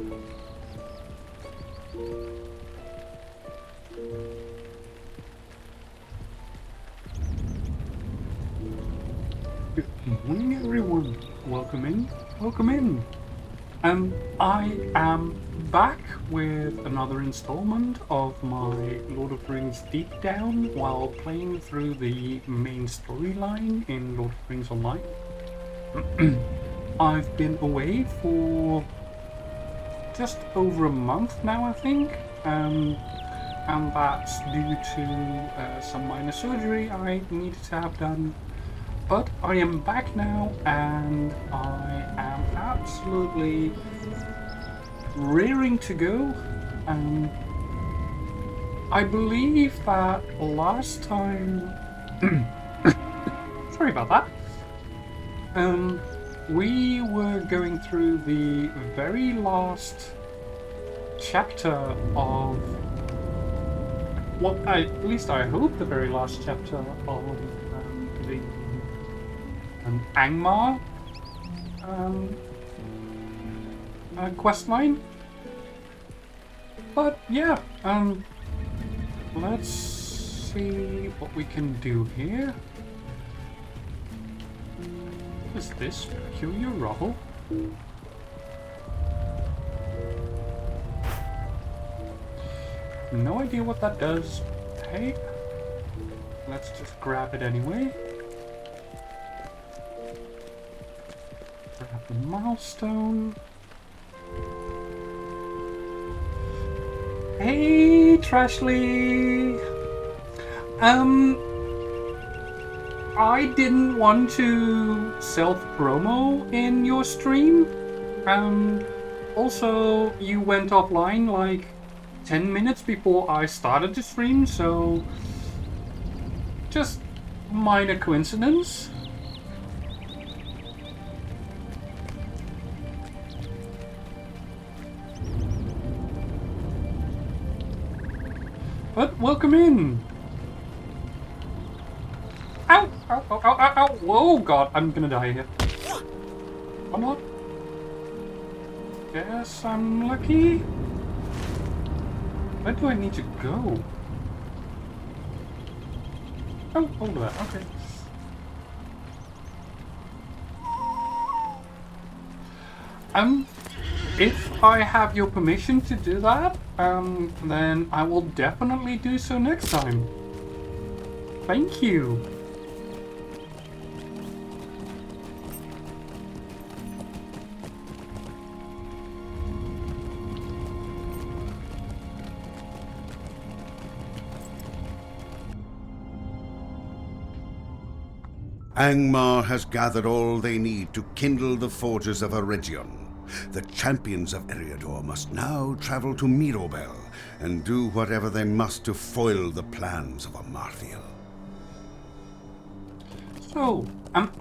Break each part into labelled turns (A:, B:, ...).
A: Good morning, everyone. Welcome in. Welcome in. I am back with another installment of my Lord of the Rings Deep Down while playing through the main storyline in Lord of the Rings Online. I've been away for just over a month now, I think, and that's due to some minor surgery I needed to have done. But I am back now, and I am absolutely raring to go. I believe that last time... Sorry about that. We were going through the very last chapter of... at least I hope the very last chapter of the Angmar questline. But yeah, let's see what we can do here. What is this peculiar rubble? No idea what that does. Hey, let's just grab it anyway. Grab the milestone. Hey, Trashly! I didn't want to self-promo in your stream. Also, you went offline like 10 minutes before I started the stream, so just minor coincidence. But welcome in. Ow! Ow! Ow! Ow! Ow! Ow! Whoa! God, I'm gonna die here. Or not? Guess I'm lucky. Where do I need to go? Oh, over there. Okay. If I have your permission to do that, then I will definitely do so next time. Thank you.
B: Angmar has gathered all they need to kindle the forges of Eregion. The champions of Eriador must now travel to Mirobel and do whatever they must to foil the plans of Amarthiel.
A: So,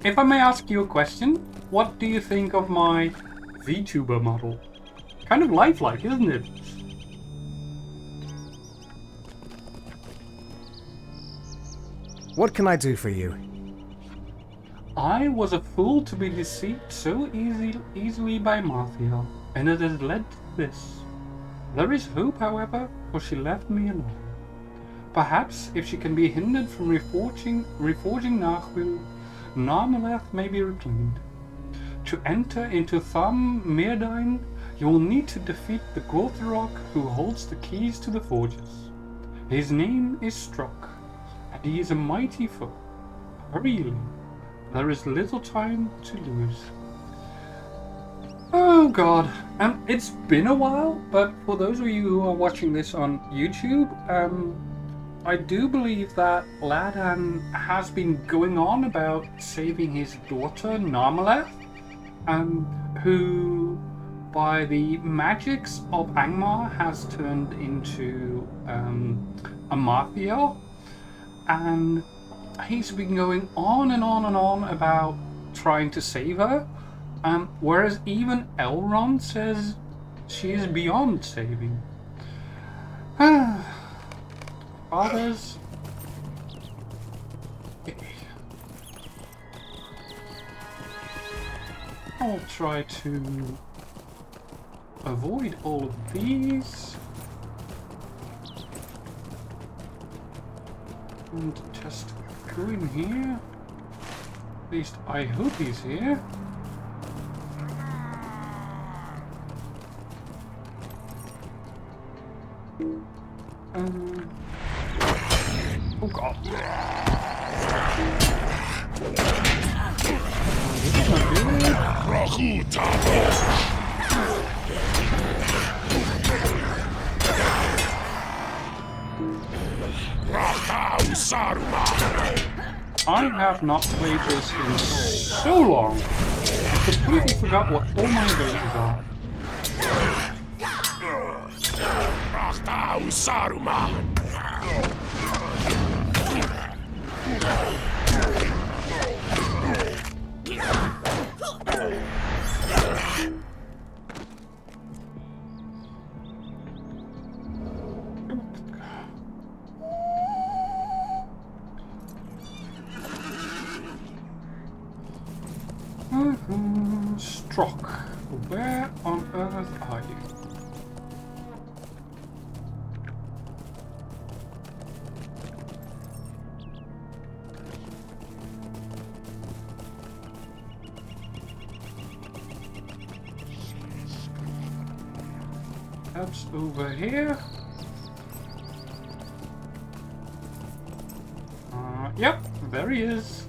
A: if I may ask you a question, what do you think of my VTuber model? Kind of lifelike, isn't it?
C: What can I do for you?
A: I was a fool to be deceived so easily by Marthiel, and it has led to this. There is hope, however, for she left me alone. Perhaps if she can be hindered from reforging Narmeleth may be reclaimed. To enter into Tham Mirdain, you will need to defeat the Gorthrok who holds the keys to the forges. His name is Strock, and he is a mighty foe. Hurry, Lee. There is little time to lose. Oh god, it's been a while, but for those of you who are watching this on YouTube, I do believe that Ladan has been going on about saving his daughter Narmeleth, who by the magics of Angmar has turned into Amarthiel, and he's been going on and on and on about trying to save her, whereas even Elrond says she is beyond saving. Fathers. I'll try to avoid all of these. And just go in here. At least I hope he's here. Oh god. I have not played this in so long. I completely forgot what all my abilities are. Strock, where on earth are you? That's over here. Yep, there he is.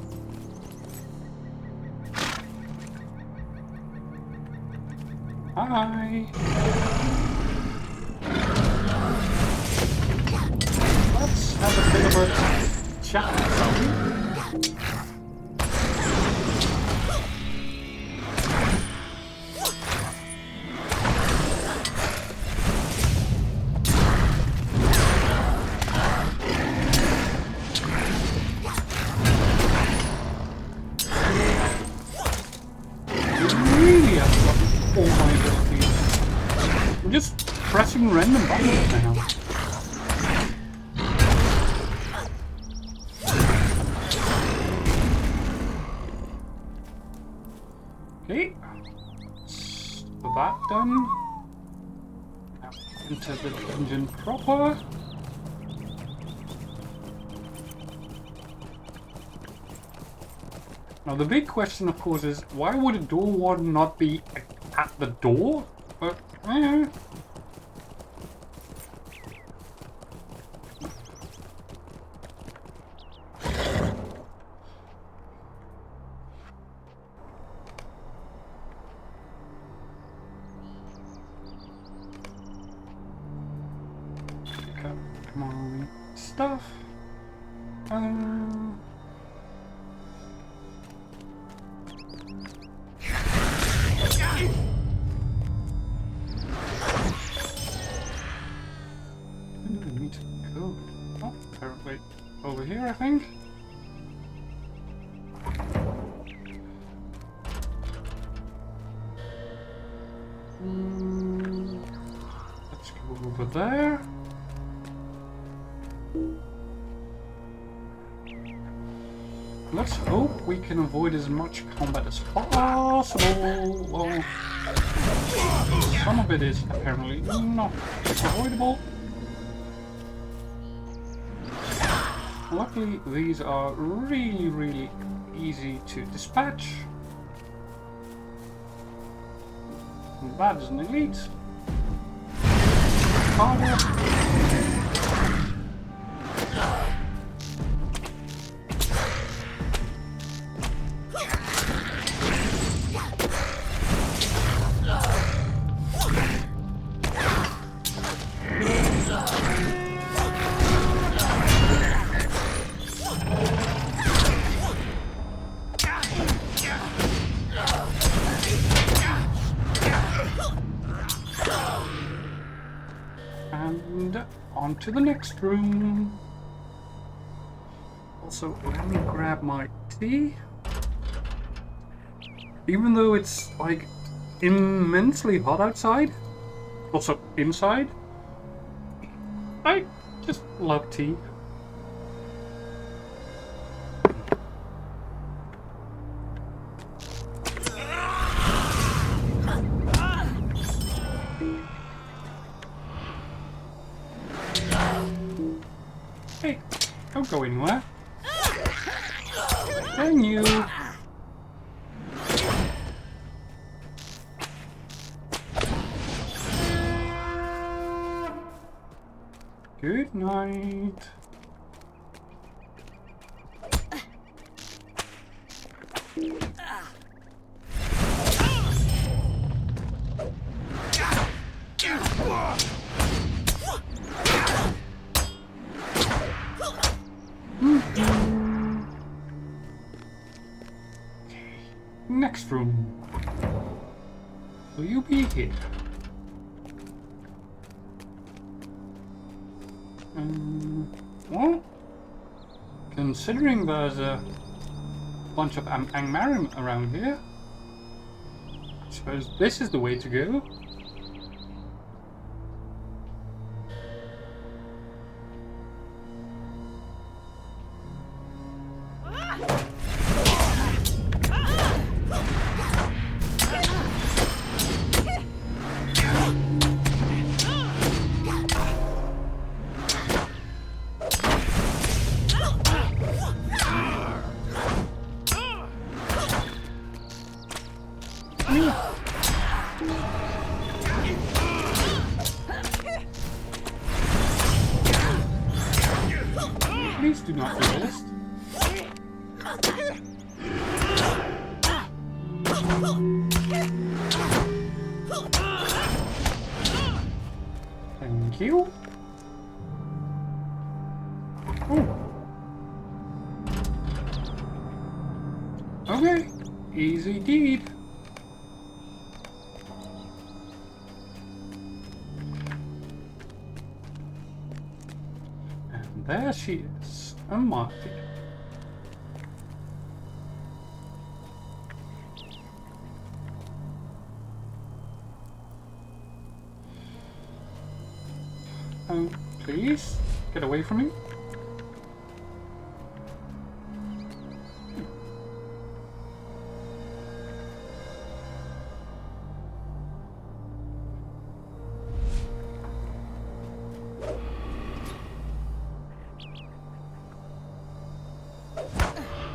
A: Hi. Let's have a bit of a chat, shall we? I'm just pressing random buttons now. Okay, so that done. Now into the dungeon proper. Now the big question, of course, is why would a door warden not be at the door? But pick up my stuff. Apparently over here, I think. Let's go over there. Let's hope we can avoid as much combat as possible. Well, some of it is apparently not avoidable. Luckily, these are really easy to dispatch. That is an elite. Harder. And on to the next room. Also, let me grab my tea. Even though it's like immensely hot outside, also inside, I just love tea. Don't go anywhere. Can you? Good night. Next room. Will you be here? Well, considering there's a bunch of Angmarim around here, I suppose this is the way to go. Please do not resist. Thank you. Oh. Okay. Easy deed. And there she is, a Marty. Please, get away from me.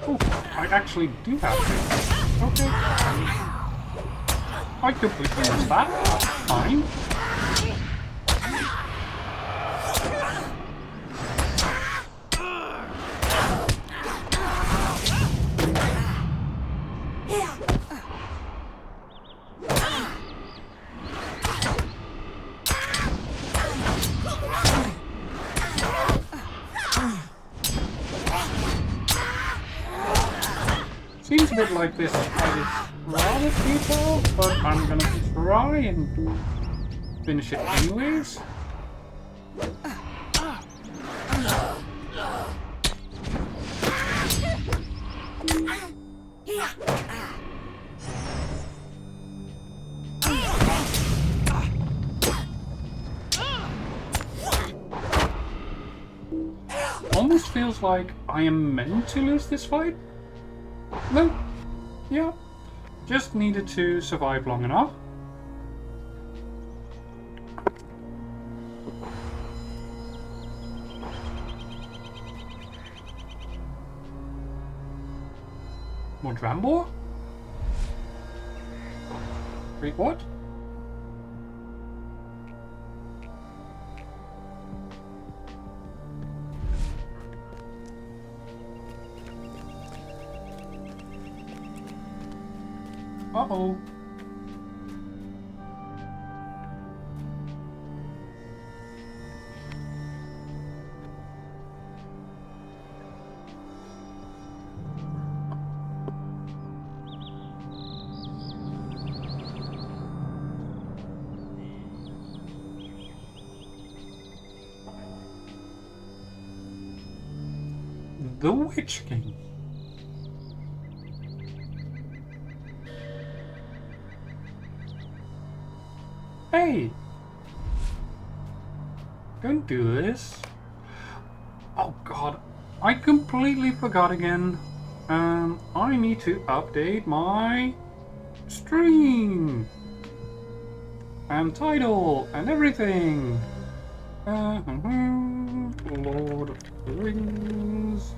A: Oh, I actually do have to. Okay. I completely missed that. Fine. Seems a bit like this fight is rather futile, but I'm gonna try and finish it anyways. Almost feels like I am meant to lose this fight. No, yeah, just needed to survive long enough. More Drambor? Wait, what? Uh-oh. The Witch King. Hey! Don't do this. Oh god, I completely forgot again. I need to update my stream and title and everything. Lord of the Rings.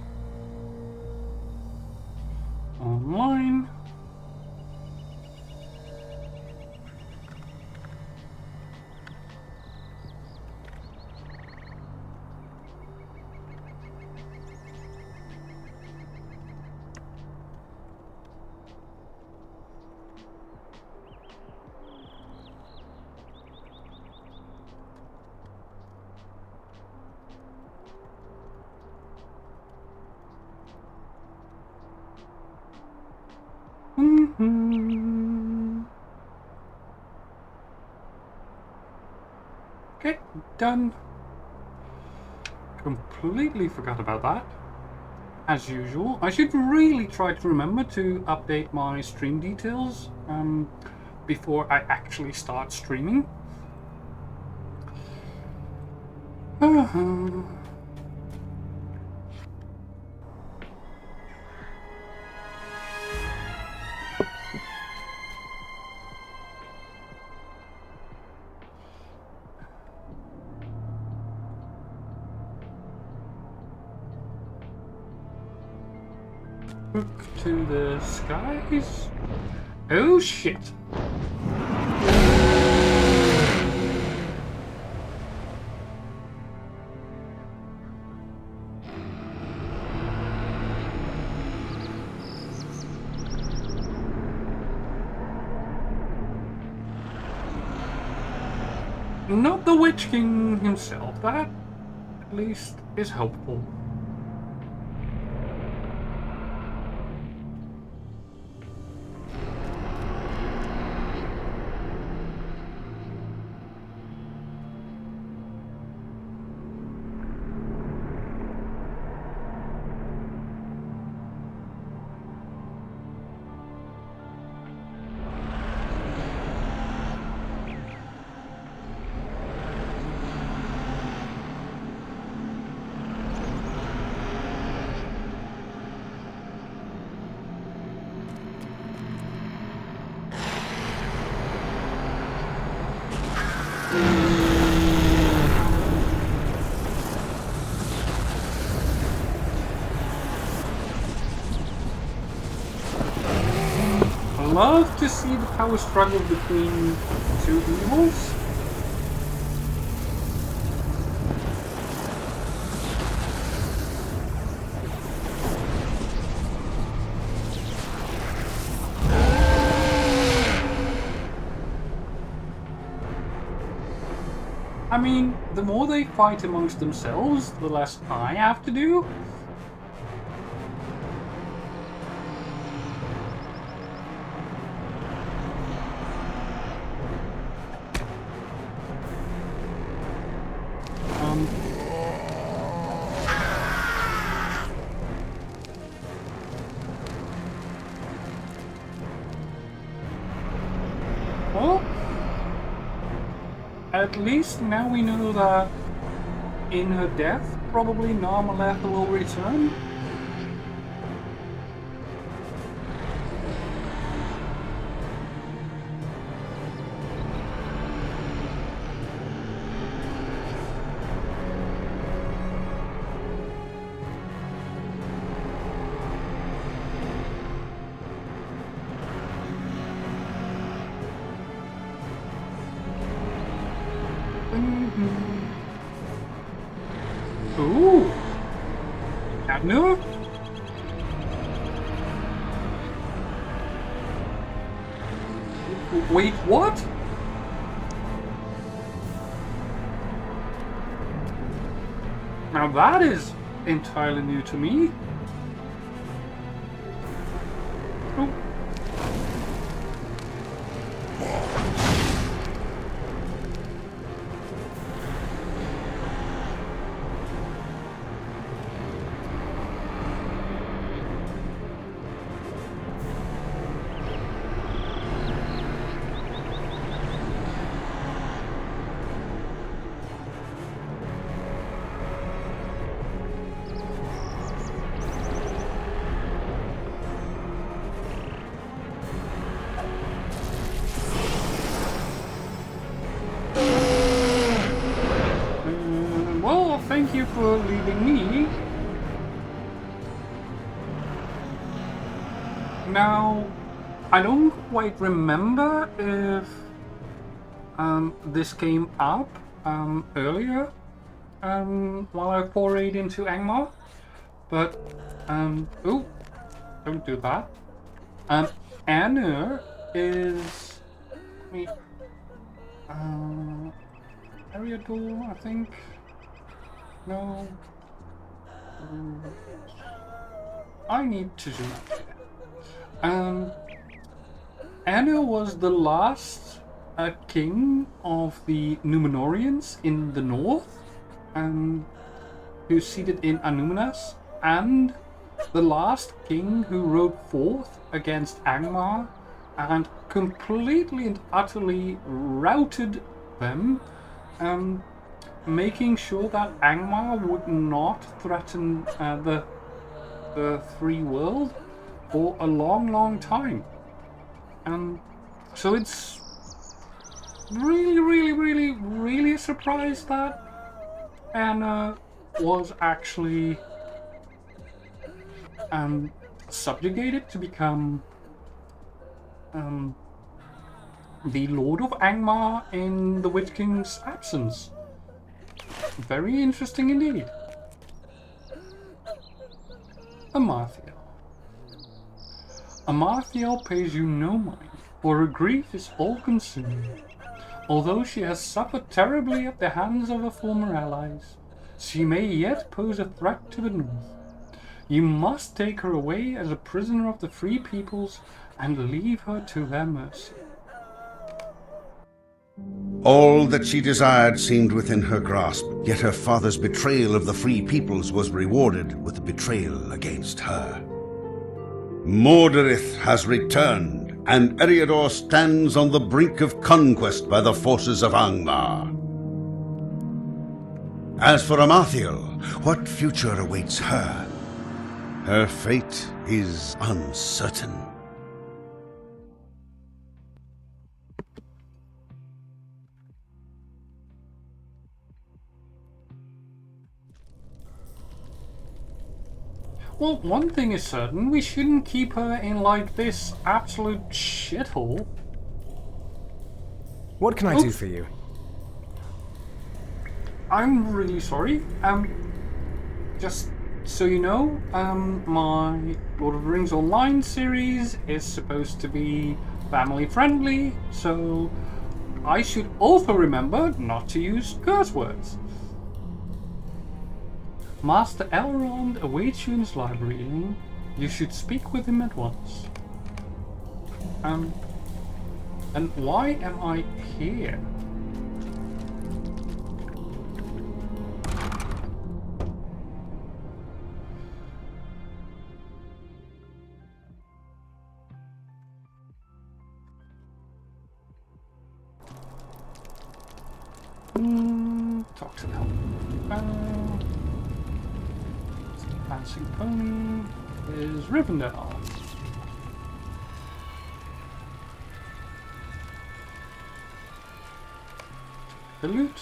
A: Online. Okay, done. Completely forgot about that. As usual, I should really try to remember to update my stream details before I actually start streaming. Look to the skies. Oh shit. Not the Witch King himself. That, at least, is helpful. Love to see the power struggle between two evils. I mean, the more they fight amongst themselves, the less I have to do. Well, at least now we know that in her death, probably Narmeleth will return. Ooh! That new? Wait, what? Now that is entirely new to me. Oh. thank you for leaving me. Now, I don't quite remember if this came up earlier while I forayed into Angmar, but oh, don't do that. Anna is Ariador, I think. No. I need to zoom out. Anna was the last king of the Númenóreans in the north, who's seated in Anúminas, and the last king who rode forth against Angmar and completely and utterly routed them, making sure that Angmar would not threaten the free world for a long, long time. So it's really a surprise that Anna was actually subjugated to become the Lord of Angmar in the Witch King's absence. Very interesting indeed. Amarthiel. Amarthiel pays you no mind, for her grief is all-consuming. Although she has suffered terribly at the hands of her former allies, she may yet pose a threat to the north. You must take her away as a prisoner of the free peoples and leave her to their mercy.
B: All that she desired seemed within her grasp, yet her father's betrayal of the free peoples was rewarded with a betrayal against her. Morderith has returned, and Eriador stands on the brink of conquest by the forces of Angmar. As for Amarthiel, what future awaits her? Her fate is uncertain.
A: Well, one thing is certain, we shouldn't keep her in, like, this absolute shithole.
C: What can I do for you?
A: I'm really sorry. Just so you know, my Lord of the Rings Online series is supposed to be family friendly, so I should also remember not to use curse words. Master Elrond awaits you in his library. You should speak with him at once. And why am I here? Talk to them. Dancing Pony is Rivendell. The loot.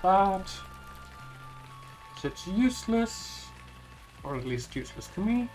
A: That. It's useless, or at least useless to me.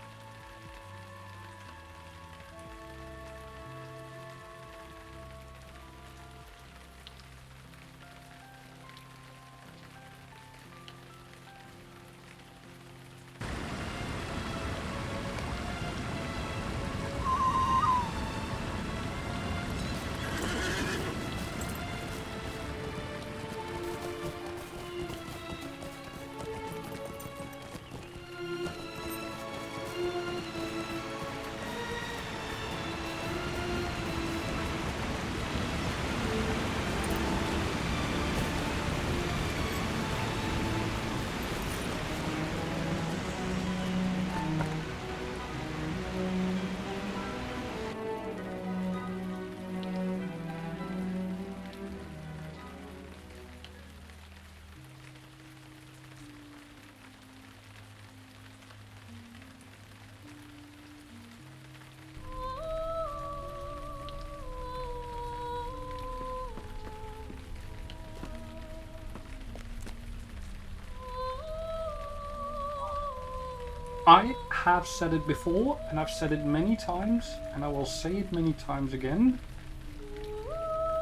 A: I have said it before, and I've said it many times, and I will say it many times again.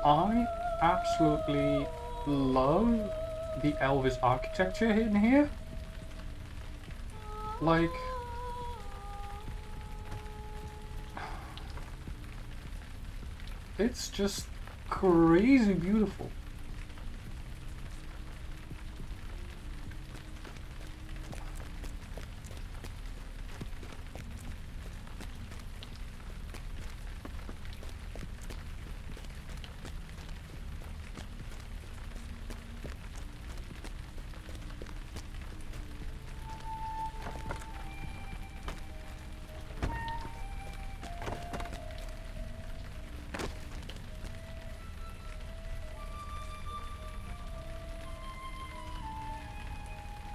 A: I absolutely love the Elvis architecture in here. Like, it's just crazy beautiful.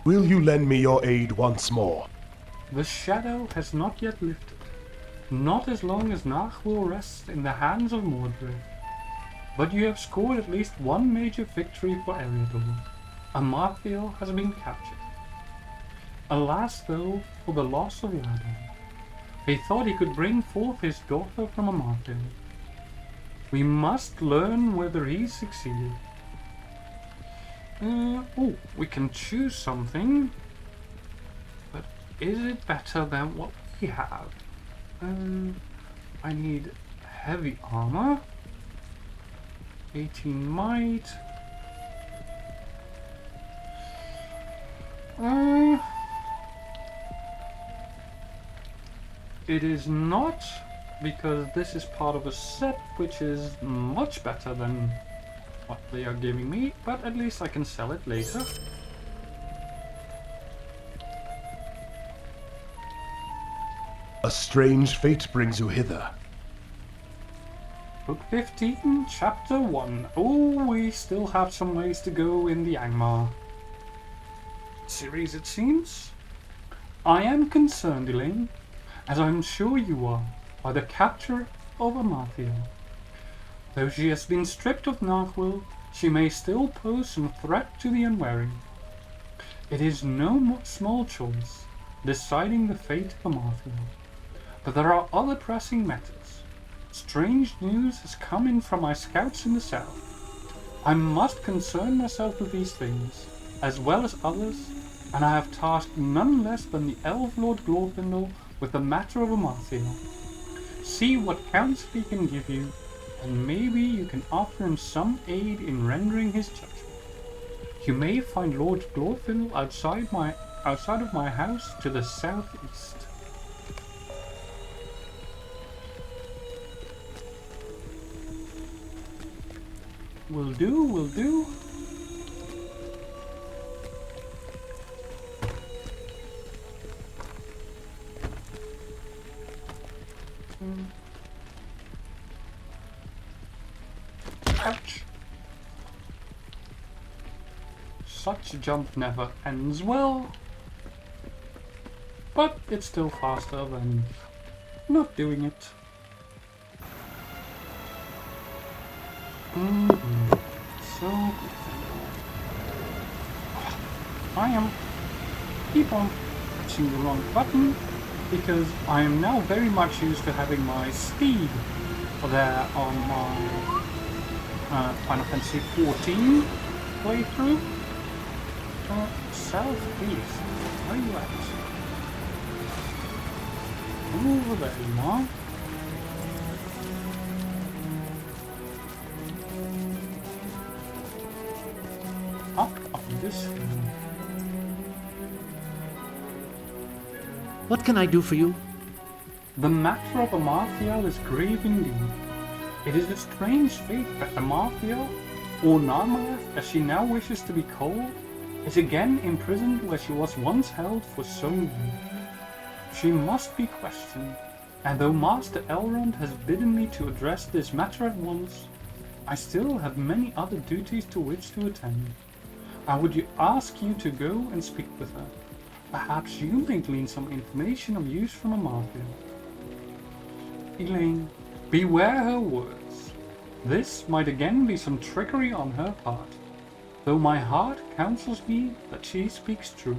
D: Will you lend me your aid once more?
A: The shadow has not yet lifted. Not as long as Narmeleth rests in the hands of Moria. But you have scored at least one major victory for Eriador. Amarthael has been captured. Alas though, for the loss of Ladon. He thought he could bring forth his daughter from Amarthael. We must learn whether he succeeded. Oh, we can choose something. But is it better than what we have? I need heavy armor. 18 might. It is not, because this is part of a set which is much better than what they are giving me, but at least I can sell it later.
D: A strange fate brings you hither.
A: Book 15, Chapter 1. Oh, we still have some ways to go in the Angmar series, it seems. I am concerned, Elaine, as I'm sure you are, by the capture of Amarthael. Though she has been stripped of Narmeleth, she may still pose some threat to the unwary. It is no small choice, deciding the fate of Amarthael. But there are other pressing matters. Strange news has come in from my scouts in the south. I must concern myself with these things, as well as others, and I have tasked none less than the Elf Lord Glorfindel with the matter of Amarthael. See what counsel he can give you, and maybe you can offer him some aid in rendering his judgment. You may find Lord Glorfindel outside of my house to the southeast. Will do, will do. Ouch. Such a jump never ends well. But it's still faster than not doing it. So I keep on pressing the wrong button because I am now very much used to having my speed there on my Final Fantasy 14 playthrough. Southeast, where are you at? Over there you are. Up on this hill.
E: What can I do for you?
A: The matter of Amarthael is grave indeed. It is a strange fate that Amarthael, or Narmeleth as she now wishes to be called, is again imprisoned where she was once held for so long. She must be questioned, and though Master Elrond has bidden me to address this matter at once, I still have many other duties to which to attend. I would ask you to go and speak with her. Perhaps you may glean some information of use from Amarthael. Elaine, beware her words. This might again be some trickery on her part, though my heart counsels me that she speaks true.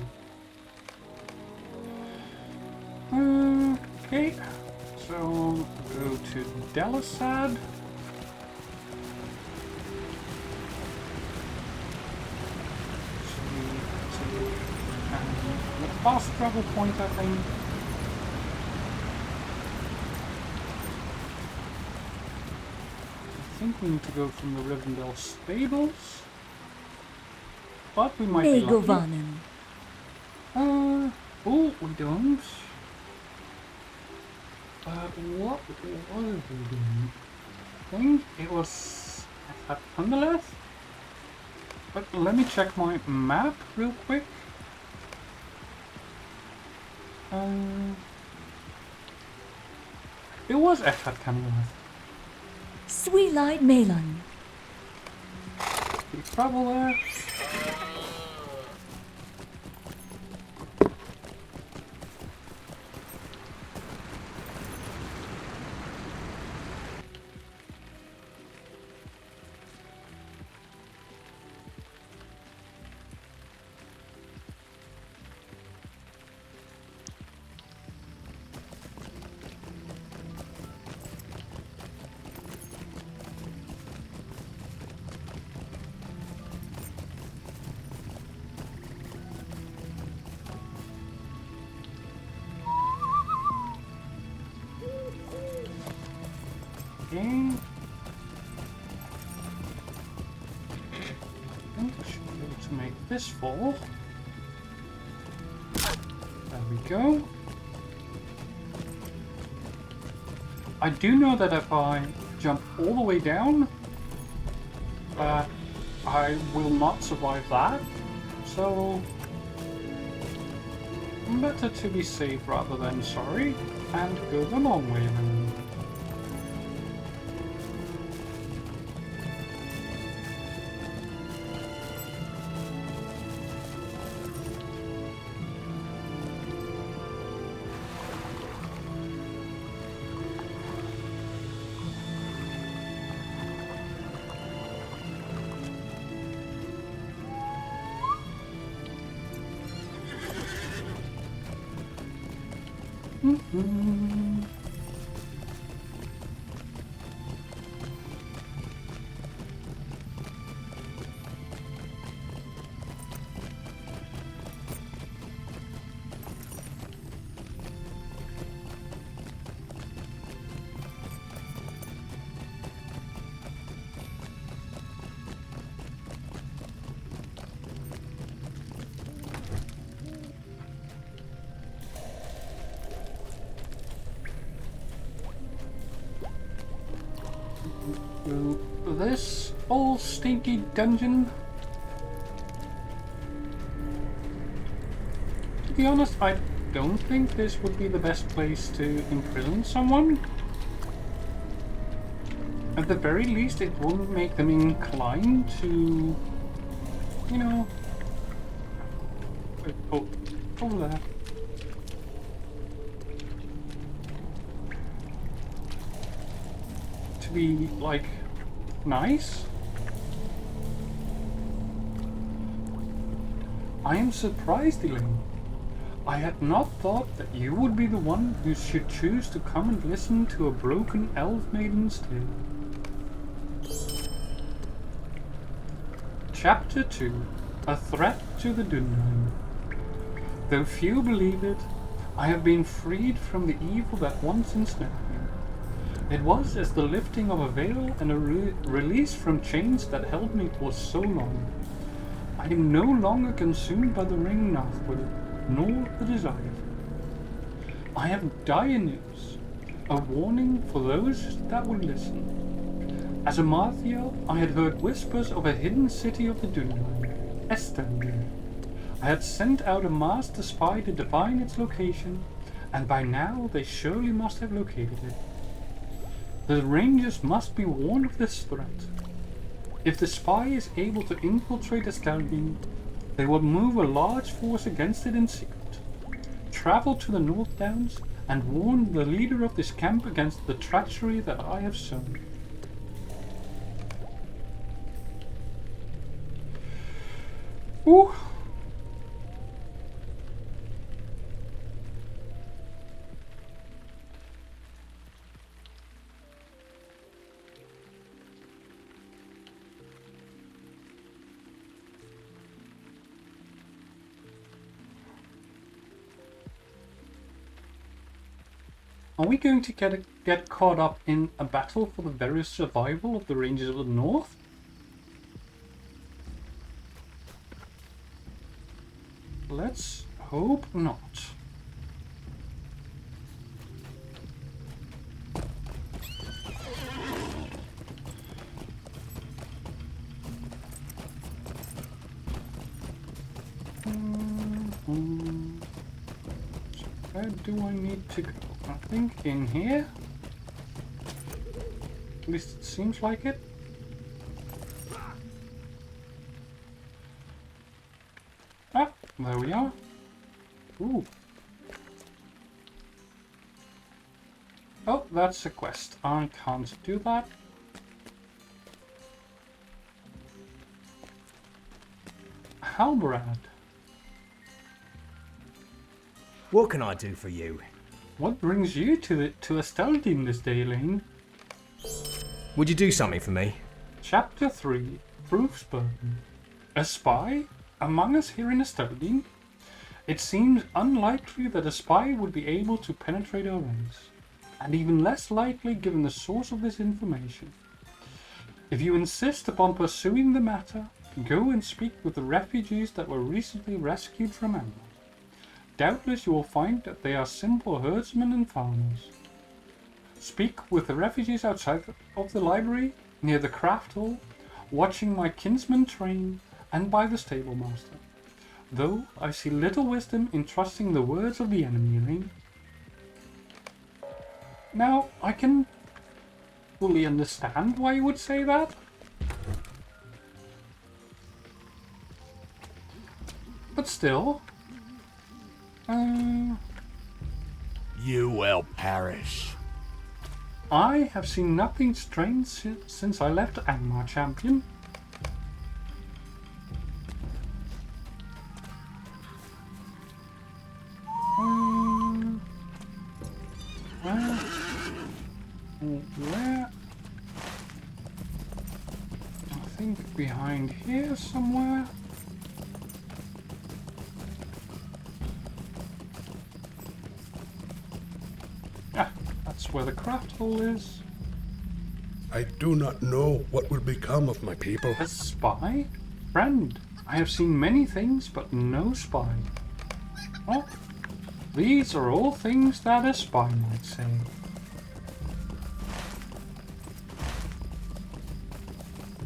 A: Okay, so go to Delisad. Fast travel point, I think. I think we need to go from the Rivendell stables. But we might be lucky.
E: Negovanen.
A: Oh, we don't. What was we doing? I think it was at Narmeleth. But let me check my map real quick. It was at Narmeleth.
E: Sweet-eyed Malon.
A: We travel there. Okay. I think I should be able to make this fall. There we go. I do know that if I jump all the way down, I will not survive that. So, better to be safe rather than sorry, and go the long way then. This old stinky dungeon. To be honest, I don't think this would be the best place to imprison someone. At the very least, it won't make them inclined to, you know... Oh, over there. To be, like, nice. I am surprised, Elaine. I had not thought that you would be the one who should choose to come and listen to a broken elf maiden's tale. Chapter 2. A Threat to the Dungeon. Though few believe it, I have been freed from the evil that once ensnared me. It was as the lifting of a veil and a release from chains that held me for so long. I am no longer consumed by the ring northward, nor the desire. I have dire news, a warning for those that will listen. As a Marthiel, I had heard whispers of a hidden city of the Dungeon, Estendir. I had sent out a master spy to divine its location, and by now they surely must have located it. The Rangers must be warned of this threat. If the spy is able to infiltrate Estelgin, they will move a large force against it in secret, travel to the North Downs, and warn the leader of this camp against the treachery that I have sown. Ooh. Are we going to get caught up in a battle for the very survival of the Rangers of the North? Let's hope not. Where do I need to go? I think in here. At least it seems like it. Ah, there we are. Ooh. Oh, that's a quest. I can't do that. Halbrad.
C: What can I do for you?
A: What brings you to Esteldine this day, Lane?
C: Would you do something for me?
A: Chapter 3, Proofs Burden. A spy? Among us here in Esteldine? It seems unlikely that a spy would be able to penetrate our ranks, and even less likely given the source of this information. If you insist upon pursuing the matter, go and speak with the refugees that were recently rescued from Anna. Doubtless you will find that they are simple herdsmen and farmers. Speak with the refugees outside of the library, near the craft hall, watching my kinsmen train, and by the stable master. Though I see little wisdom in trusting the words of the enemy, Lane. Now, I can fully understand why you would say that. But still...
F: You will perish.
A: I have seen nothing strange since I left Angmar, champion. Where? I think behind here somewhere. That's where the craft hole is.
G: I do not know what will become of my people.
A: A spy? Friend, I have seen many things, but no spy. Well, these are all things that a spy might say.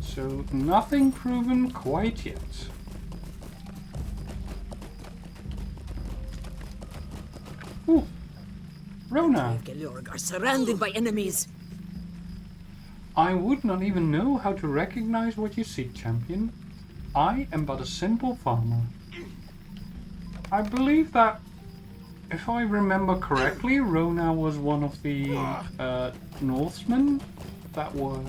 A: So, nothing proven quite yet. Ooh. Rona!
H: Gelurg are surrounded by enemies.
A: I would not even know how to recognize what you seek, champion. I am but a simple farmer. I believe that, if I remember correctly, Rona was one of the Northmen that were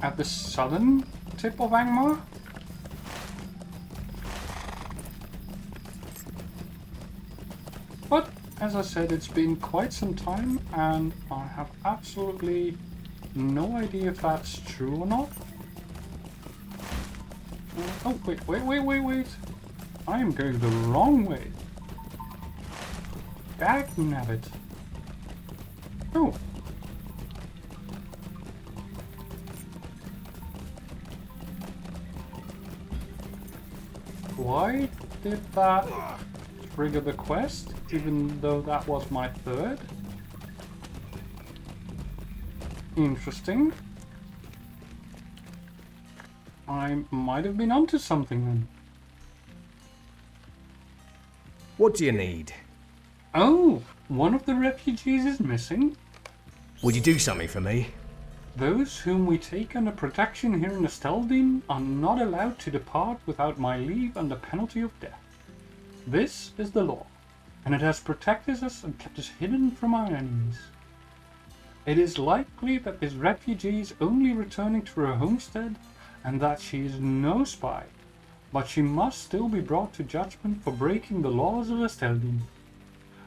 A: at the southern tip of Angmar. But, as I said, it's been quite some time, and I have absolutely no idea if that's true or not. Oh, wait. I am going the wrong way. Back nabbit. Oh. Why did that trigger the quest, even though that was my third? Interesting. I might have been onto something then.
C: What do you need?
A: Oh, one of the refugees is missing.
C: Would you do something for me?
A: Those whom we take under protection here in Esteldine are not allowed to depart without my leave under penalty of death. This is the law, and it has protected us and kept us hidden from our enemies. It is likely that this refugee is only returning to her homestead, and that she is no spy, but she must still be brought to judgment for breaking the laws of Esteldine.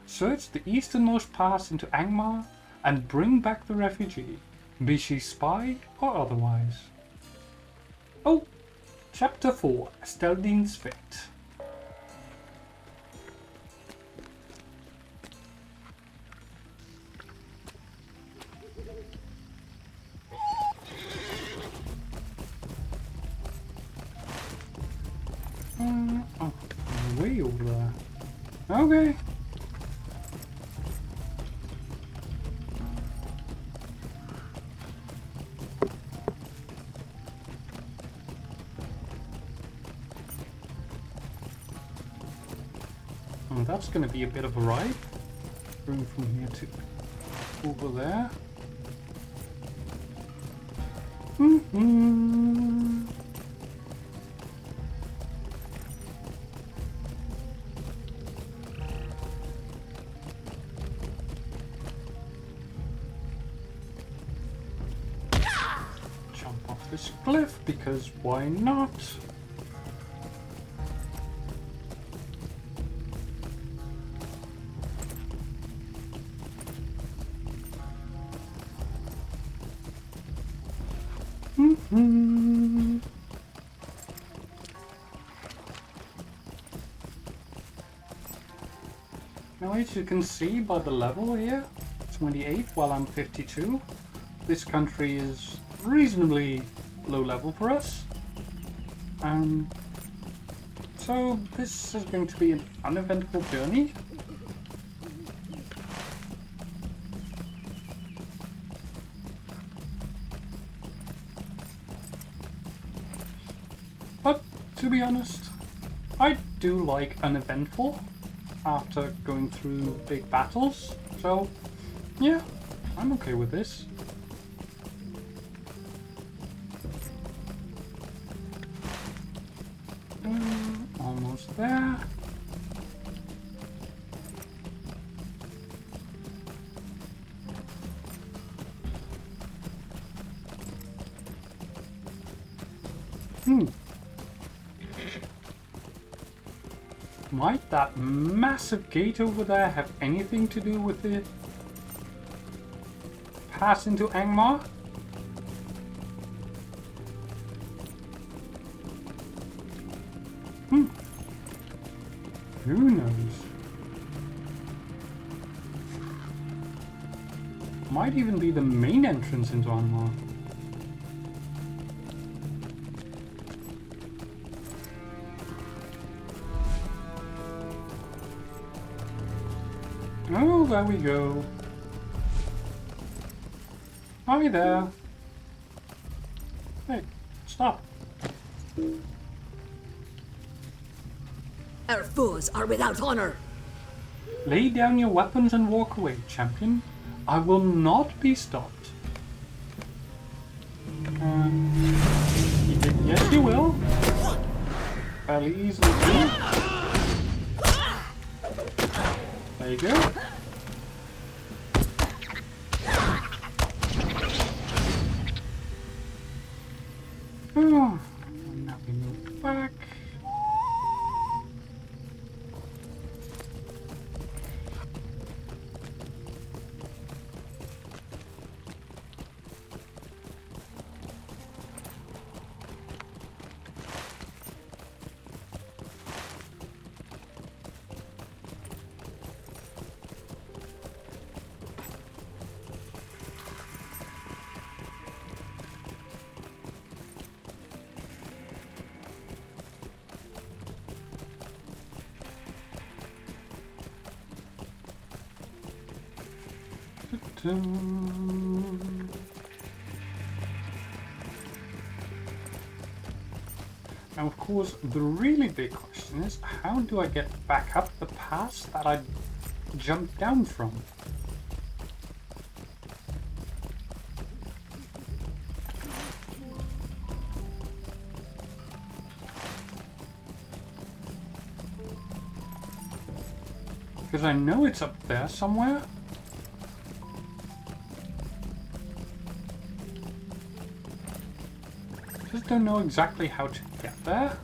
A: Search the easternmost pass into Angmar and bring back the refugee, be she spy or otherwise. Oh, Chapter 4, Esteldine's Fate. Okay. Oh, that's going to be a bit of a ride. Going from here to over there. Jump off this cliff because why not? Now, as you can see by the level here, 28 while I'm 52, this country is reasonably low level for us. So this is going to be an uneventful journey. But to be honest, I do like uneventful after going through big battles, so yeah, I'm okay with this. Almost there. Might that massive gate over there have anything to do with the pass into Angmar? Who knows? Might even be the main entrance into Angmar. Oh, there we go. Hi there. Hey, stop.
H: Our foes are without honor.
A: Lay down your weapons and walk away, champion. I will not be stopped. Yes, you will. Fairly easily too. There you go. Oh, and now we move back. Now, of course, the really big question is, how do I get back up the pass that I jumped down from? Because I know it's up there somewhere. Just don't know exactly how to get there.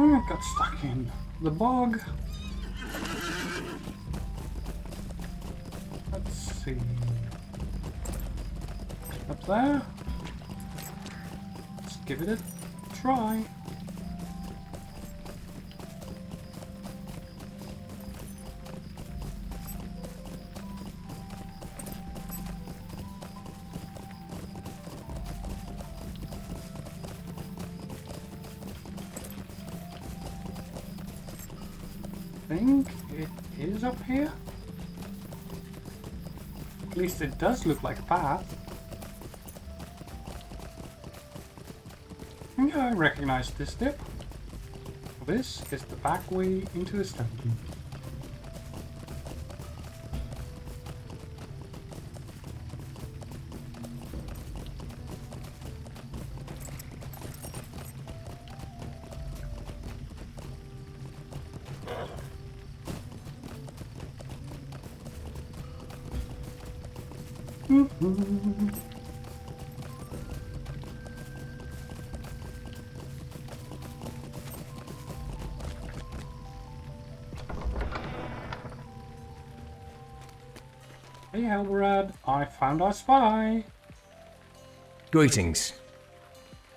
A: Oh, I got stuck in the bog. Let's see. Up there. give it a try. I think it is up here. At least it does look like a path. Yeah, I recognize this dip. This is the back way into the stone. Hey Halberad, I found our spy.
C: Greetings.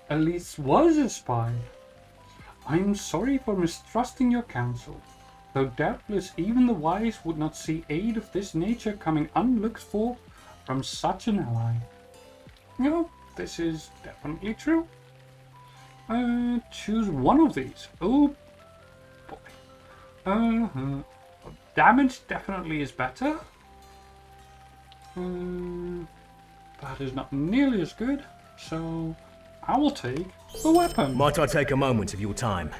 A: At least was a spy. I am sorry for mistrusting your counsel, though doubtless even the wise would not see aid of this nature coming unlooked for from such an ally. No, this is definitely true. Choose one of these. Oh boy. Damage definitely is better. That is not nearly as good, so I will take the weapon.
C: Might I take a moment of your time?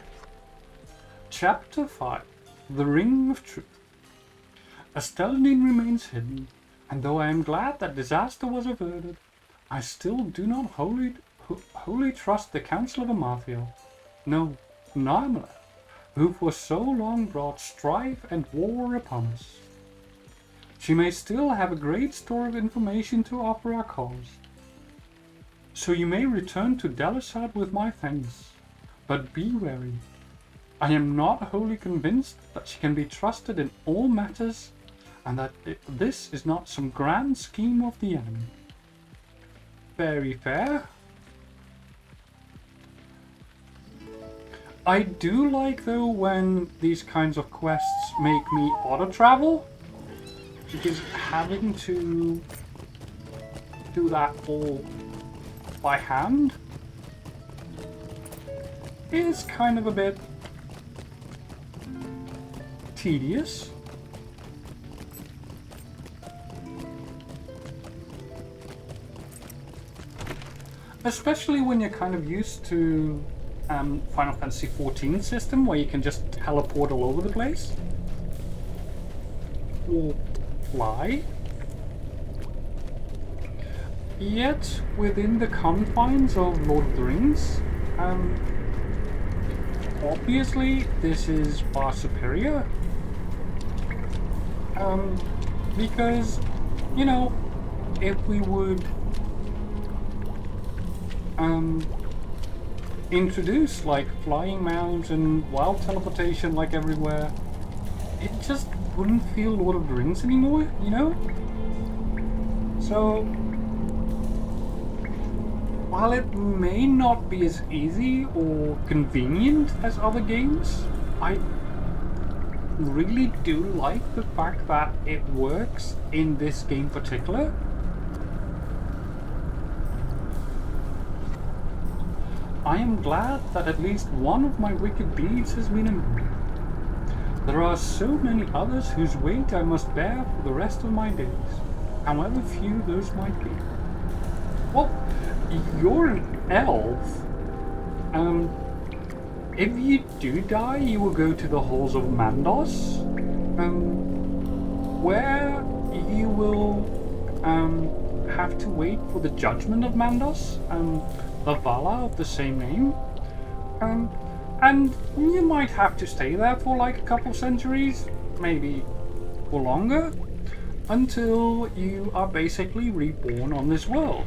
A: Chapter 5. The Ring of Truth. Esteladine remains hidden, and though I am glad that disaster was averted, I still do not wholly trust the counsel of Amathiel. No, Narmeleth, who for so long brought strife and war upon us. She may still have a great store of information to offer our cause. So you may return to Delisad with my thanks, but be wary. I am not wholly convinced that she can be trusted in all matters, and that this is not some grand scheme of the enemy. Very fair. I do like though when these kinds of quests make me auto-travel, because having to do that all by hand is kind of a bit tedious. Especially when you're kind of used to Final Fantasy XIV system where you can just teleport all over the place. Or fly. Yet within the confines of Lord of the Rings, obviously this is far superior. Because, you know, if we would introduce like flying mounts and wild teleportation like everywhere, it just wouldn't feel Lord of the Rings anymore, you know? So while it may not be as easy or convenient as other games, I really do like the fact that it works in this game in particular. I am glad that at least one of my wicked deeds has been amended. There are so many others whose weight I must bear for the rest of my days, however few those might be. Well, you're an elf. If you do die, you will go to the halls of Mandos, where you will have to wait for the judgment of Mandos, the Vala of the same name. And you might have to stay there for like a couple centuries, maybe or longer, until you are basically reborn on this world.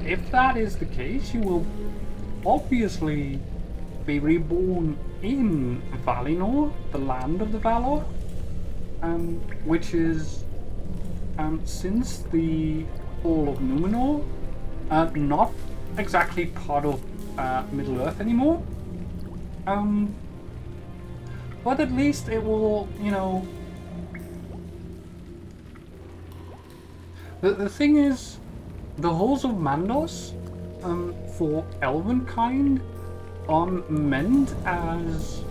A: If that is the case, you will obviously be reborn in Valinor, the land of the Valar, which is, since the fall of Numenor, not exactly part of Middle-earth anymore. But at least it will, you know... The thing is, the Halls of Mandos, for Elvenkind, are meant as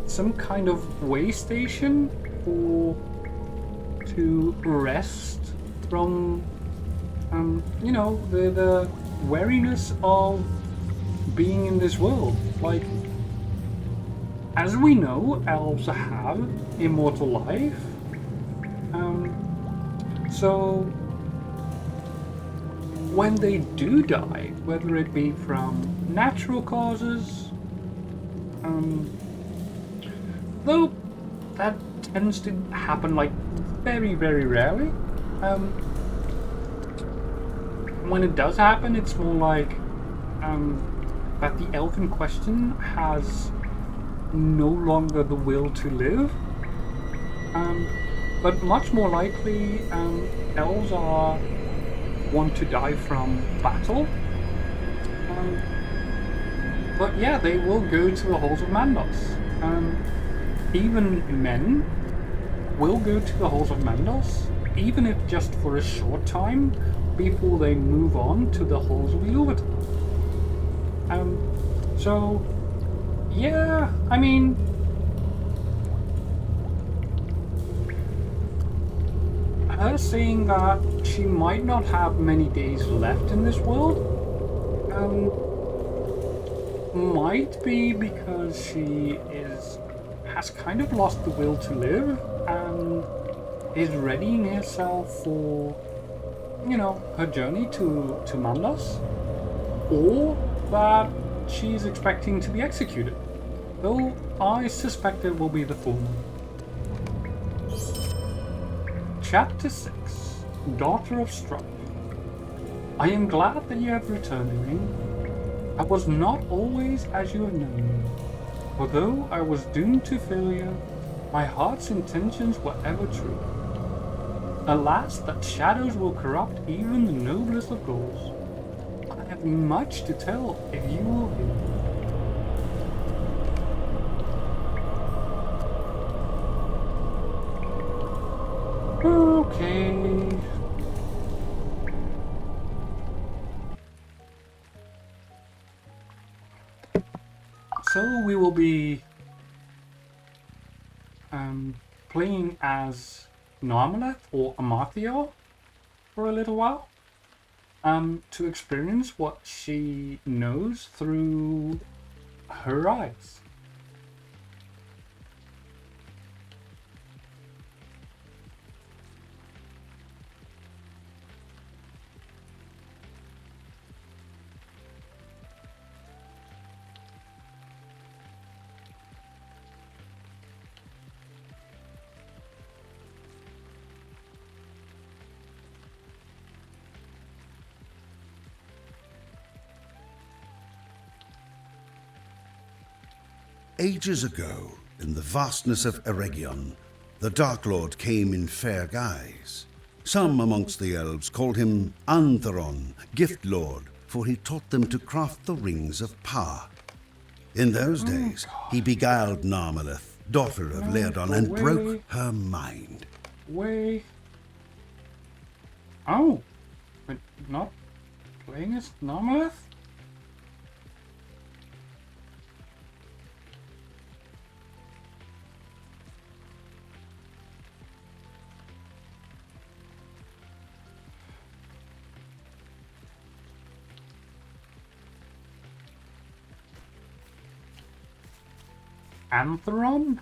A: some kind of way station to rest from, you know, the wariness of being in this world. Like, as we know, elves have immortal life. So when they do die, whether it be from natural causes, though that tends to happen like very, very rarely. When it does happen, it's more like that the elf in question has no longer the will to live. But much more likely, elves want to die from battle. But yeah, they will go to the Halls of Mandos. Even men will go to the Halls of Mandos, even if just for a short time, before they move on to the Halls of Ilúvatar. So, yeah, I mean... her saying that she might not have many days left in this world, might be because she has kind of lost the will to live and is readying herself for, you know, her journey to Mandos, or that she's expecting to be executed, though I suspect it will be the former. Chapter 6, Daughter of Strife. I am glad that you have returned to me. I was not always as you have known me. Although I was doomed to failure, my heart's intentions were ever true. Alas, that shadows will corrupt even the noblest of goals. I have much to tell if you will hear. Okay. So we will be playing as Narmeleth or Amarthya for a little while, to experience what she knows through her eyes.
B: Ages ago, in the vastness of Eregion, the Dark Lord came in fair guise. Some amongst the elves called him Antheron, Gift Lord, for he taught them to craft the rings of power. In those days, he beguiled Narmeleth, daughter of Laerdon, and broke her mind.
A: Oh, but not playing as Narmeleth? Antheron?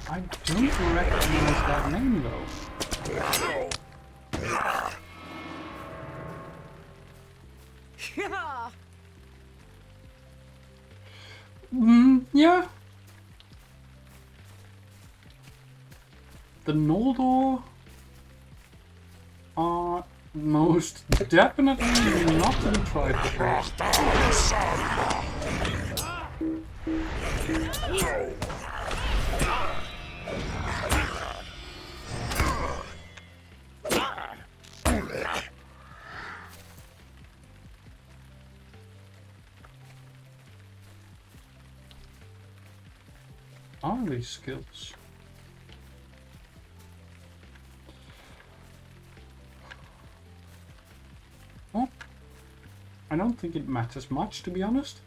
A: I don't recognize that name though. Yeah. The Noldor are most definitely not to be tried before. are these skills? Well, I don't think it matters much, to be honest.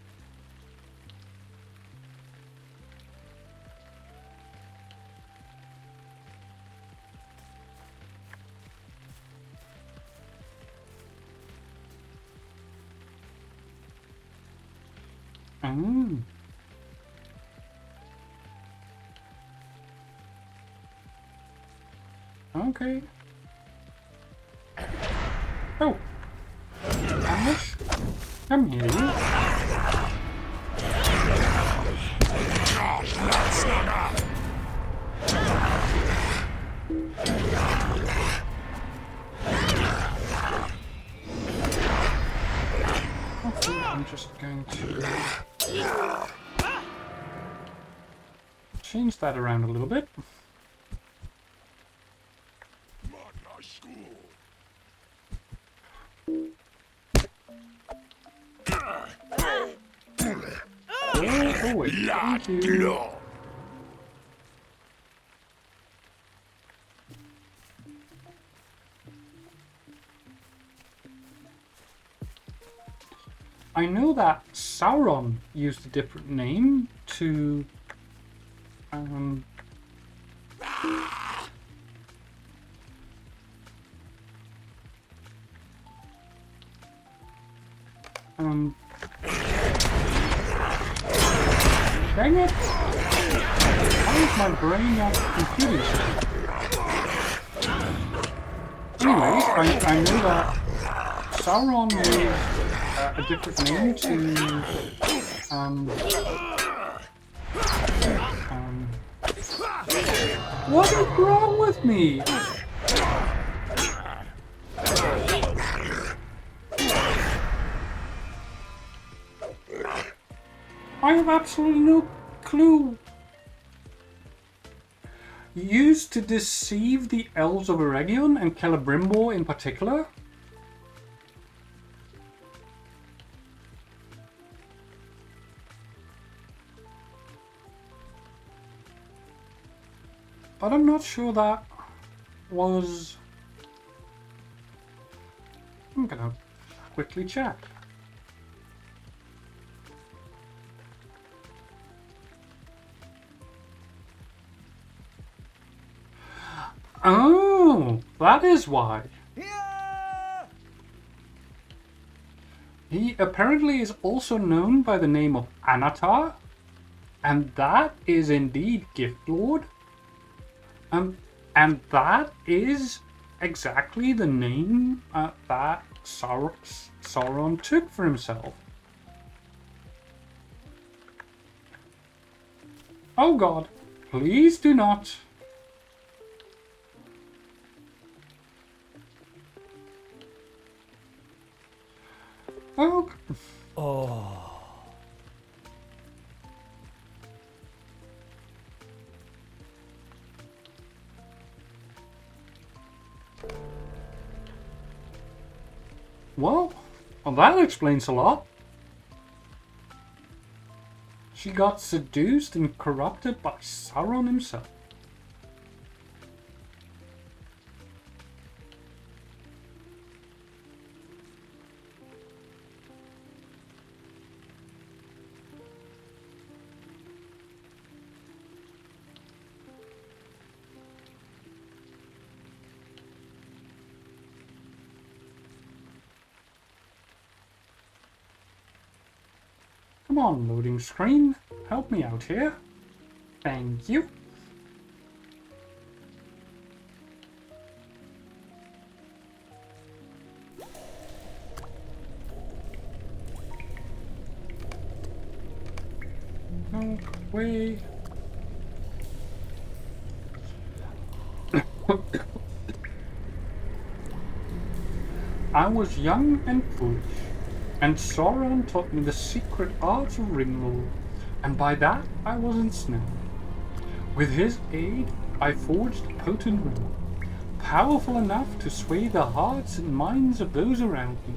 A: Okay. Oh. Alice? Come here, you. I think I'm just going to change that around a little bit. Oh, wait. Thank you. I know that Sauron used a different name to dang it! Why is my brain not computing? Anyways, I know that Sauron used a different name to what is wrong with me? I have absolutely no clue. Used to deceive the elves of Eregion and Celebrimbor in particular. But I'm not sure that was... I'm gonna quickly check. Oh, that is why. He apparently is also known by the name of Anatar, and that is indeed Gift Lord. And that is exactly the name that Sauron took for himself. Oh God, please do not. Oh. Well, that explains a lot. She got seduced and corrupted by Sauron himself. Come on, loading screen. Help me out here. Thank you. No way. I was young and foolish, and Sauron taught me the secret arts of ringlore, and by that I was ensnared. With his aid, I forged a potent ring, powerful enough to sway the hearts and minds of those around me.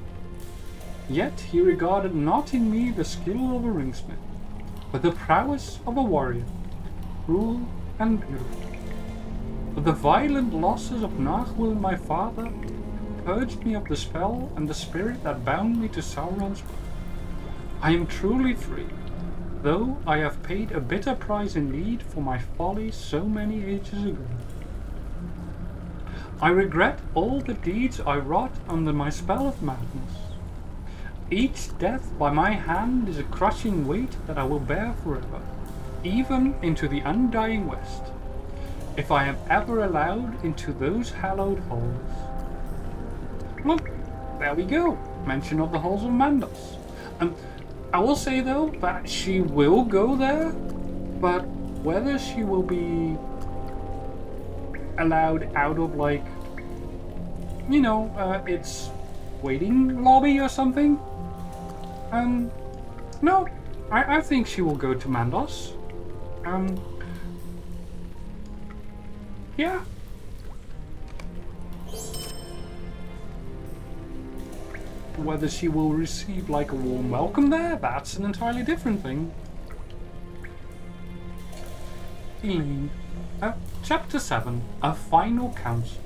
A: Yet he regarded not in me the skill of a ringsmith, but the prowess of a warrior. cruel and beautiful. But the violent losses of Nargul, my father, purged me of the spell and the spirit that bound me to Sauron's will. I am truly free, though I have paid a bitter price indeed for my folly so many ages ago. I regret all the deeds I wrought under my spell of madness. Each death by my hand is a crushing weight that I will bear forever, even into the undying west, if I am ever allowed into those hallowed halls. Look, there we go. Mention of the halls of Mandos. I will say though that she will go there, but whether she will be allowed out of like, you know, its waiting lobby or something. No, I think she will go to Mandos. Yeah. Whether she will receive like a warm welcome there, that's an entirely different thing. Elaine. Chapter 7. A Final Council.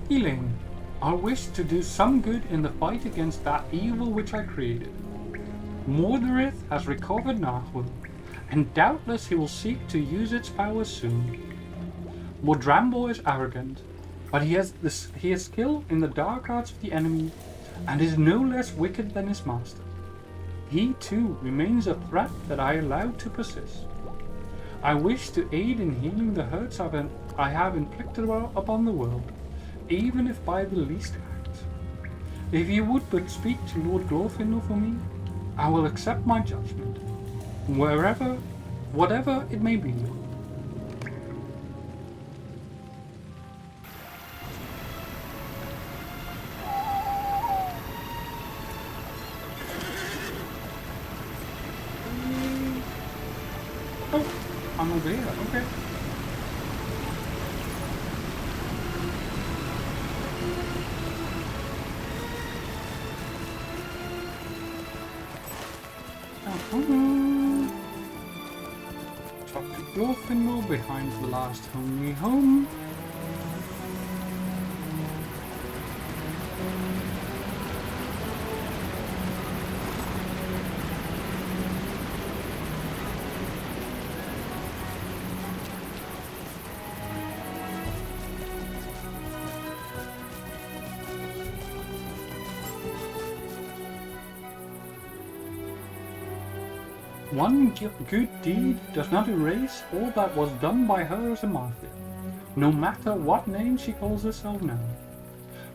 A: Elaine, I wish to do some good in the fight against that evil which I created. Mordorith has recovered Nargul, and doubtless he will seek to use its powers soon. Mordrambo is arrogant, but he has skill in the dark arts of the enemy, and is no less wicked than his master. He too remains a threat that I allow to persist. I wish to aid in healing the hurts I have inflicted upon the world, even if by the least act. If you would but speak to Lord Glorfindel for me, I will accept my judgment, whatever it may be. Oh, I'm over here, okay. Talk to Glorfindel behind the last homely home. One good deed does not erase all that was done by her as a Martha, no matter what name she calls herself now.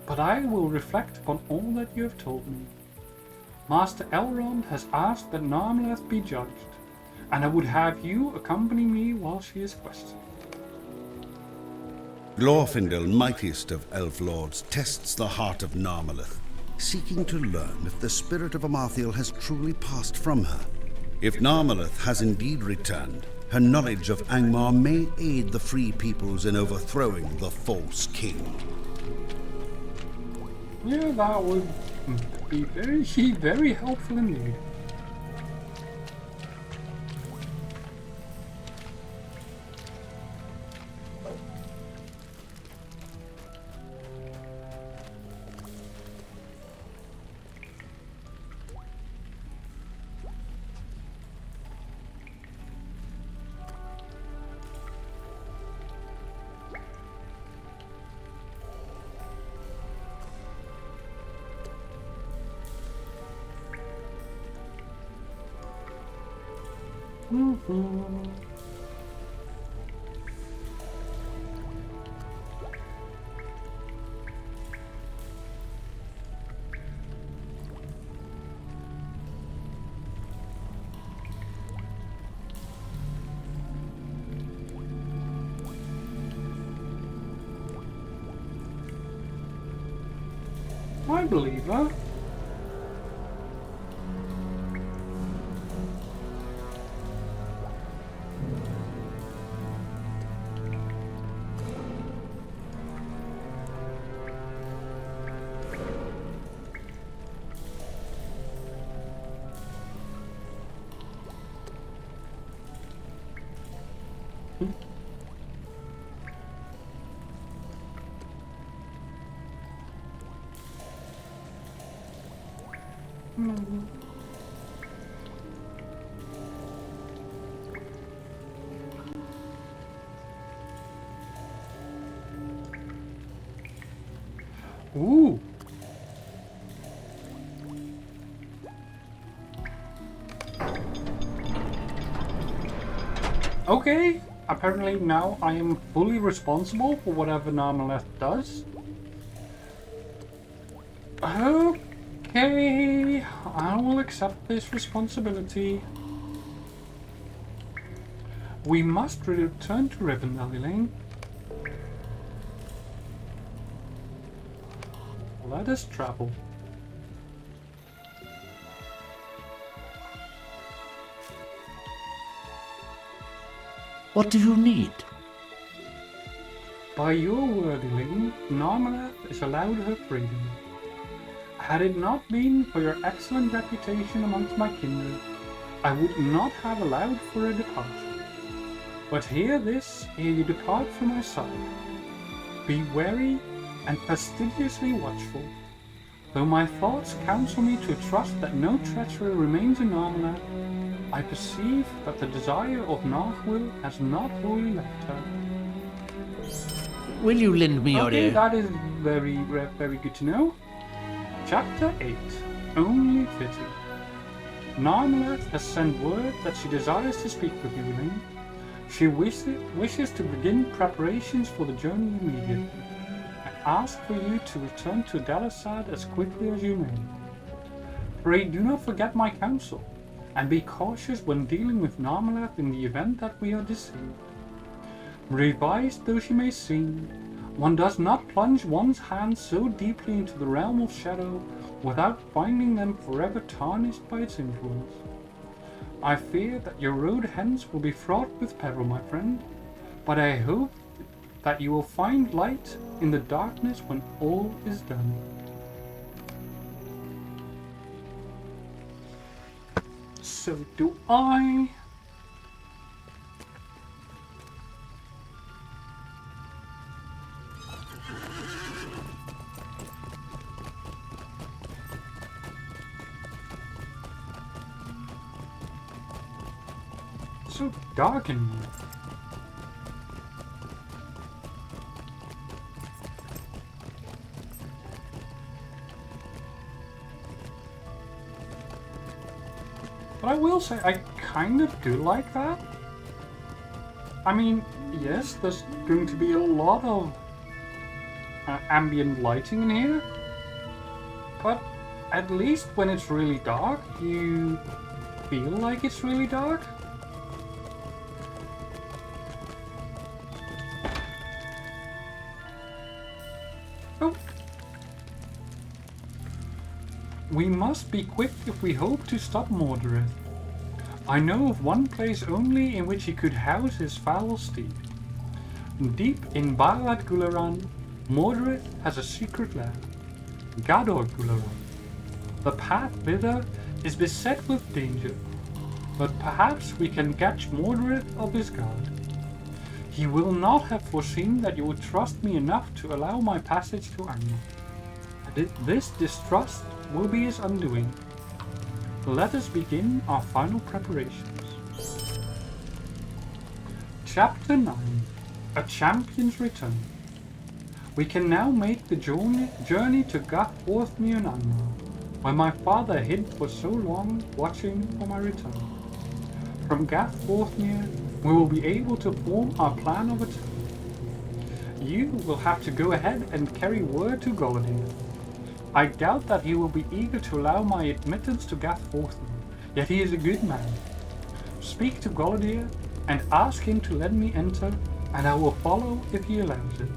A: But I will reflect upon all that you have told me. Master Elrond has asked that Narmeleth be judged, and I would have you accompany me while she is questioned.
B: Glorfindel, mightiest of elf lords, tests the heart of Narmeleth, seeking to learn if the spirit of Amarthael has truly passed from her. If Narmeleth has indeed returned, her knowledge of Angmar may aid the free peoples in overthrowing the false king.
A: Yeah, that would be very helpful indeed. I believe her. Ooh. Okay, apparently now I am fully responsible for whatever Narmeleth does. Okay, I will accept this responsibility. We must return to Rivendell, Elaine. Let us travel.
F: What do you need?
A: By your word, Elaine, Narmeleth is allowed her freedom. Had it not been for your excellent reputation amongst my kindred, I would not have allowed for a departure. But hear this ere you depart from my side. Be wary and fastidiously watchful. Though my thoughts counsel me to trust that no treachery remains in Narmeleth, I perceive that the desire of Narthwil has not wholly left her.
F: Will you lend me your
A: Okay,
F: ear?
A: that is very good to know. Chapter 8. Only Fitting. Narmeleth has sent word that she desires to speak with you, Elaine. She wishes to begin preparations for the journey immediately, and ask for you to return to Delasad as quickly as you may. Pray do not forget my counsel, and be cautious when dealing with Narmeleth in the event that we are deceived. Revised though she may seem, one does not plunge one's hands so deeply into the realm of shadow without finding them forever tarnished by its influence. I fear that your road hence will be fraught with peril, my friend, but I hope that you will find light in the darkness when all is done. So do I. So dark in here. But I will say, I kind of do like that. I mean, yes, there's going to be a lot of ambient lighting in here, but at least when it's really dark, you feel like it's really dark. Oh. We must be quick if we hope to stop Mordred. I know of one place only in which he could house his foul steed. Deep in Barad Gularan, Mordred has a secret lair, Gador Gularan. The path thither is beset with danger, but perhaps we can catch Mordred of his guard. He will not have foreseen that you would trust me enough to allow my passage to Angmar. This distrust will be his undoing. Let us begin our final preparations. Chapter 9. A Champion's Return. We can now make the journey to Gathworthmere in Angmar, where my father hid for so long, watching for my return. From Gathworthmere, we will be able to form our plan of attack. You will have to go ahead and carry word to Golodin. I doubt that he will be eager to allow my admittance to Gathworthmere, yet he is a good man. Speak to Golodin and ask him to let me enter, and I will follow if he allows it.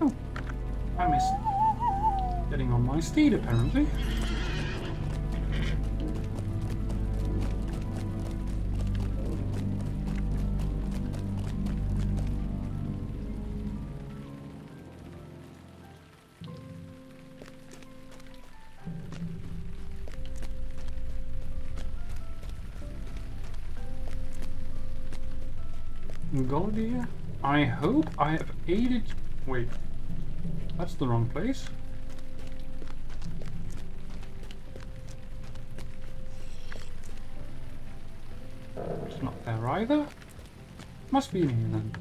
A: Oh, I missed getting on my steed apparently. Golodier, I hope I have aided... Wait, that's the wrong place. It's not there either. Must be in here then.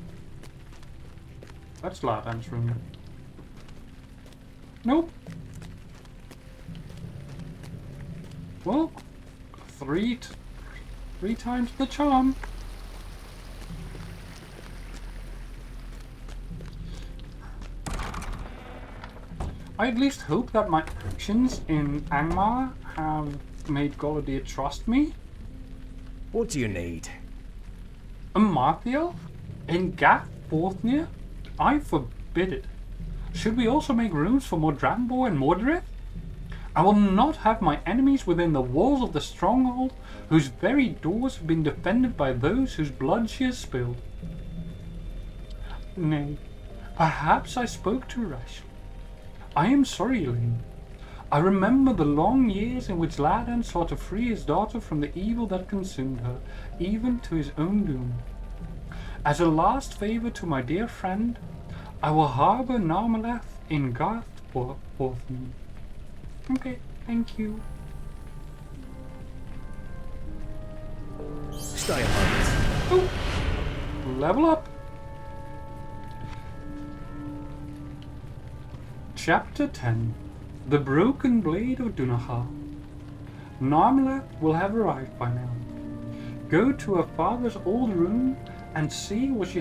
A: That's Ladan's room. Nope. Well, three times the charm. I at least hope that my actions in Angmar have made Golodier trust me.
C: What do you need?
A: A Marthiel? In Gath Borthnia? I forbid it. Should we also make rooms for more Drambo and Mordred? I will not have my enemies within the walls of the stronghold, whose very doors have been defended by those whose blood she has spilled. Nay, perhaps I spoke too rashly. I am sorry, Elaine. I remember the long years in which Ladan sought to free his daughter from the evil that consumed her, even to his own doom. As a last favor to my dear friend, I will harbor Narmeleth in Garth Borthnia. Okay, thank you.
C: Stay a moment.
A: Oh, level up. Chapter 10. The Broken Blade of Dunaha. Narmeleth will have arrived by now. Go to her father's old room and see what she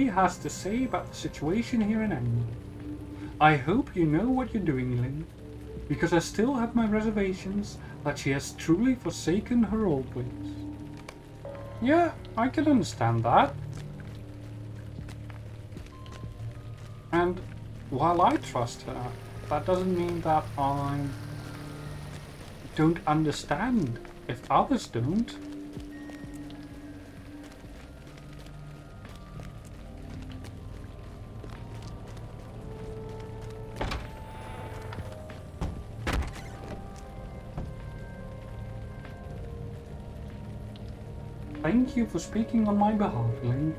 A: has to say about the situation here in England. I hope you know what you're doing, Elaine, because I still have my reservations that she has truly forsaken her old ways. Yeah, I can understand that. And while I trust her, that doesn't mean that I don't understand if others don't. Thank you for speaking on my behalf, Elaine.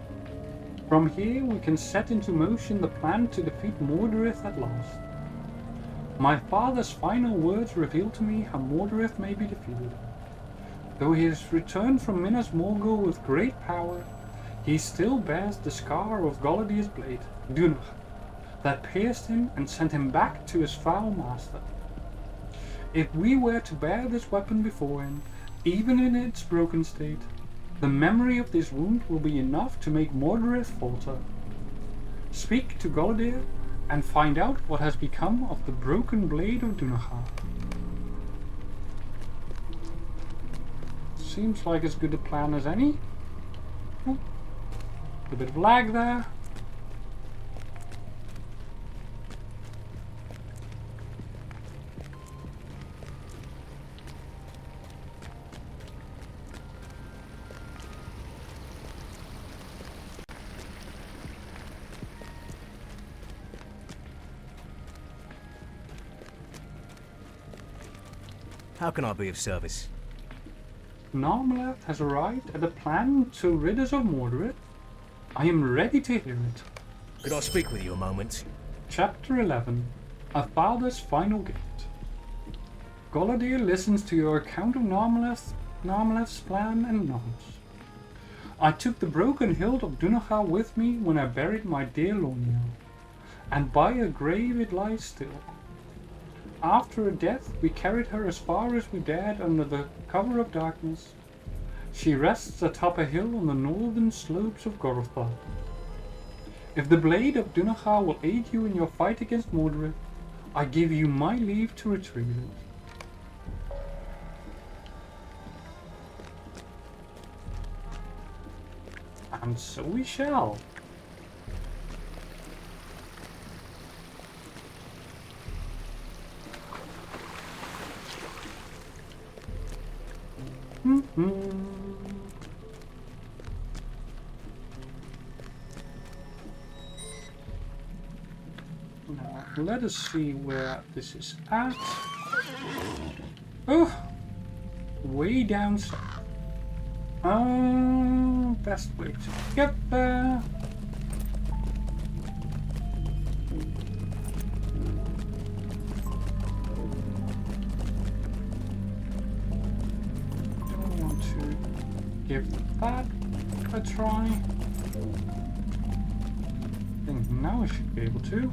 A: From here we can set into motion the plan to defeat Mordorith at last. My father's final words reveal to me how Mordorith may be defeated. Though he has returned from Minas Morgul with great power, he still bears the scar of Golodier's blade, Dunach, that pierced him and sent him back to his foul master. If we were to bear this weapon before him, even in its broken state, the memory of this wound will be enough to make Mordorith falter. Speak to Golodier and find out what has become of the broken blade of Dunaha. Seems like as good a plan as any. Oh, a bit of lag there.
C: How can I be of service?
A: Narmeleth has arrived at a plan to rid us of Mordorith. I am ready to hear it.
C: Could I speak with you a moment?
A: Chapter 11. A Father's Final Gift. Golodier listens to your account of Narmeleth's plan and nods. I took the broken hilt of Dunaha with me when I buried my dear Loniel, and by her grave it lies still. After her death, we carried her as far as we dared under the cover of darkness. She rests atop a hill on the northern slopes of Gorothar. If the blade of Dunaha will aid you in your fight against Mordorith, I give you my leave to retrieve it. And so we shall. Now, let us see where this is at. Oh, way down south. best way to get there. Don't want to give that a try. I think now I should be able to.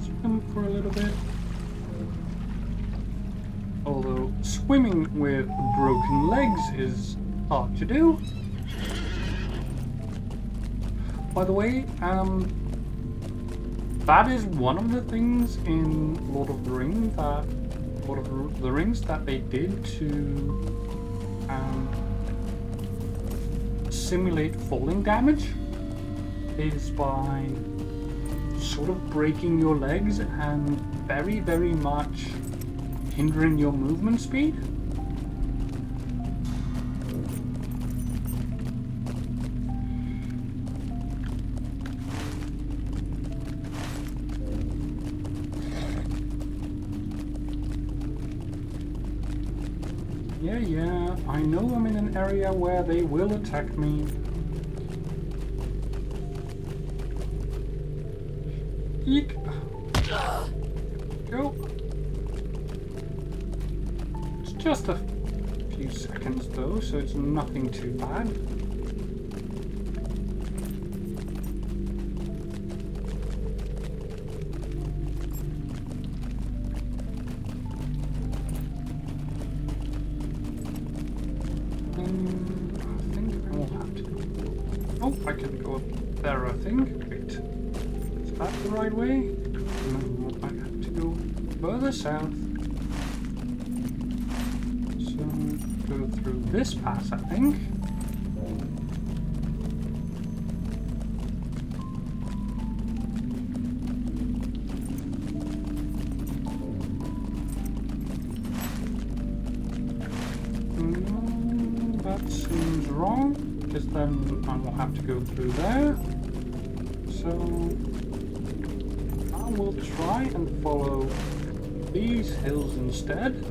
A: Swim for a little bit. Although swimming with broken legs is hard to do. By the way, that is one of the things in Lord of the Rings that they did to simulate falling damage, is by sort of breaking your legs and very, very much hindering your movement speed. Yeah, I know I'm in an area where they will attack me. Eek! Go! It's just a few seconds though, so it's nothing too bad. I can go up there, I think. Wait. Is that the right way? No, I have to go further south. So, go through this pass, I think. That seems wrong. Because then I will have to go through there. So I will try and follow these hills instead.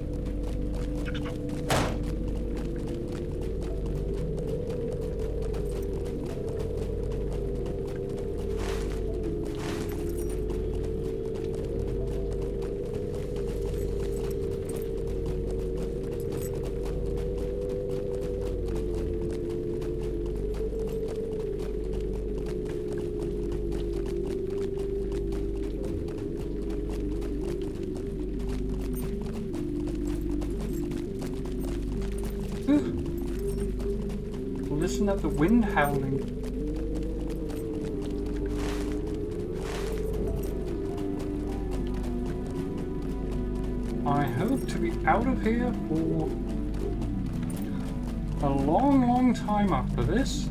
A: Listen at the wind howling. I hope to be out of here for a long, long time after this.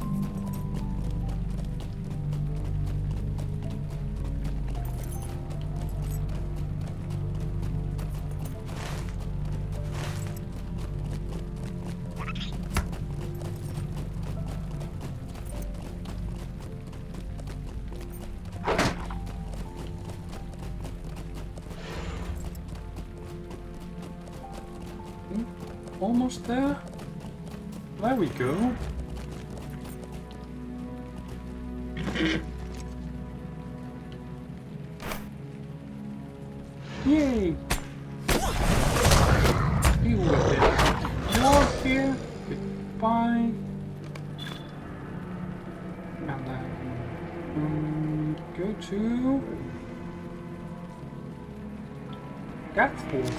A: Almost there. There we go. Yay! Deal with it. Walk here. Goodbye. And then go to Gatford.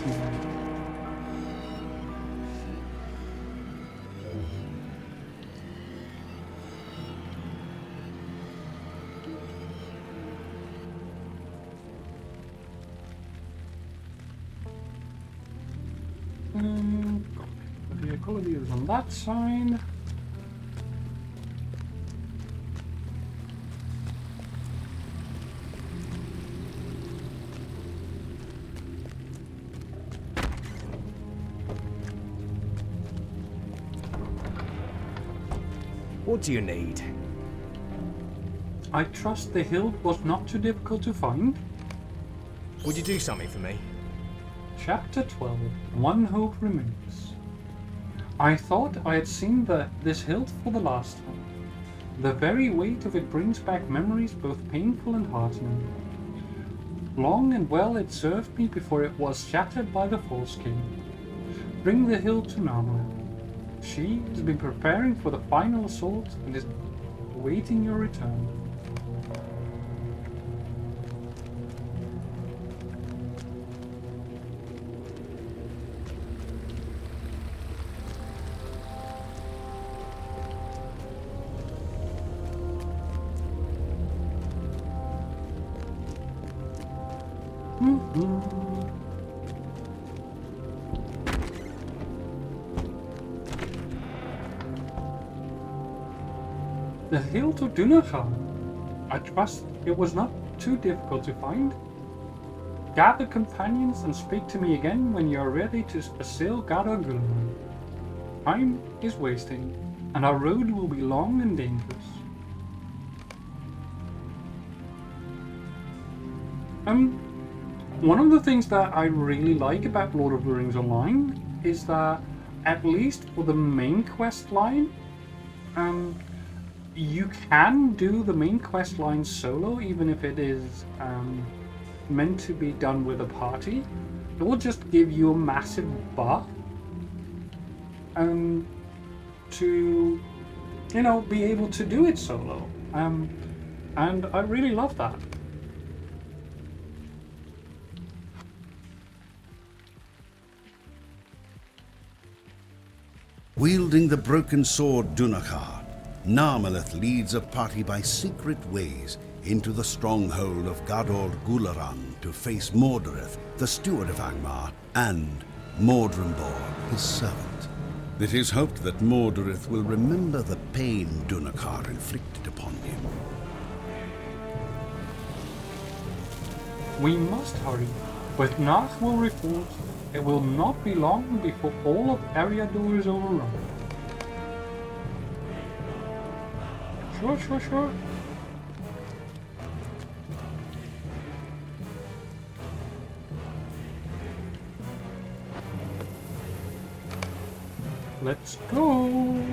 A: The vehicle is on that side.
C: What do you need?
A: I trust the hill was not too difficult to find.
C: Would you do something for me?
A: Chapter 12. One Hope Remains. I thought I had seen this hilt for the last time. The very weight of it brings back memories both painful and heartening. Long and well it served me before it was shattered by the False King. Bring the hilt to Narmeleth. She has been preparing for the final assault and is awaiting your return. The hilt of Dunahan. I trust it was not too difficult to find. Gather companions and speak to me again when you are ready to assail Gadar Gulman. Time is wasting, and our road will be long and dangerous. One of the things that I really like about Lord of the Rings Online is that, at least for the main quest line, you can do the main quest line solo, even if it is meant to be done with a party. It will just give you a massive buff to, be able to do it solo. And I really love that.
B: Wielding the broken sword Dunachar, Narmeleth leads a party by secret ways into the stronghold of Gador Gularan to face Mordorith, the steward of Angmar, and Mordrembor, his servant. It is hoped that Mordorith will remember the pain Dunachar inflicted upon him.
A: We must hurry. With Nath will report, it will not be long before all of Eriador is overrun. Sure. Let's go.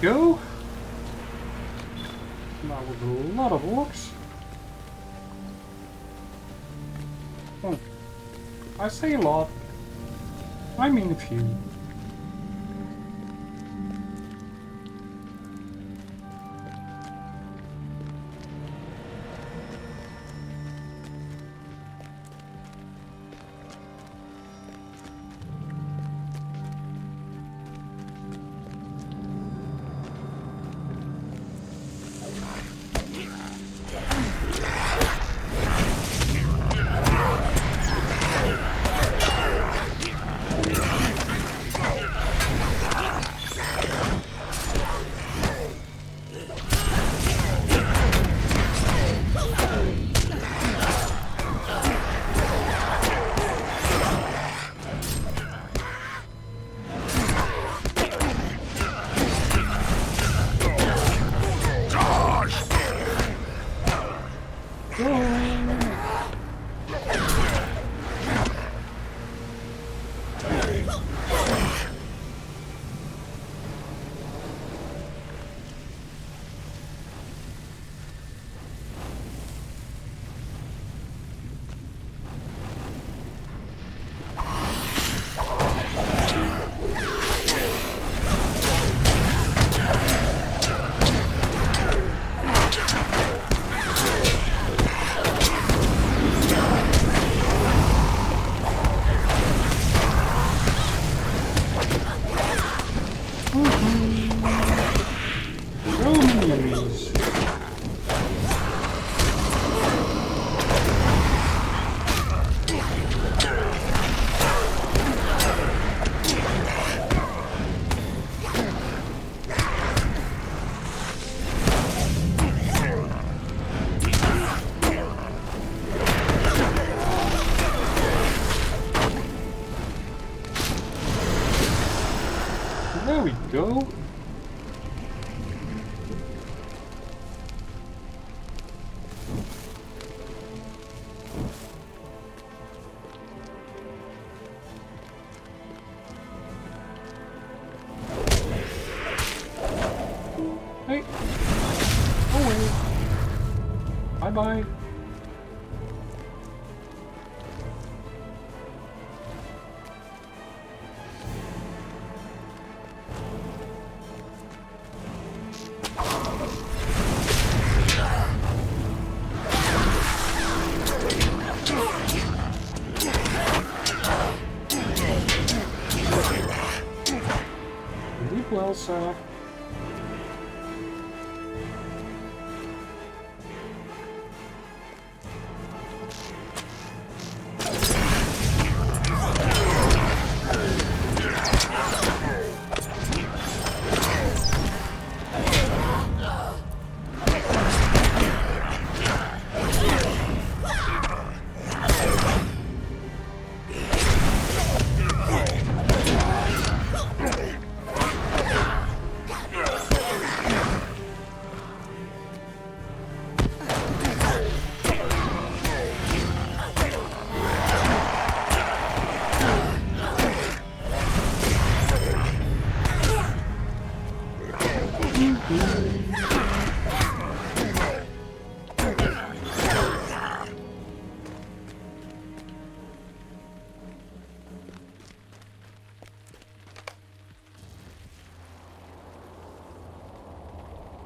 A: Go. That was a lot of orcs. I say a lot. I mean a few. There we go. Hey. Oh well. Bye-bye. Sleep well, sir.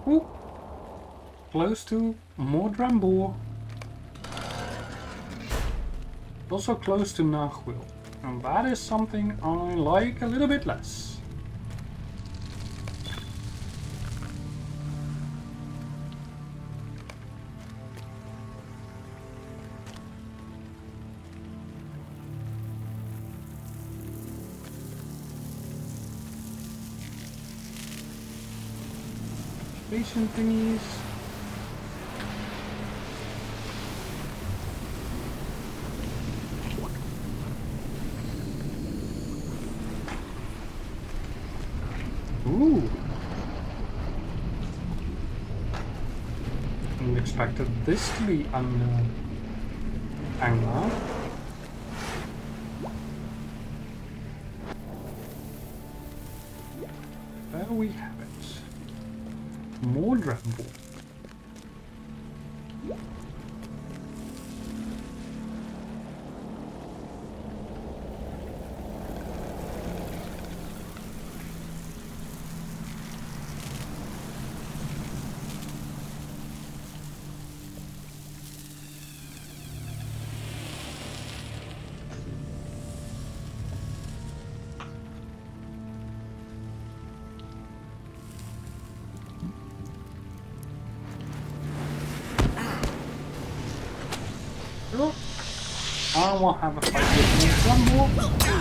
A: Ooh. Close to more Drambor. Also close to Naghwil. And that is something I like a little bit less. Station thingies. Ooh. I expected this to be an angler. There we have it. More Drambor. I will have a fight with more Drambor.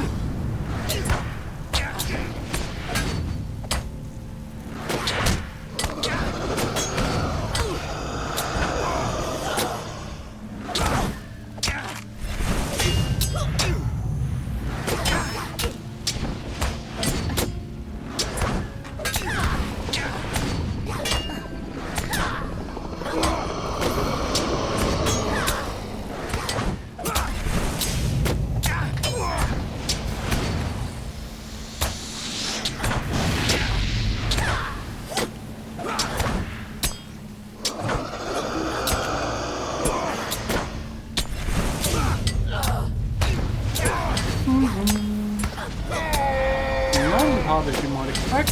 A: Not as hard as you might expect.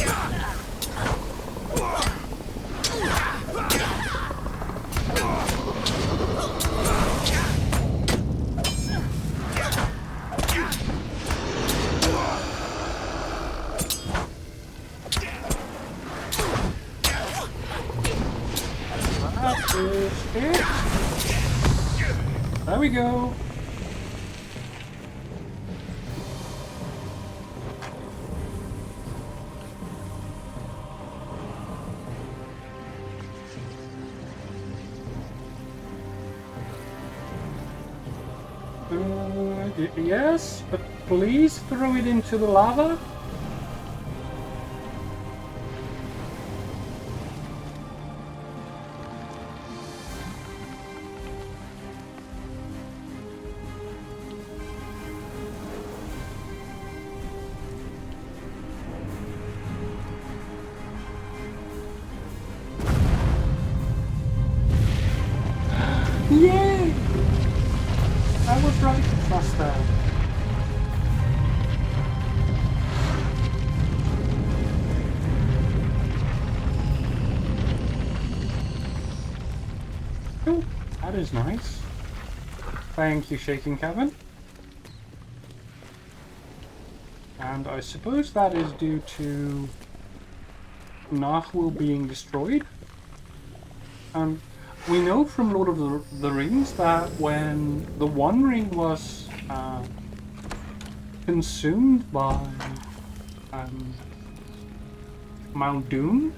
A: That is it. There we go. Yes, but please throw it into the lava. that is nice. Thank you, Shaking Kevin. And I suppose that is due to Nahul being destroyed. We know from Lord of the Rings that when the One Ring was consumed by Mount Doom,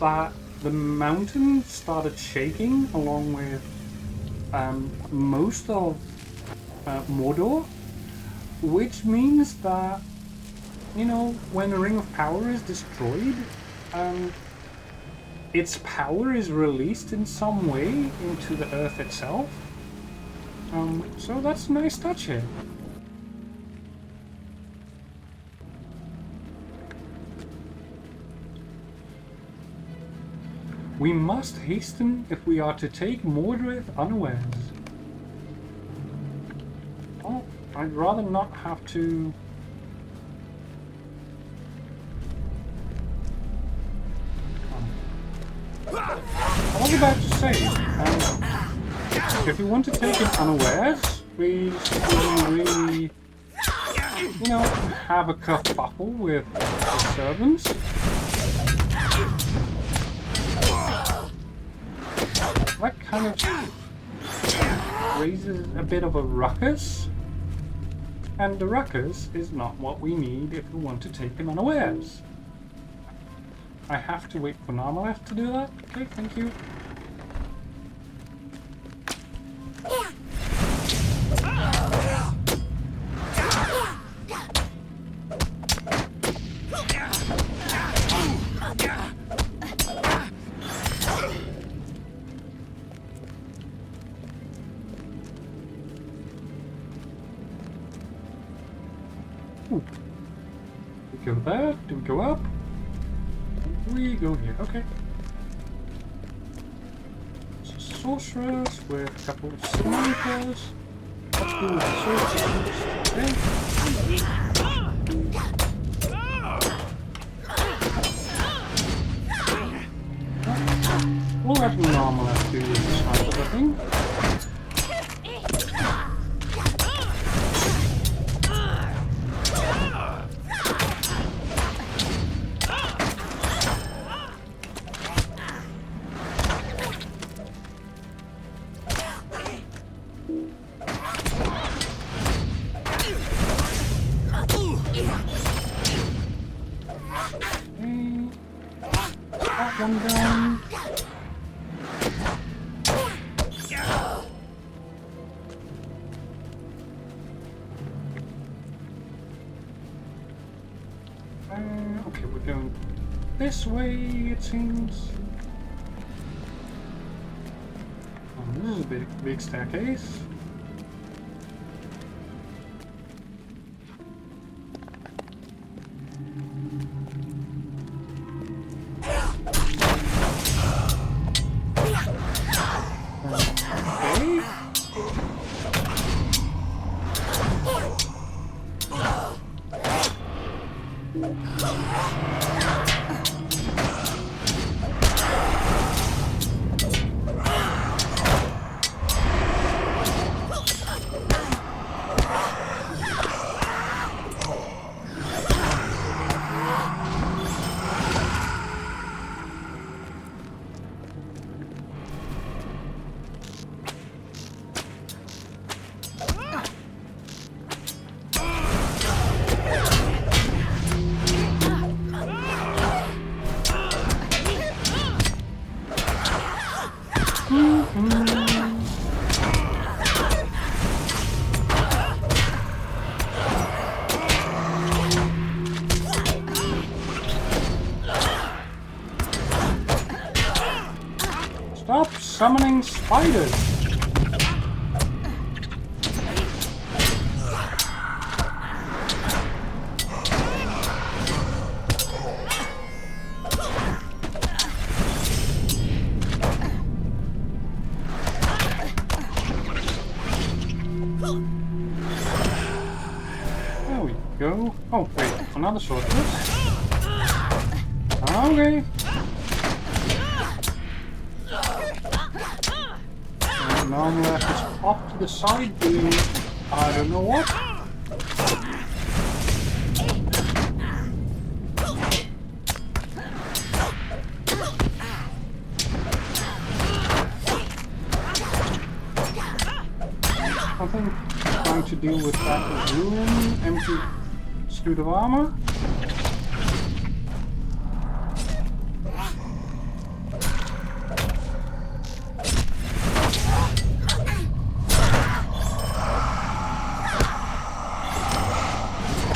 A: that the mountain started shaking along with most of Mordor, which means that, you know, when a Ring of Power is destroyed, its power is released in some way into the earth itself. So that's a nice touch here. We must hasten if we are to take Mordred unawares. Oh, I'd rather not have to... I was about to say, if we want to take it unawares, we really, you know, have a kerfuffle with the servants. That kind of raises a bit of a ruckus, and the ruckus is not what we need if we want to take him unawares. I have to wait for Narmeleth to do that? Okay, thank you. Ooh. Do we go there? Do we go up? We go here, okay. Sorcerers with a couple of snipers. Let's do the sorcerers. Okay. We'll let Narmeleth do the snipers, I think. One down. Okay, we're going this way, it seems. Oh, this is a big staircase. Stop summoning spiders! There we go. Oh, wait, another sorceress. Okay. Narmeleth is off to the side doing I don't know what. Something trying to deal with that ruin, empty suit of armor.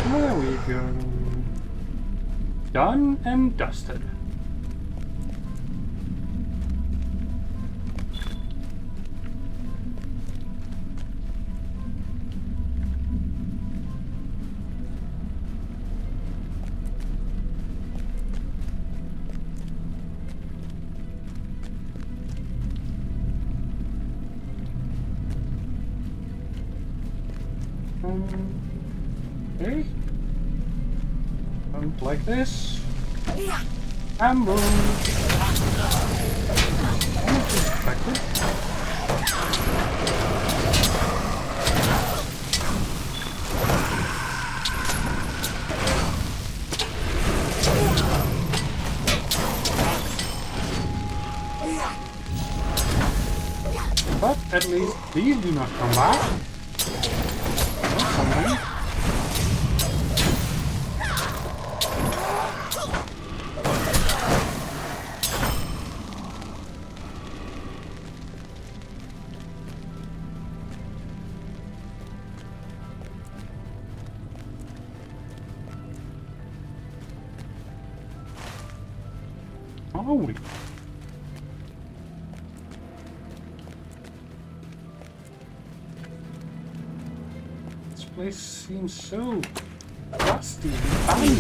A: There we go. Done and dusted. Okay. Don't like this. And boom. Unexpected. But at least these do not come back. Are we? This place seems so dusty and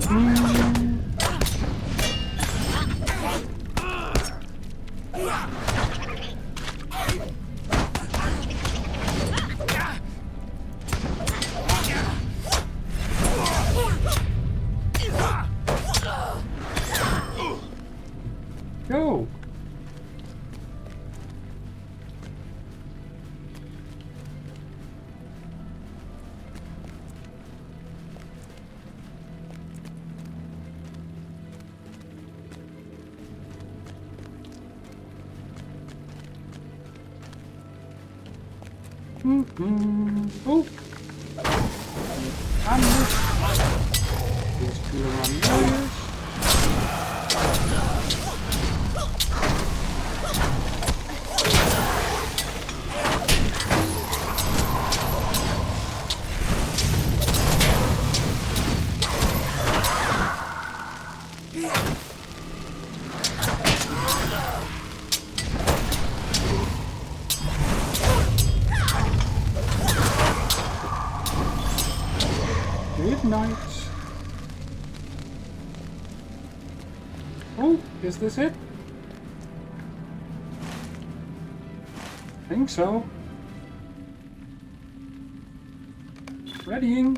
A: abandoned. Go! Oh! These two are on lawyers. Good night. Oh, is this it? Think so. Readying.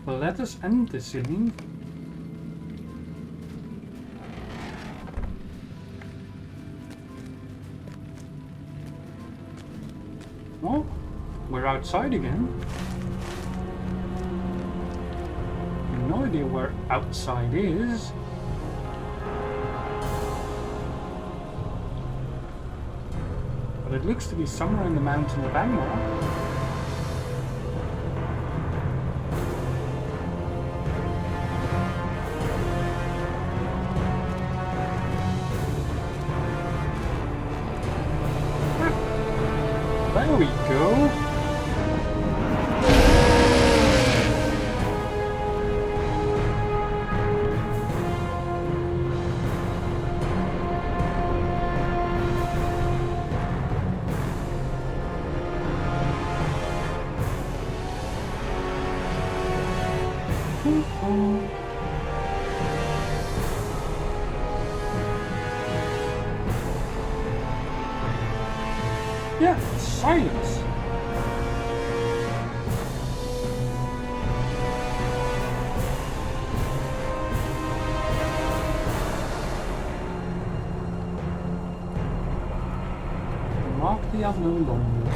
A: Well, let us end this scene. Oh, we're outside again. No idea where outside is. But it looks to be somewhere in the mountain of Angmar. Yeah, silence. Mark the unknown longer.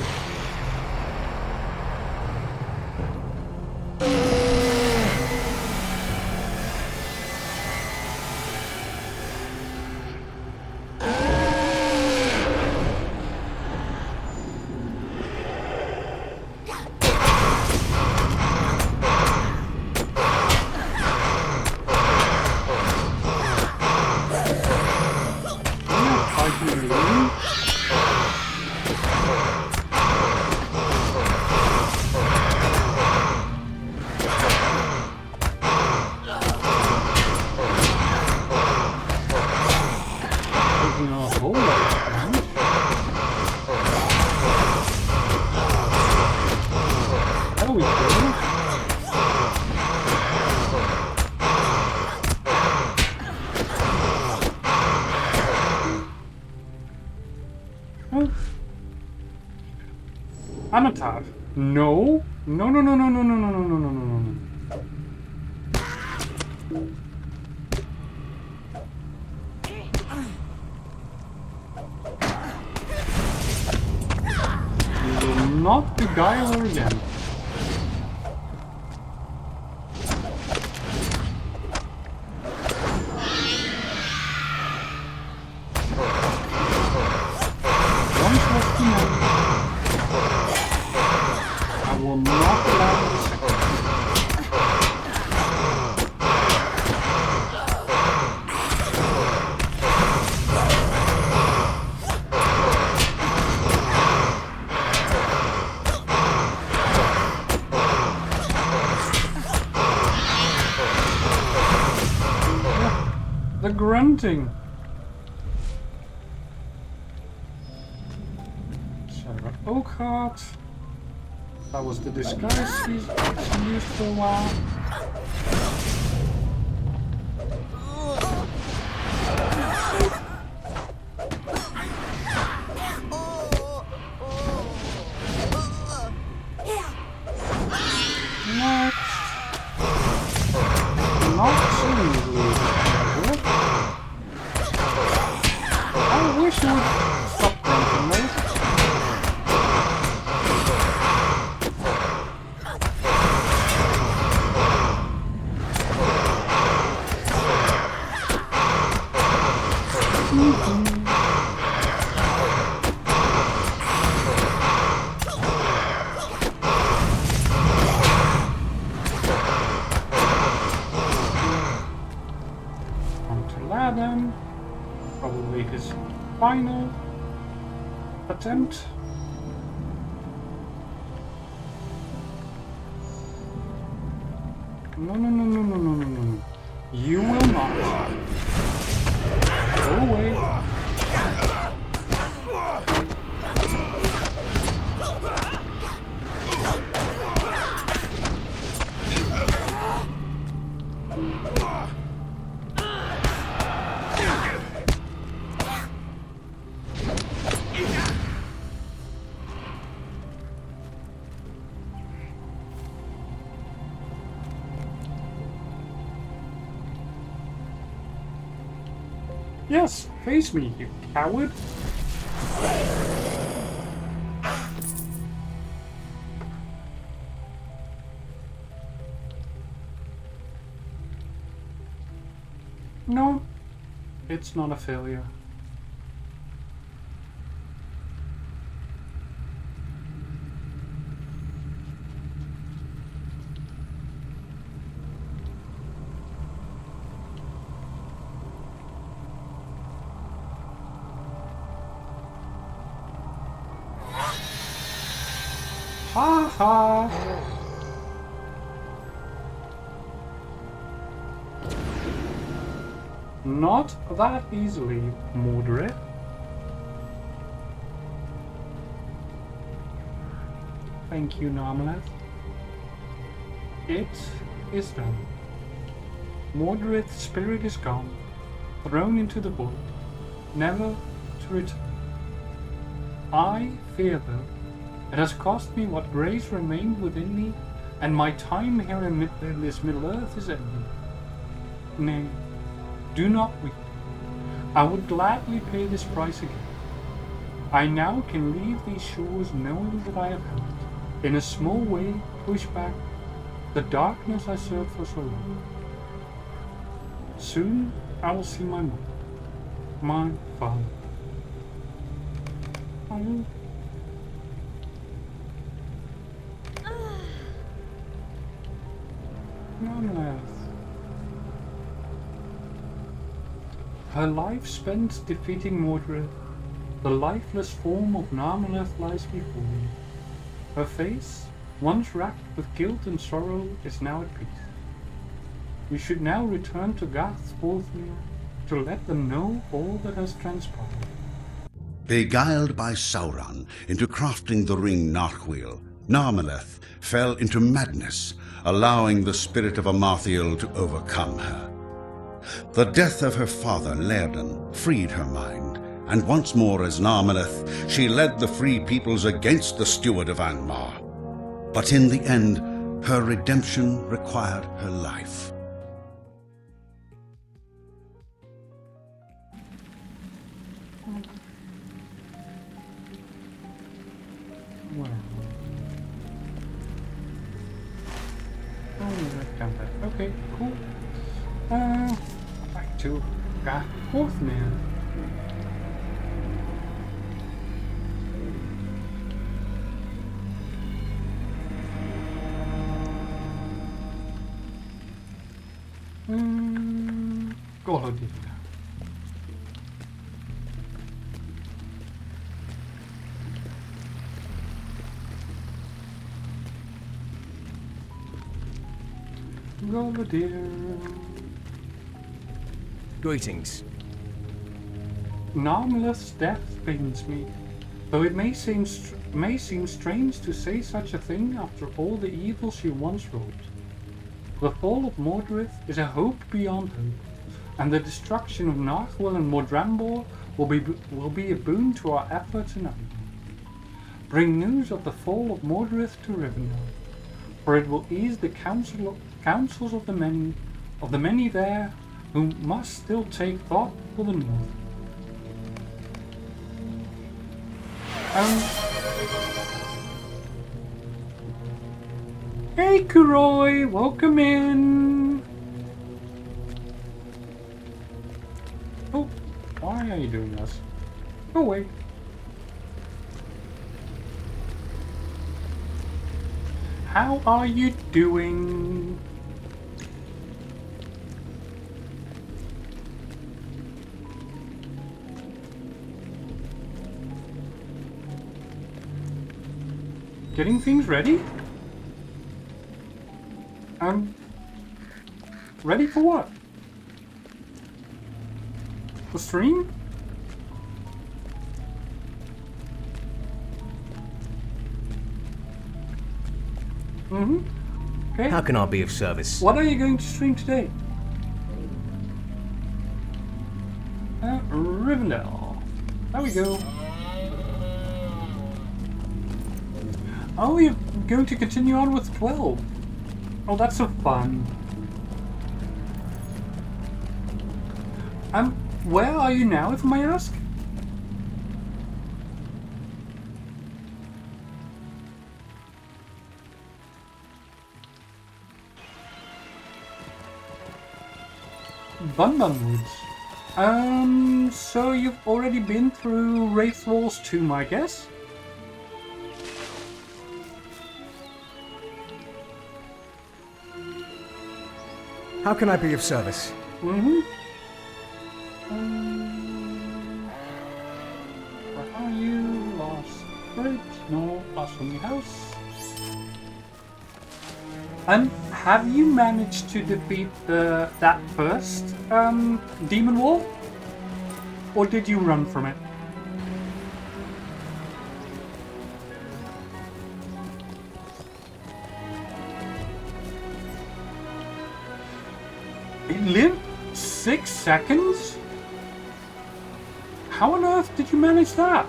A: Anatar. No. No, no, no, no, no, no, no, no, no, no, no, no. You will not beguile her again. Once left to know. I will not allow the second. The grunting. Sarah Oakheart. That was the disguise she used for a while. Next. Not seriously. I wish you would stop grunting, mate. On to Laden. Probably his final attempt. No, no, no, no, no, no, no, no. You will not. Go away. Yes, face me, you coward. No, it's not a failure. Ha ha! Not that easily, Mordred. Thank you, Narmeleth. It is done. Mordred's spirit is gone, thrown into the void, never to return. I fear, though, it has cost me what grace remained within me, and my time here in this Middle-earth is ending. Nay, do not weep. I would gladly pay this price again. I now can leave these shores knowing that I have helped, in a small way, push back the darkness I served for so long. Soon I will see my mother, my father. Oh. Narmeleth. Her life spent defeating Mordred, the lifeless form of Narmeleth lies before me. Her face, once racked with guilt and sorrow, is now at peace. We should now return to Garthsworthmere to let them know all that has transpired.
B: Beguiled by Sauron into crafting the ring Narchwil, Narmeleth fell into madness, allowing the spirit of Amathiel to overcome her. The death of her father, Laerdan, freed her mind, and once more as Narmeleth, she led the free peoples against the steward of Angmar. But in the end, her redemption required her life.
A: Well. Oh, right down there. Okay, cool. Back to Garthsworthmere. Golodil. Golodil.
C: Greetings.
A: Narmeleth's death pains me, though it may seem strange to say such a thing after all the evil she once wrought. The fall of Mordred is a hope beyond hope, and the destruction of Narchwil and Mordrambor will be a boon to our efforts in Angmar. Bring news of the fall of Mordred to Rivendell, for it will ease the counsels of the many there who must still take thought for the North. Hey Kuroi, welcome in! Oh, why are you doing this? Go away. How are you doing? Getting things ready? Ready for what? The stream? Mm-hmm. Okay.
C: How can I be of service?
A: What are you going to stream today? Rivendell. There we go. Oh, you're going to continue on with 12. Oh, that's so fun. Where are you now, if I may ask? Bunbun Woods. So you've already been through Wraith Walls 2, my guess?
C: How can I be of service?
A: Mm-hmm. Where are you? Lost Bridge? No, lost from the house. Have you managed to defeat that first demon wall? Or did you run from it? It lived 6 seconds? How on earth did you manage that?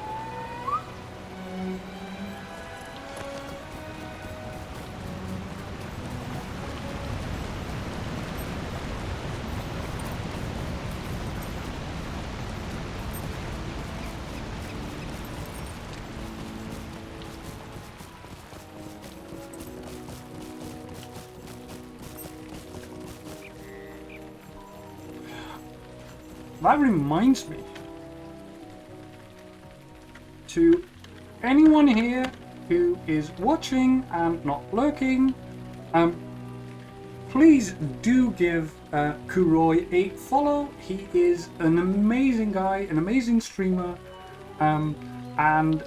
A: that reminds me. To anyone here who is watching and not lurking, please do give Kuroi a follow. He is an amazing guy, an amazing streamer, and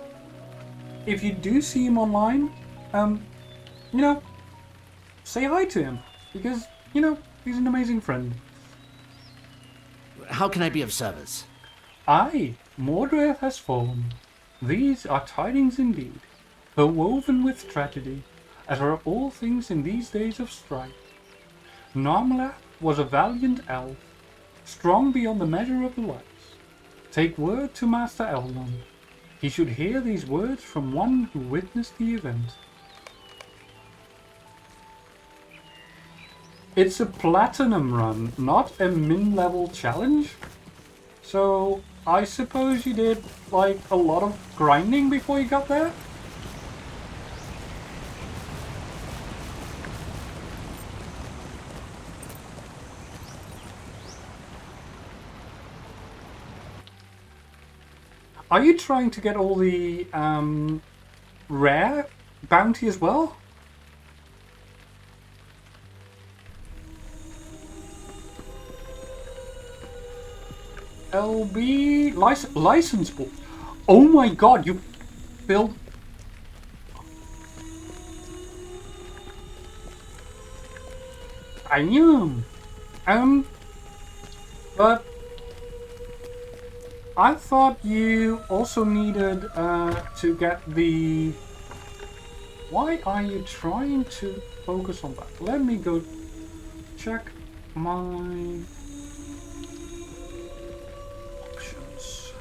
A: if you do see him online, you know, say hi to him, because, you know, he's an amazing friend.
F: How can I be of service?
A: Aye, Mordred has fallen. These are tidings indeed, though woven with tragedy, as are all things in these days of strife. Narmeleth was a valiant elf, strong beyond the measure of the lights. Take word to Master Elrond. He should hear these words from one who witnessed the event. It's a platinum run, not a min-level challenge. So I suppose you did like a lot of grinding before you got there? Are you trying to get all the rare bounty as well? LB license board. Oh my god, you built. I am. But I thought you also needed to get the. Why are you trying to focus on that? Let me go check my options.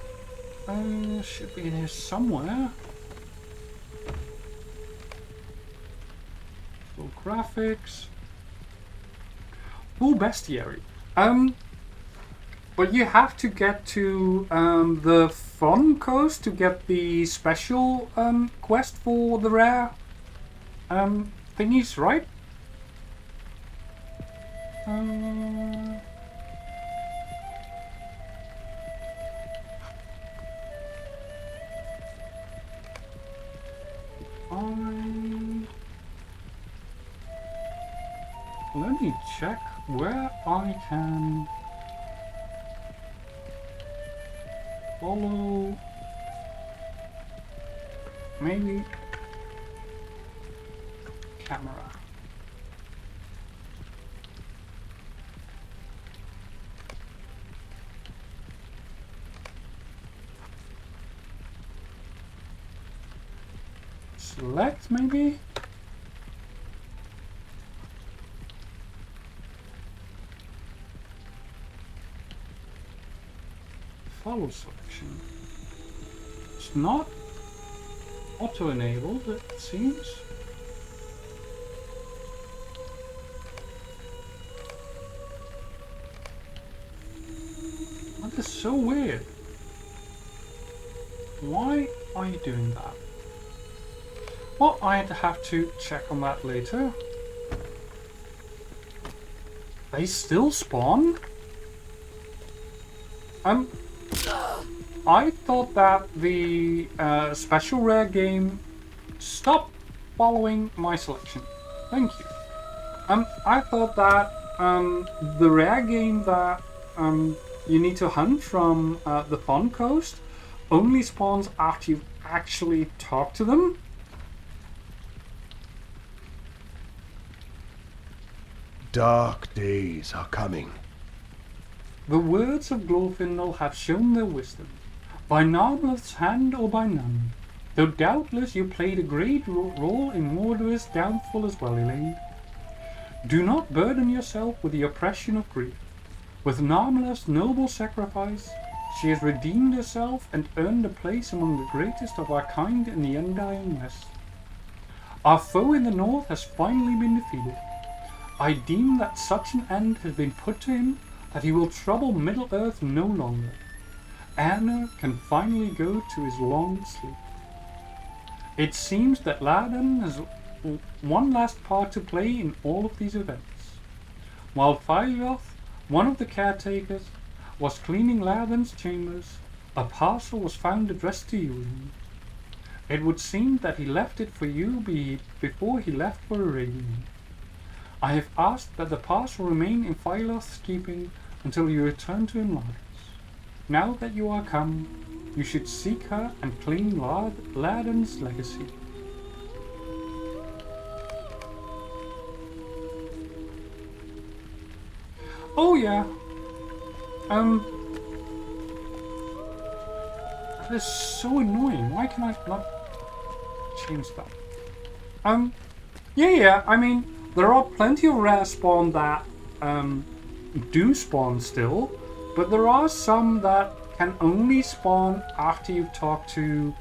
A: Should be in here somewhere. Full graphics. Full bestiary. But you have to get to the Fun Coast to get the special quest for the rare thingies, right? Let me check where I can follow. Maybe camera. Select maybe. Follow selection. It's not auto-enabled, it seems. That is so weird. Why are you doing that? Well, I'd have to check on that later. They still spawn? I thought that the special rare game stopped following my selection. Thank you. I thought that the rare game that you need to hunt from the Fun Coast only spawns after you actually talk to them.
D: Dark days are coming.
A: The words of Glorfindel have shown their wisdom, by Narmeleth's hand or by none, though doubtless you played a great role in Mordred's downfall as well, Elaine. Do not burden yourself with the oppression of grief. With Narmeleth's noble sacrifice, she has redeemed herself and earned a place among the greatest of our kind in the Undying West. Our foe in the north has finally been defeated. I deem that such an end has been put to him that he will trouble Middle-earth no longer. Anna can finally go to his long sleep. It seems that Ladan has one last part to play in all of these events. While Phylioth, one of the caretakers, was cleaning Lathan's chambers, a parcel was found addressed to you. It would seem that he left it for you before he left for Arabian. I have asked that the parcel remain in Phylos' keeping until you return to Enlardus. Now that you are come, you should seek her and claim Lathan's legacy. Oh yeah. That is so annoying. Why can I not change that? Yeah, I mean, there are plenty of rare spawn that do spawn still, but there are some that can only spawn after you've talked to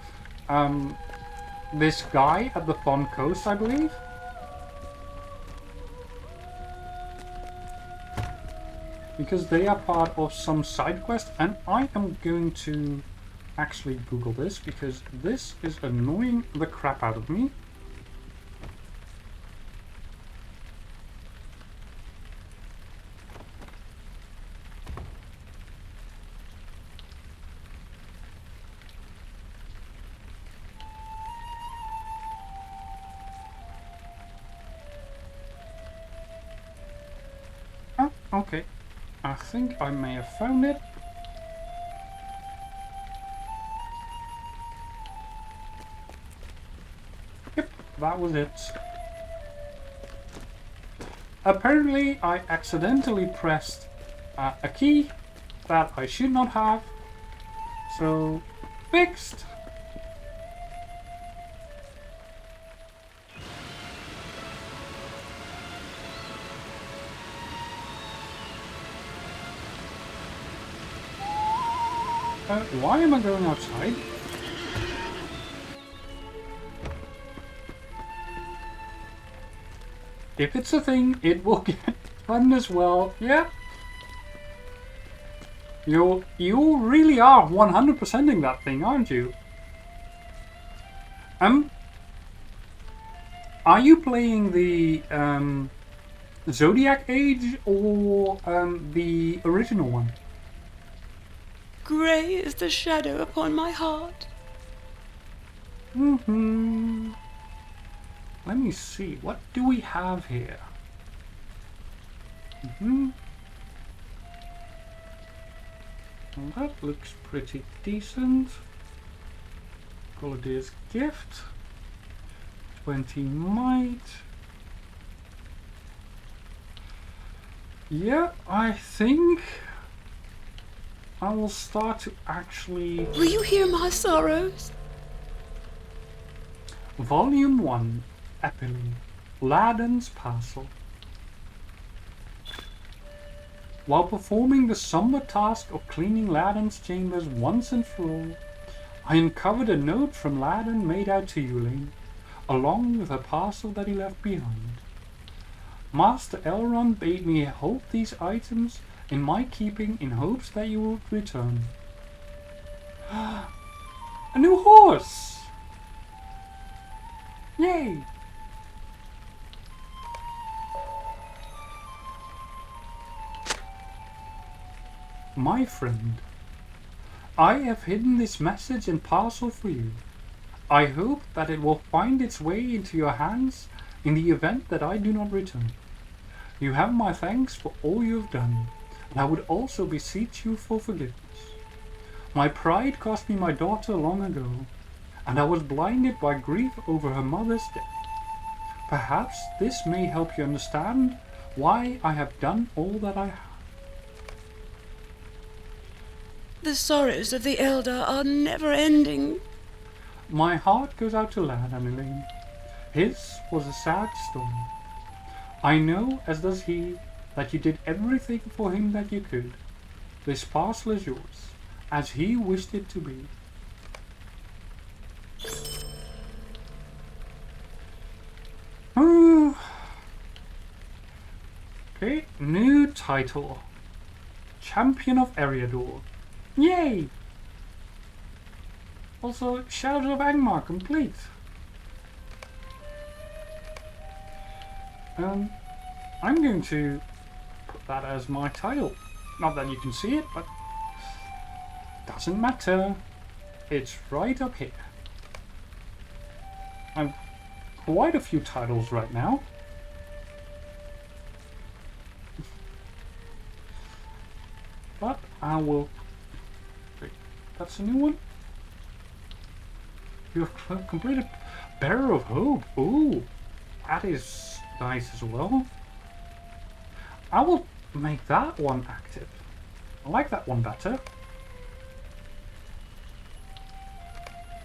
A: this guy at the Thon Coast, I believe. Because they are part of some side quest, and I am going to actually Google this because this is annoying the crap out of me. Oh, okay. I think I may have found it. Yep, that was it. Apparently I accidentally pressed a key that I should not have. So, fixed. Why am I going outside? If it's a thing, it will get done as well. Yeah. You really are 100%ing that thing, aren't you? Are you playing the Zodiac Age or the original one?
I: Grey is the shadow upon my heart.
A: Let me see. What do we have here? Well, that looks pretty decent. Golodier's gift. 20 might. Yeah, I think I will start to actually...
I: Will you hear my sorrows?
A: Volume 1, Epilogue, Lathan's Parcel. While performing the somber task of cleaning Lathan's chambers once and for all, I uncovered a note from Lathan made out to Yulain, along with a parcel that he left behind. Master Elrond bade me hold these items in my keeping in hopes that you would return. A new horse! Yay! My friend, I have hidden this message and parcel for you. I hope that it will find its way into your hands in the event that I do not return. You have my thanks for all you have done, and I would also beseech you for forgiveness. My pride cost me my daughter long ago, and I was blinded by grief over her mother's death. Perhaps this may help you understand why I have done all that I have.
I: The sorrows of the elder are never ending.
A: My heart goes out to Lathan, Elaine. His was a sad story. I know, as does he, that you did everything for him that you could. This parcel is yours, as he wished it to be. Okay, new title. Champion of Eriador. Yay! Also, Shadows of Angmar complete. I'm going to put that as my title. Not that you can see it, but Doesn't matter. It's right up here. I've quite a few titles right now. But I will... Wait, that's a new one? You have completed Bearer of Hope. Ooh, that is nice as well. I will make that one active. I like that one better.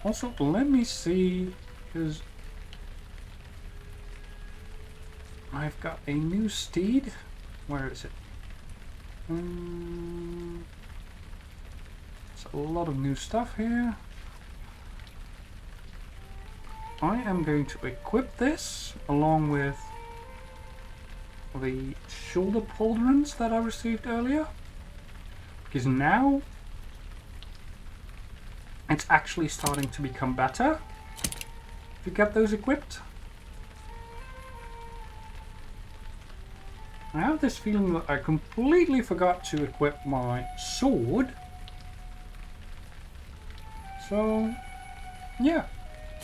A: Also, let me see, because I've got a new steed. Where is it? There's a lot of new stuff here. I am going to equip this along with the shoulder pauldrons that I received earlier, because now it's actually starting to become better if you get those equipped. I have this feeling that I completely forgot to equip my sword. So, yeah.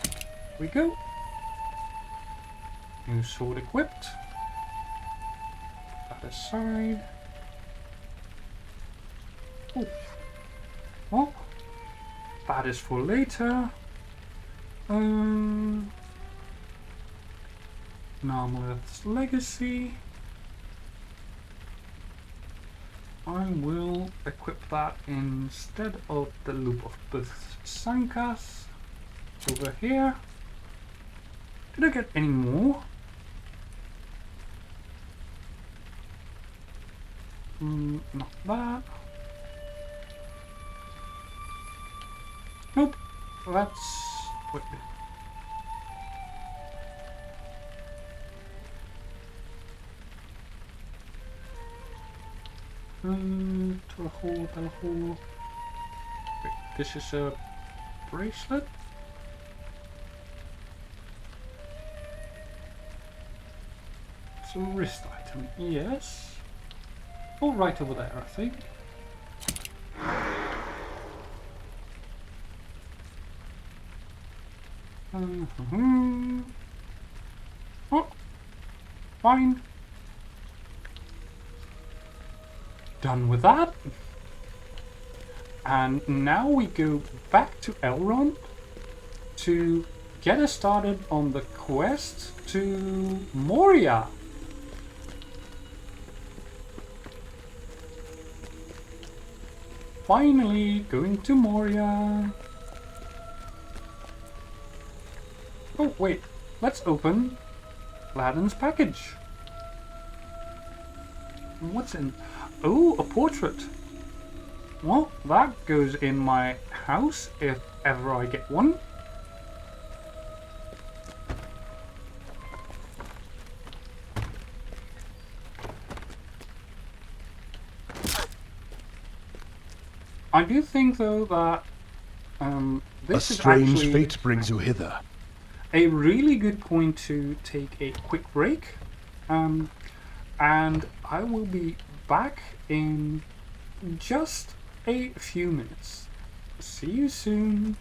A: Here we go. New sword equipped. Put that aside. Oh. Well, that is for later. Narmeleth's Legacy. I will equip that instead of the Loop of Sankas over here. Did I get any more? Not that. Nope. That's... Wait. Wait, this is a bracelet? It's a wrist item, yes. Oh, right over there, I think. Oh, fine. Done with that. And now we go back to Elrond to get us started on the quest to Moria. Finally going to Moria. Oh wait, let's open Aladdin's package. What's in? Oh, a portrait. Well, that goes in my house if ever I get one. I do think though that this
D: A
A: is
D: strange
A: actually
D: fate brings you hither.
A: a really good point to take a quick break, and I will be back in just a few minutes. See you soon.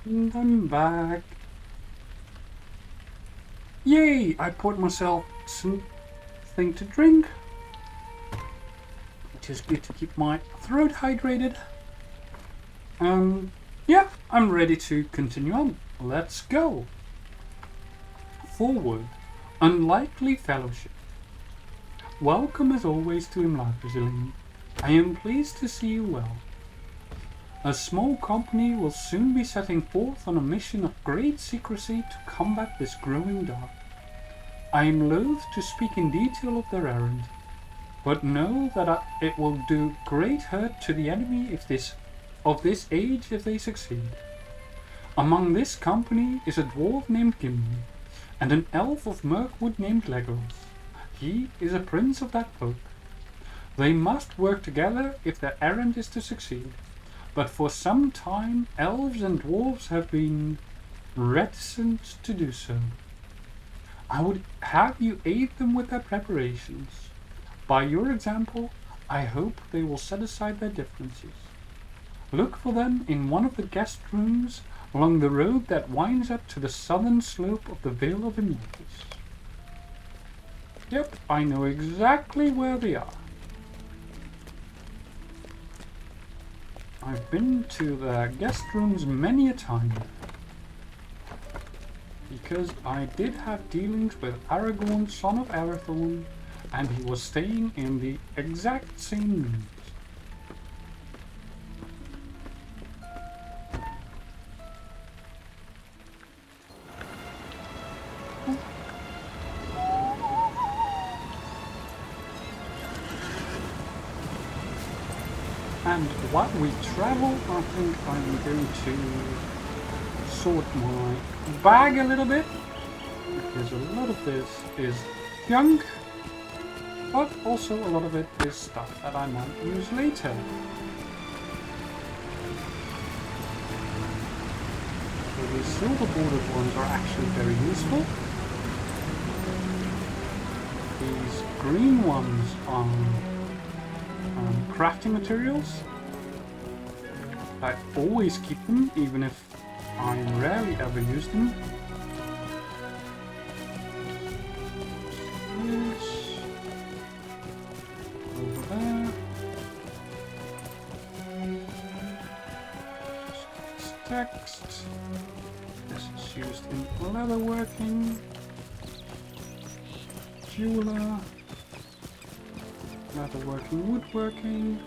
A: And I'm back. Yay! I poured myself something to drink, which is good to keep my throat hydrated. Yeah, I'm ready to continue on. Let's go. Forward. Unlikely Fellowship. Welcome as always to Imlac, Celine. I am pleased to see you well. A small company will soon be setting forth on a mission of great secrecy to combat this growing dark. I am loath to speak in detail of their errand, but know that it will do great hurt to the enemy of this age if they succeed. Among this company is a dwarf named Gimli, and an elf of Mirkwood named Legolas. He is a prince of that folk. They must work together if their errand is to succeed. But for some time, elves and dwarves have been reticent to do so. I would have you aid them with their preparations. By your example, I hope they will set aside their differences. Look for them in one of the guest rooms along the road that winds up to the southern slope of the Vale of Immortals. Yep, I know exactly where they are. I've been to the guest rooms many a time, because I did have dealings with Aragorn, son of Arathorn, and he was staying in the exact same rooms. And while we travel, I think I'm going to sort my bag a little bit, because a lot of this is junk, but also a lot of it is stuff that I might use later. So these silver bordered ones are actually very useful. These green ones are crafting materials. I always keep them, even if I rarely ever use them. This over there. This text. This is used in leatherworking. Jeweler. Leatherworking, woodworking.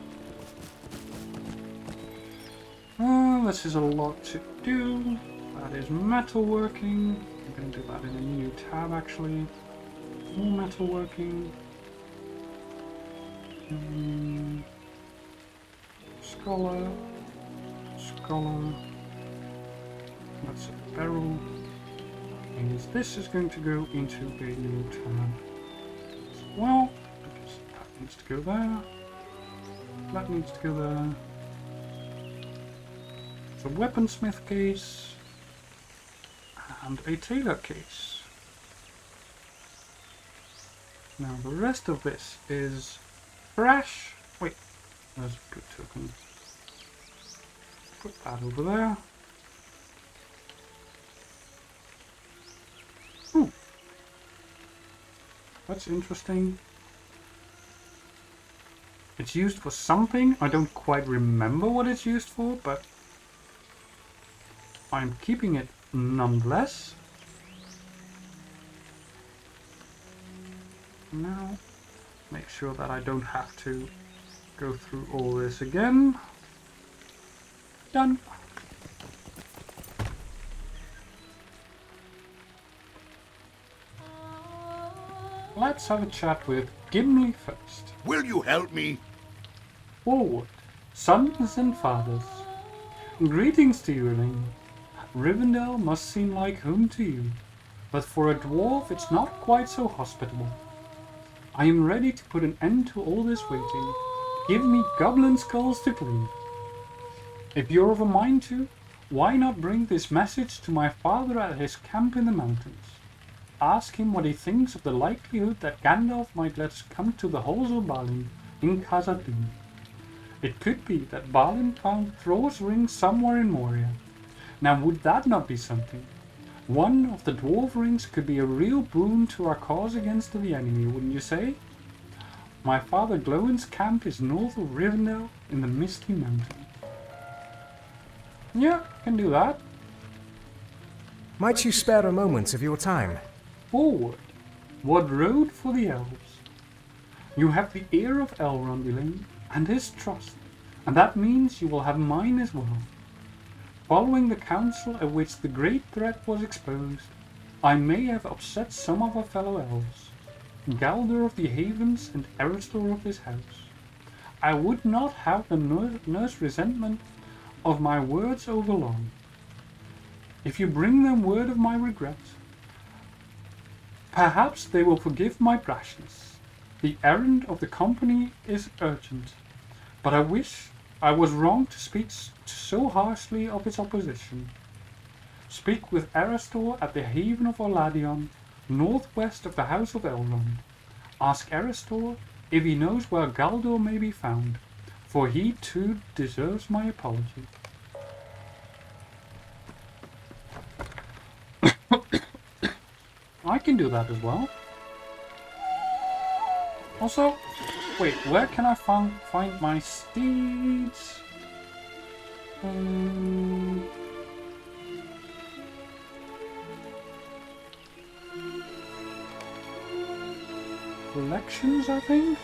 A: This is a lot to do. That is metalworking. I'm going to do that in a new tab actually. More metalworking. Scholar. Scholar. That's a barrel. And this is going to go into a new tab as well. That needs to go there. That needs to go there. It's a weaponsmith case. And a tailor case. Now the rest of this is trash. Wait, there's a good token. Put that over there. Ooh. That's interesting. It's used for something. I don't quite remember what it's used for, but I'm keeping it nonetheless. Now, make sure that I don't have to go through all this again. Done. Let's have a chat with Gimli first.
B: Will you help me?
A: Forward, sons and fathers. Greetings to you, Elaine. Rivendell must seem like home to you, but for a dwarf it's not quite so hospitable. I am ready to put an end to all this waiting. Give me goblin skulls to cleave. If you're of a mind to, why not bring this message to my father at his camp in the mountains? Ask him what he thinks of the likelihood that Gandalf might let us come to the halls of Balin in Khazad-dûm. It could be that Balin found Thror's ring somewhere in Moria, Now would that not be something? One of the dwarf rings could be a real boon to our cause against the enemy, wouldn't you say? My father Glowin's camp is north of Rivendell in the Misty Mountains. Yeah, can do that.
C: Might you spare a moment of your time?
A: Forward. What road for the elves? You have the ear of Elrond, Elaine, and his trust, and that means you will have mine as well. Following the council at which the great threat was exposed, I may have upset some of our fellow elves, Galdor of the Havens and Eristor of this house. I would not have them nurse resentment of my words over long. If you bring them word of my regret, perhaps they will forgive my brashness. The errand of the company is urgent, but I wish I was wrong to speak so harshly of its opposition. Speak with Eristor at the haven of Orladion, northwest of the house of Elrond. Ask Eristor if he knows where Galdor may be found, for he too deserves my apology. I can do that as well. Also, wait, where can I find my steeds? Collections, I think?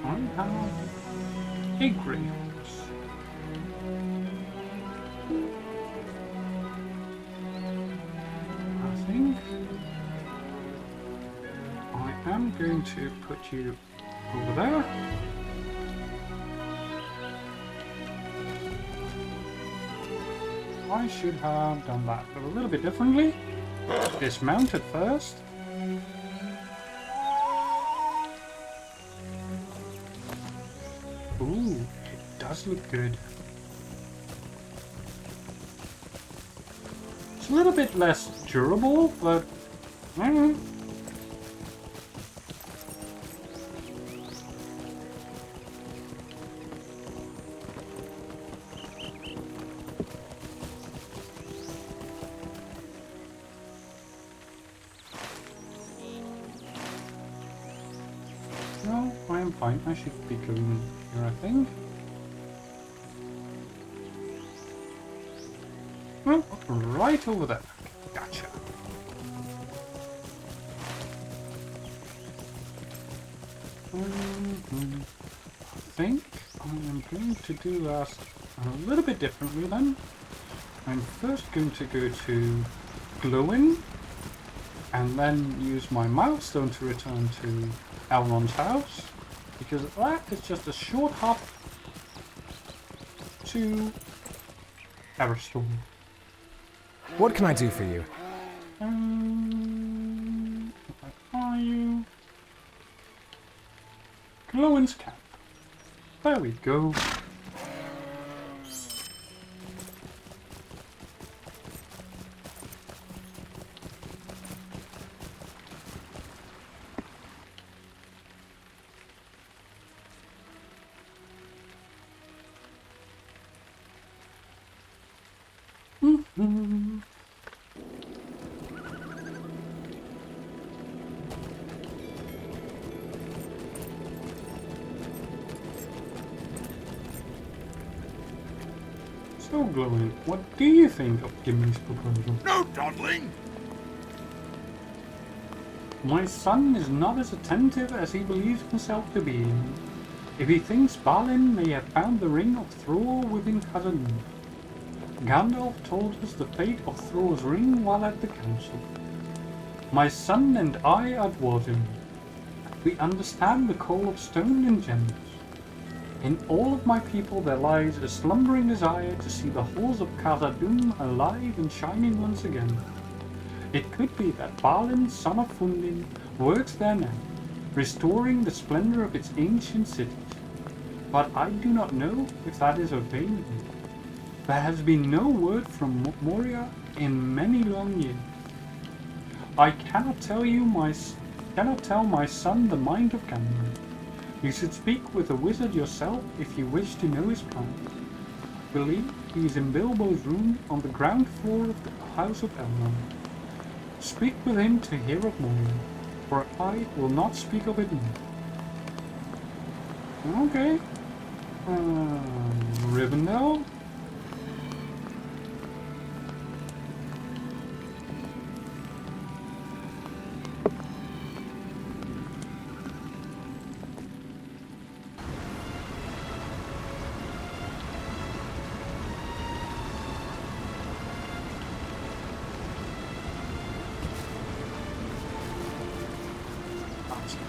A: I have a grey horse. I think I am going to put you over there. I should have done that, but a little bit differently. Dismount it first. Ooh, it does look good. It's a little bit less durable, but I don't know. No, I am fine. I should be going here, I think. Well, right over there. Gotcha. I think I am going to do that a little bit differently then. I'm first going to go to Glowin, and then use my milestone to return to Elrond's house, because that is just a short hop to Eristor.
C: What can I do for you?
A: If I find you, Glowin's camp. There we go. So, Glowin, what do you think of Gimli's proposal?
B: No dawdling!
A: My son is not as attentive as he believes himself to be. If he thinks Balin may have found the ring of Thror within Khazad-dûm. Gandalf told us the fate of Thror's ring while at the council. My son and I are dwarven. We understand the call of stone and gems. In all of my people there lies a slumbering desire to see the halls of Khazad-dûm alive and shining once again. It could be that Balin, son of Fundin, works there now, restoring the splendor of its ancient cities. But I do not know if that is obtainable. There has been no word from Moria in many long years. I cannot tell you cannot tell my son the mind of Gandalf. You should speak with the wizard yourself if you wish to know his plans. I believe he is in Bilbo's room on the ground floor of the House of Elrond. Speak with him to hear of Moria, for I will not speak of it now. Okay. Rivendell?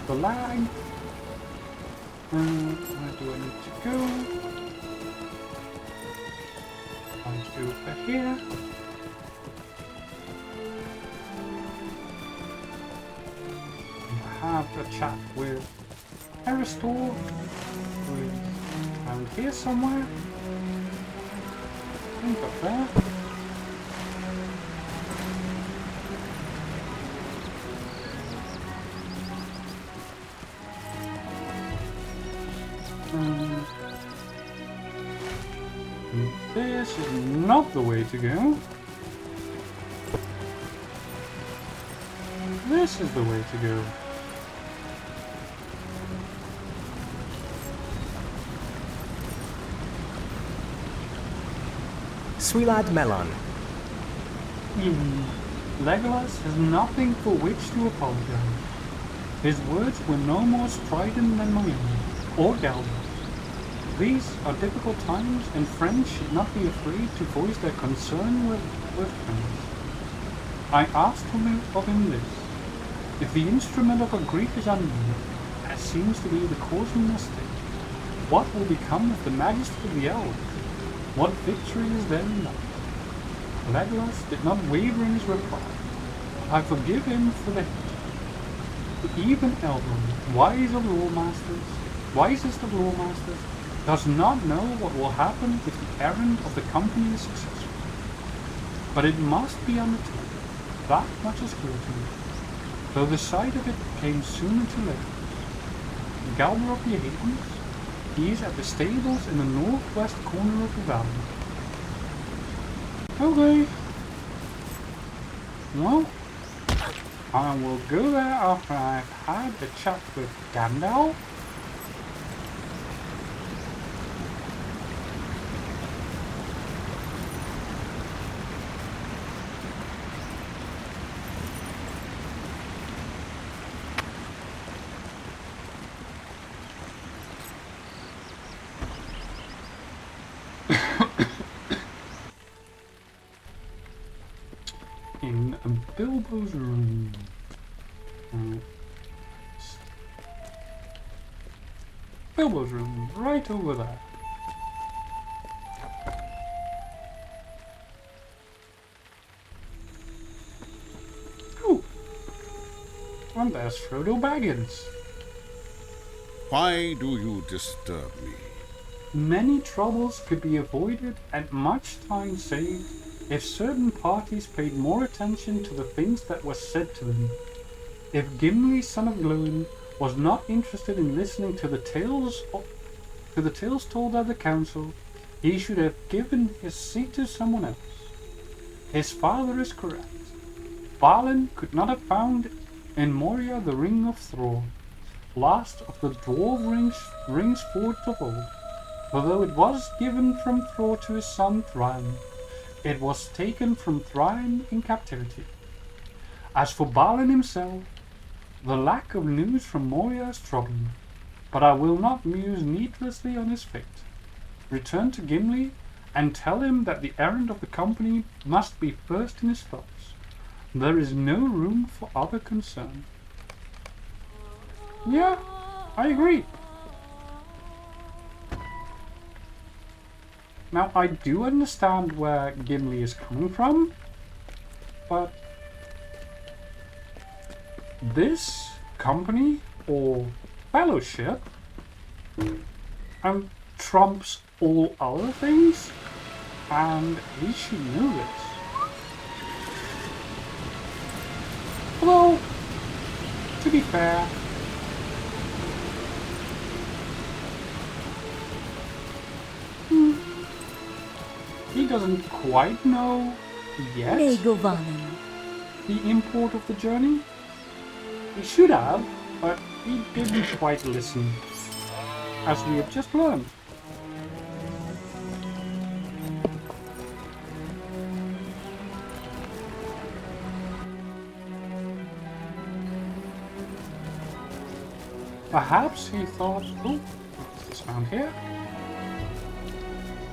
A: The lag. Where do I need to go? Right over here. Have a chat with Aristor, who is around here somewhere. I think up there. This is not the way to go. This is the way to go.
C: Sweelad Melon.
A: Legolas has nothing for which to apologize. His words were no more strident than my own, or Gandalf. These are difficult times, and friends should not be afraid to voice their concern with friends. I asked of him this. If the instrument of our grief is unknown, as seems to be the course we must take, what will become of the majesty of the elves? What victory is there in that? Legolas did not waver in his reply. I forgive him for the hate. But even Elrond, wisest of lore masters, does not know what will happen if the errand of the company is successful. But it must be undertaken. That much is clear to me, though the sight of it came sooner too late. Galbarok the Haytons, he is at the stables in the northwest corner of the valley. Okay. Well, I will go there after I've had a chat with Gandalf. In Bilbo's room. Bilbo's room, right over there. Ooh. And there's Frodo Baggins.
B: Why do you disturb me?
A: Many troubles could be avoided and much time saved if certain parties paid more attention to the things that were said to them. If Gimli, son of Glóin, was not interested in listening to the tales told at the council, he should have given his seat to someone else. His father is correct. Balin could not have found in Moria the Ring of Thor, last of the dwarf rings forged of old. Although it was given from Thor to his son Thrain, it was taken from Thrain in captivity. As for Balin himself, the lack of news from Moria is troubling, but I will not muse needlessly on his fate. Return to Gimli and tell him that the errand of the company must be first in his thoughts. There is no room for other concern. Yeah, I agree. Now, I do understand where Gimli is coming from, but this company, or fellowship, trumps all other things, and he should know this. Although, to be fair, he doesn't quite know yet
E: Negovanen.
A: the import of the journey. He should have, but he didn't quite listen, as we have just learned. Perhaps he thought, oh, what's this around here?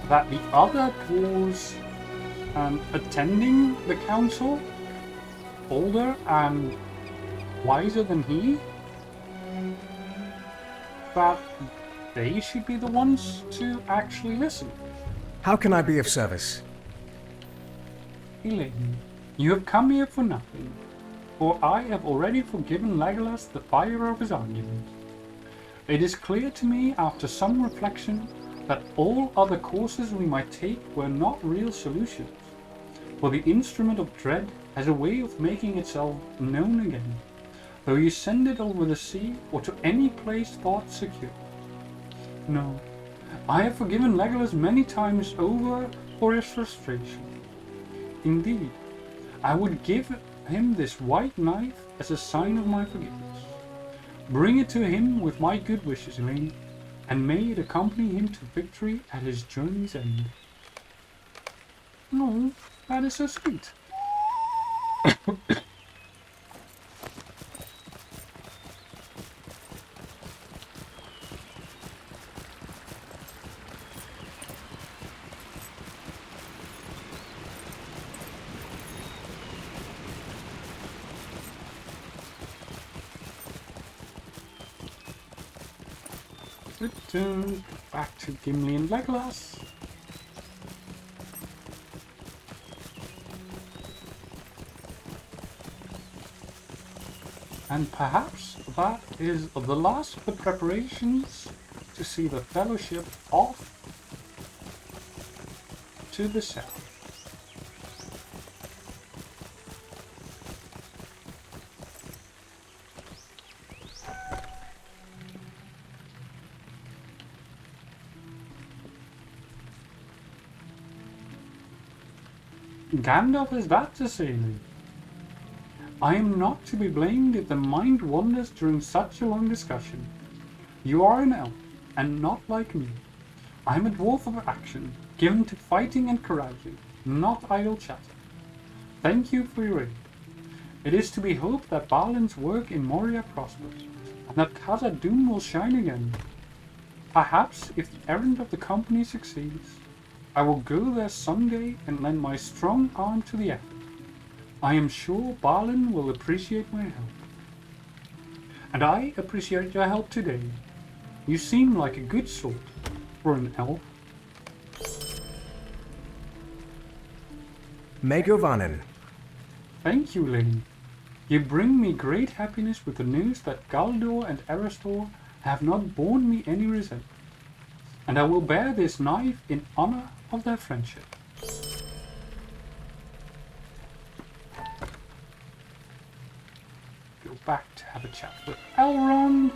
A: That the other dwarves attending the council, older and wiser than he, that they should be the ones to actually listen.
C: How can I be of service?
A: Elaine, you have come here for nothing, for I have already forgiven Legolas the fire of his argument. It is clear to me after some reflection that all other courses we might take were not real solutions, for the instrument of dread has a way of making itself known again, though you send it over the sea or to any place thought secure. No, I have forgiven Legolas many times over for his frustration. Indeed, I would give him this white knife as a sign of my forgiveness. Bring it to him with my good wishes, Elaine, and may it accompany him to victory at his journey's end. Oh, that is so sweet. Return back to Gimli and Legolas. And perhaps that is the last of the preparations to see the Fellowship off to the south. Gandalf has that to say, Lee. I am not to be blamed if the mind wanders during such a long discussion. You are an elf, and not like me. I am a dwarf of action, given to fighting and carousing, not idle chatter. Thank you for your aid. It is to be hoped that Balin's work in Moria prospers, and that Khazad-dûm will shine again. Perhaps, if the errand of the company succeeds, I will go there someday and lend my strong arm to the effort. I am sure Balin will appreciate my help. And I appreciate your help today. You seem like a good sort for an elf.
C: Megovanen.
A: Thank you, Lane. You bring me great happiness with the news that Galdor and Erestor have not borne me any resentment. And I will bear this knife in honor of their friendship. Go back to have a chat with Elrond.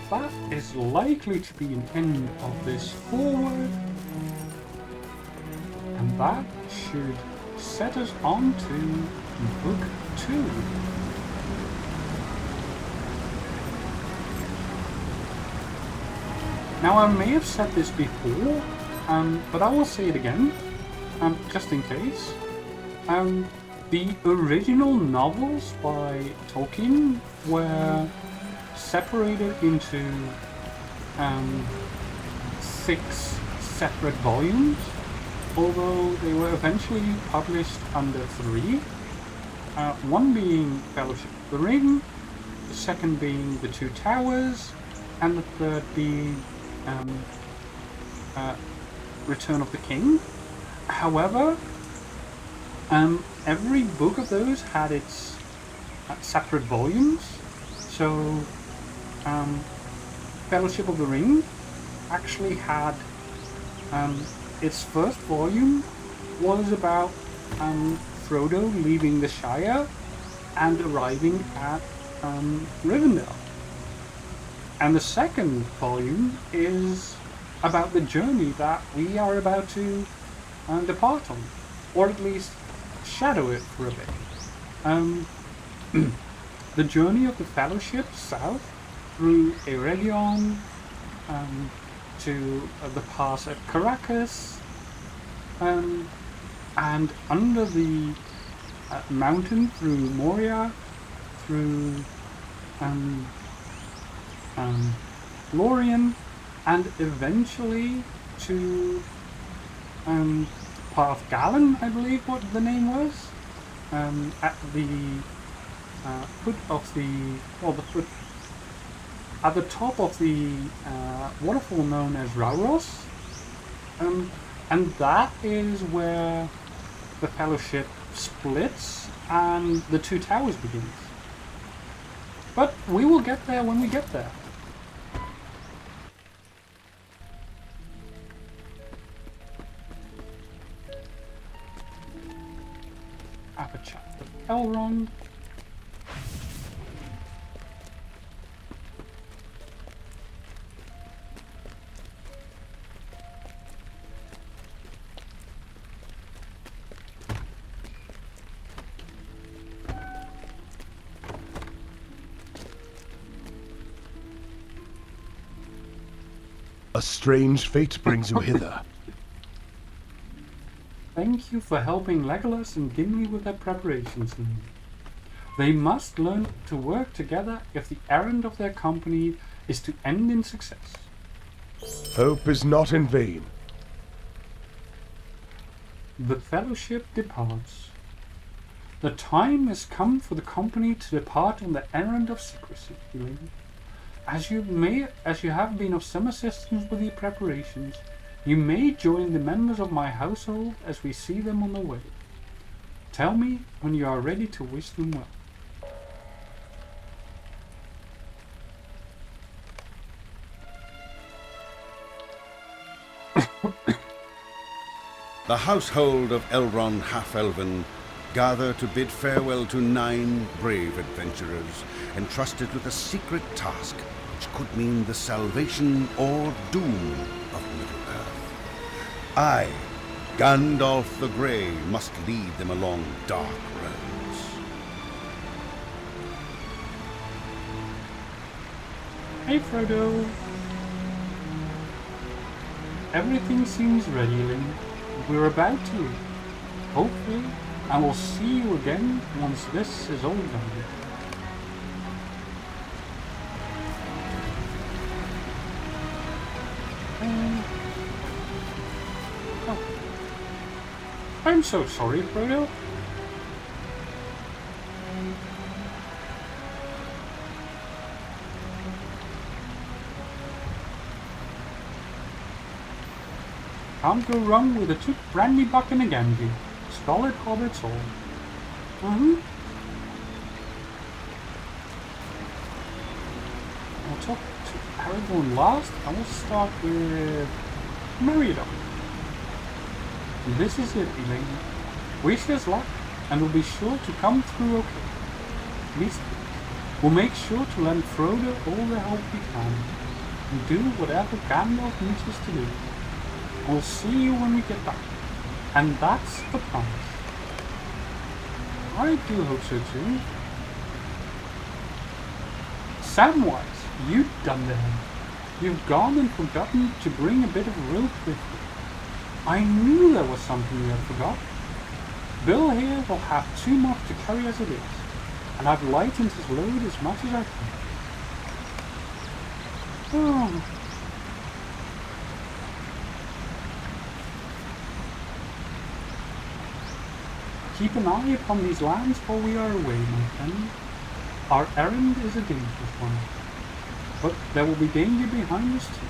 A: That is likely to be an end of this forward, and that should set us on to Book 2. Now I may have said this before, but I will say it again, just in case. The original novels by Tolkien were separated into 6 separate volumes, although they were eventually published under 3. One being Fellowship of the Ring, the second being The Two Towers, and the third being Return of the King. However, every book of those had its separate volumes. So, Fellowship of the Ring actually had its first volume was about Frodo leaving the Shire and arriving at Rivendell. And the second volume is about the journey that we are about to depart on, or at least shadow it for a bit. The journey of the Fellowship south through Eregion to the pass at Caracas, and under the mountain through Moria, through Lorien, and eventually to Path Galen, I believe what the name was, at the foot of at the top of the waterfall known as Rauros, and that is where the Fellowship splits and the Two Towers begins. But we will get there when we get there. Have a chat with Elrond.
D: A strange fate brings you hither.
A: Thank you for helping Legolas and Gimli with their preparations. They must learn to work together if the errand of their company is to end in success.
D: Hope is not in vain.
A: The Fellowship departs. The time has come for the company to depart on the errand of secrecy, Elaine. As you have been of some assistance with the preparations, you may join the members of my household as we see them on the way. Tell me when you are ready to wish them well.
B: The household of Elrond Half-Elven gather to bid farewell to 9 brave adventurers entrusted with a secret task which could mean the salvation or doom of Middle-earth. I, Gandalf the Grey, must lead them along dark roads.
A: Hey Frodo. Everything seems ready, Link. We're about to leave. Hopefully, I will see you again once this is all done. I'm so sorry, Frodo. Can't go wrong with a toot brandy buck and a Ganji. Stolid hobbits all. I'll talk to Aragorn last. I will start with Moria. This is it, Elaine. Wish us luck, and we'll be sure to come through okay. At least we'll make sure to lend Frodo all the help we can, and do whatever Gandalf needs us to do. We'll see you when we get back, and that's the promise. I do hope so too. Samwise, you've done them. You've gone and forgotten to bring a bit of rope with you. I knew there was something you had forgot. Bill here will have too much to carry as it is, and I've lightened his load as much as I can. Oh. Keep an eye upon these lands while we are away, my friend. Our errand is a dangerous one, but there will be danger behind us too,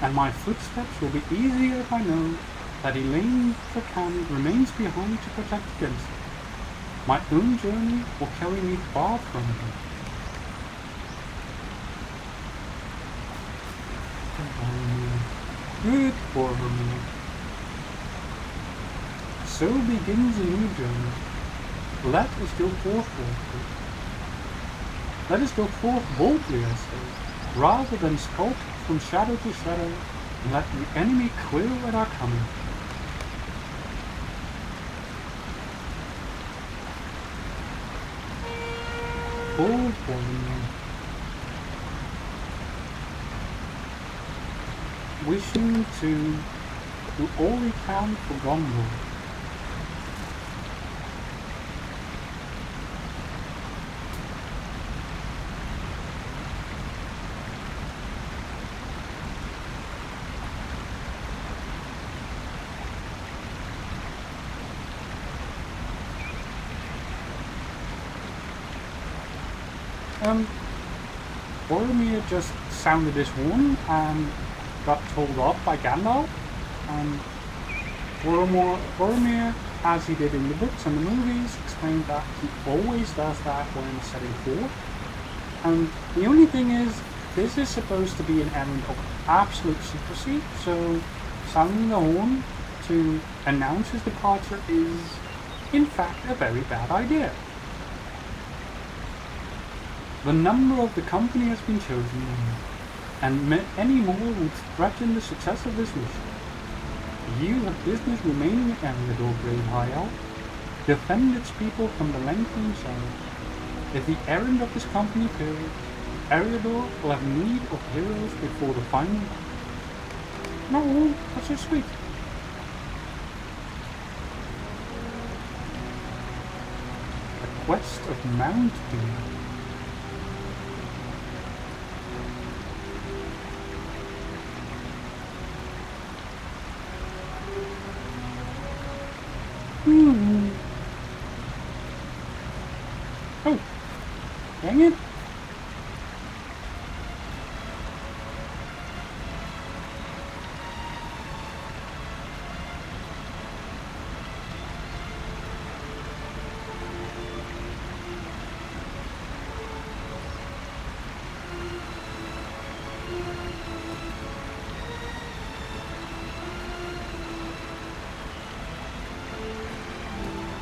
A: and my footsteps will be easier if I know that Elaine the Can remains behind to protect against it. My own journey will carry me far from her. Good Boromir. So begins a new journey. Let us go forth boldly. Let us go forth boldly, I say, rather than skulk from shadow to shadow, and let the enemy quail at our coming. Bold Boromir. Wishing to do all we can for Gondor. Boromir just sounded his horn and got told off by Gandalf. Boromir, as he did in the books and the movies, explained that he always does that when setting forth. And the only thing is, this is supposed to be an errand of absolute secrecy, so sounding the horn to announce his departure is, in fact, a very bad idea. The number of the company has been chosen, and any more would threaten the success of this mission. You have business remaining at Eriador, Brave High Elf. Defend its people from the lengthening shadow. If the errand of this company fails, Eriador will have need of heroes before the final battle. No, that's so sweet. The quest of Mount Doom. Oh, dang it.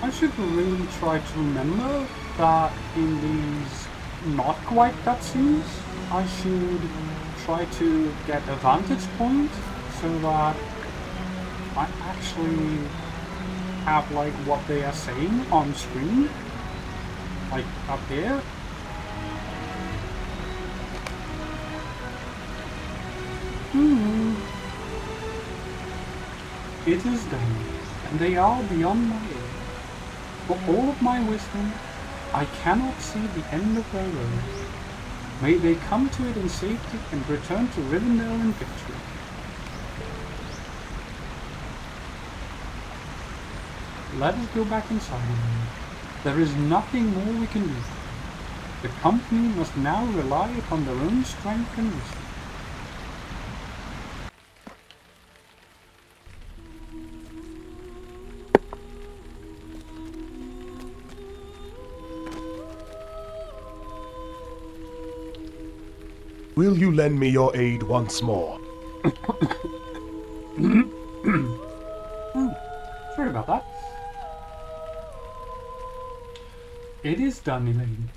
A: I should really try to remember that in these not quite cutscenes, I should try to get a vantage point so that I actually have like what they are saying on screen, like up here. It is done, and they are beyond my aid. For all of my wisdom, I cannot see the end of their road. May they come to it in safety and return to Rivendell in victory. Let us go back inside. There is nothing more we can do. The company must now rely upon their own strength and wisdom.
D: Will you lend me your aid once more?
A: Sorry about that. It is done, Elaine.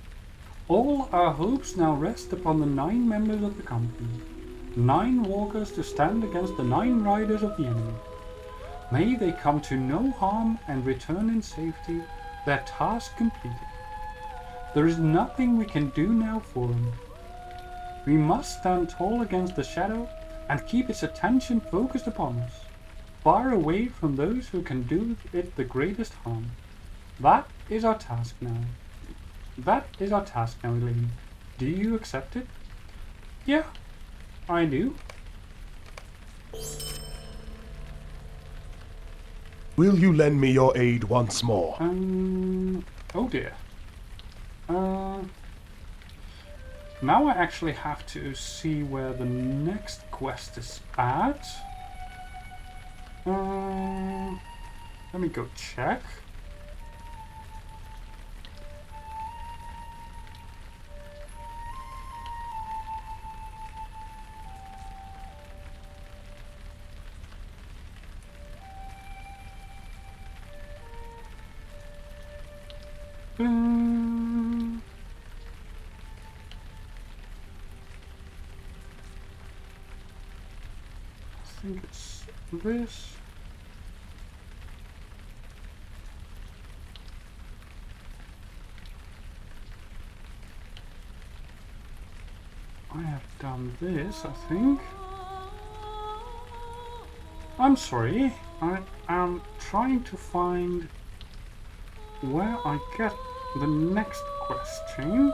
A: All our hopes now rest upon the 9 members of the company. 9 walkers to stand against the 9 riders of the enemy. May they come to no harm and return in safety, their task completed. There is nothing we can do now for them. We must stand tall against the shadow and keep its attention focused upon us, far away from those who can do it the greatest harm. That is our task now. That is our task now, Elaine. Do you accept it? Yeah, I do.
D: Will you lend me your aid once more?
A: Oh dear. Now I actually have to see where the next quest is at. Let me go check. I think it's this. I have done this, I think. I'm sorry, I am trying to find where I get the next quest chain.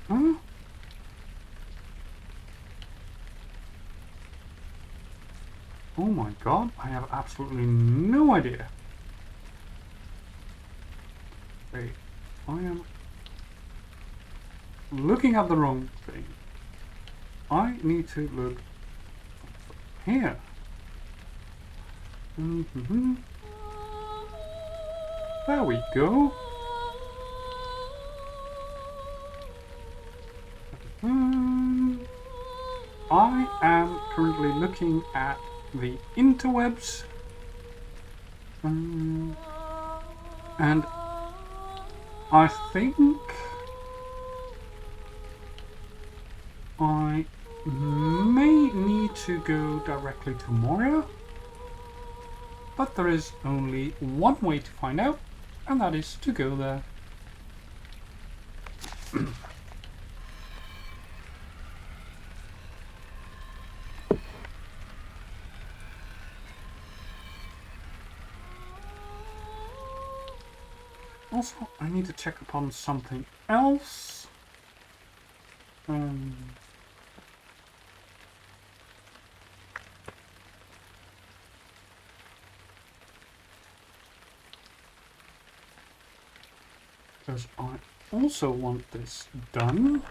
A: Huh? Oh my god, I have absolutely no idea. Wait, I am looking at the wrong thing. I need to look here. There we go. I am currently looking at the interwebs, and I think I may need to go directly to Moria, but there is only one way to find out, and that is to go there. Also, I need to check upon something else. Because I also want this done.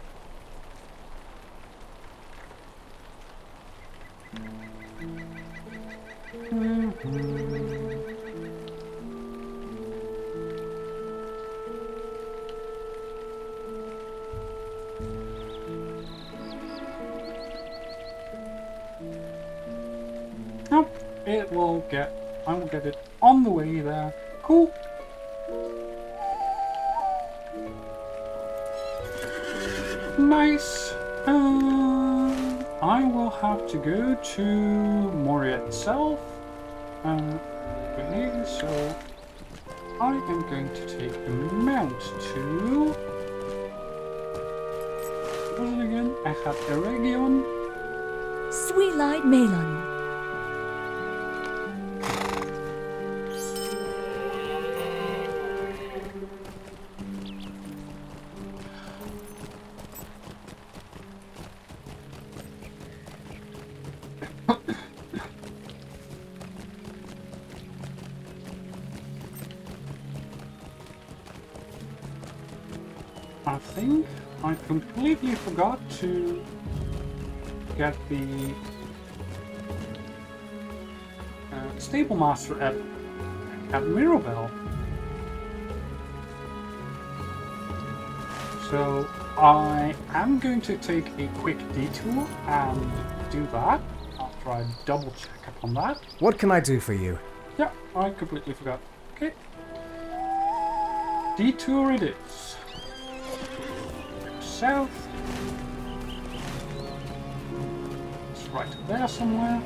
A: Nope, it will get, I will get it on the way there. Cool. Nice. I will have to go to Moria itself. Really, so I am going to take the mount to... What was it again? I have Eregion.
E: Sweet-eyed Malon. I think I completely forgot to get the stable master at Mirabel. So I am going to take a quick detour and do that after I double check upon that.
C: What can I do for you?
A: Yeah, I completely forgot. Okay. Detour it is. South. It's right there somewhere.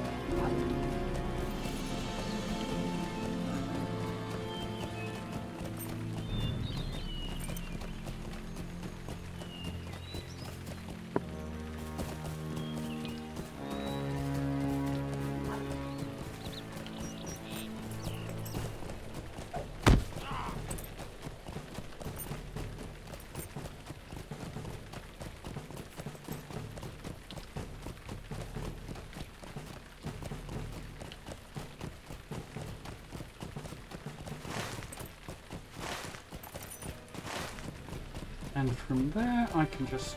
E: And from there I can just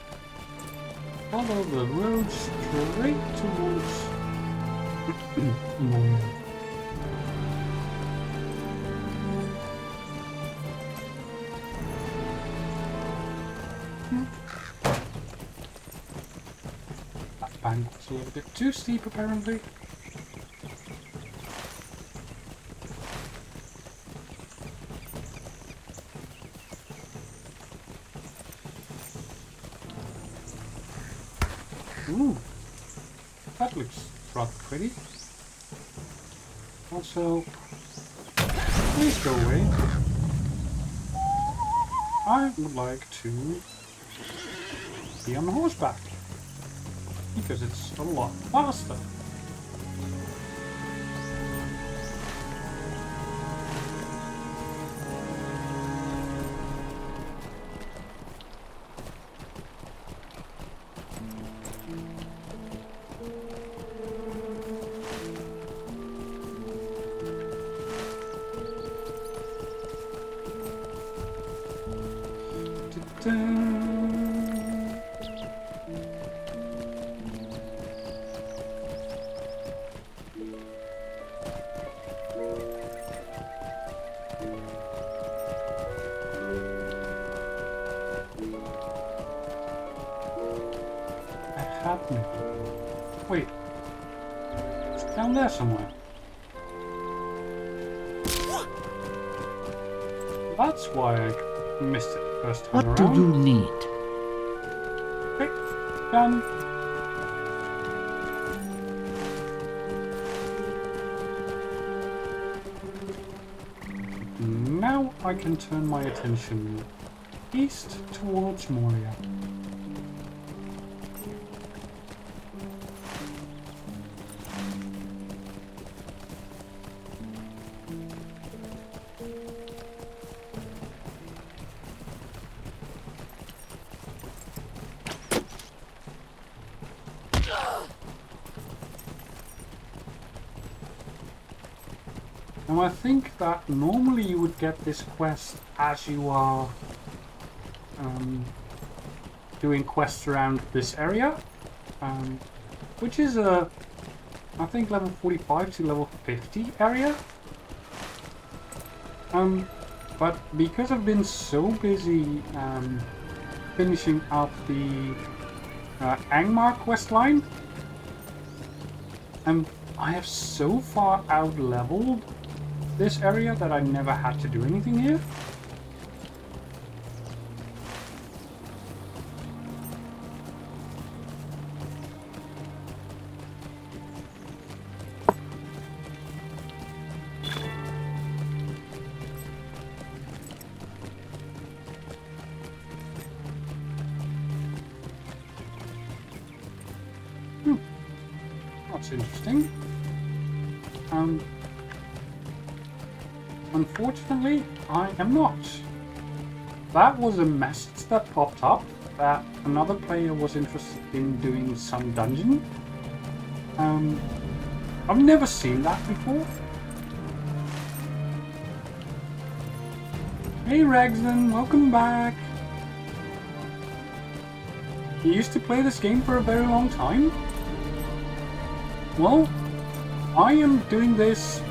E: follow the road straight towards Moria. That bank was a little bit too steep apparently. Ooh, that looks rather pretty. Also, please go away. I would like to be on horseback because it's a lot faster. Wait, it's down there somewhere. That's why I missed it the first time
F: What
E: around.
F: do you need?
E: Okay, done. Now I can turn my attention east towards Moria. Now I think that normally you would get this quest as you are doing quests around this area, which is I think level 45 to level 50 area. But because I've been so busy finishing up the Angmar quest line, I have so far out-leveled this area that I never had to do anything here. That's interesting. Unfortunately, I am not. That was a message that popped up that another player was interested in doing some dungeon. I've never seen that before. Hey Ragzan, welcome back. You used to play this game for a very long time? Well, I am doing this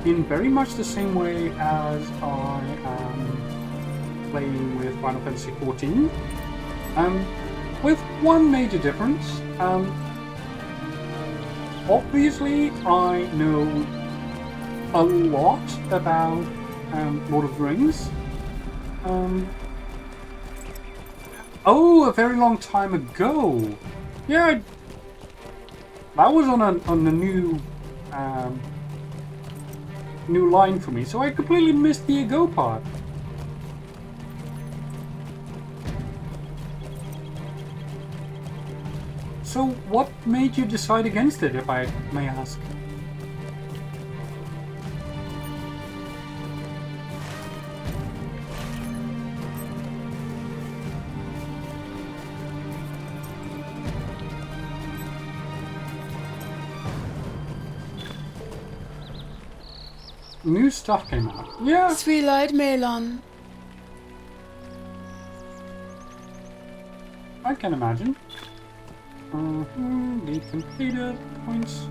E: in very much the same way as I am playing with Final Fantasy XIV, with one major difference. Obviously, I know a lot about Lord of the Rings. Oh, a very long time ago. Yeah, that was on a new line for me, so I completely missed the ago part. So what made you decide against it, if I may ask? New stuff came out. Yeah.
I: Three-eyed Melon.
E: I can imagine. Deed completed. Points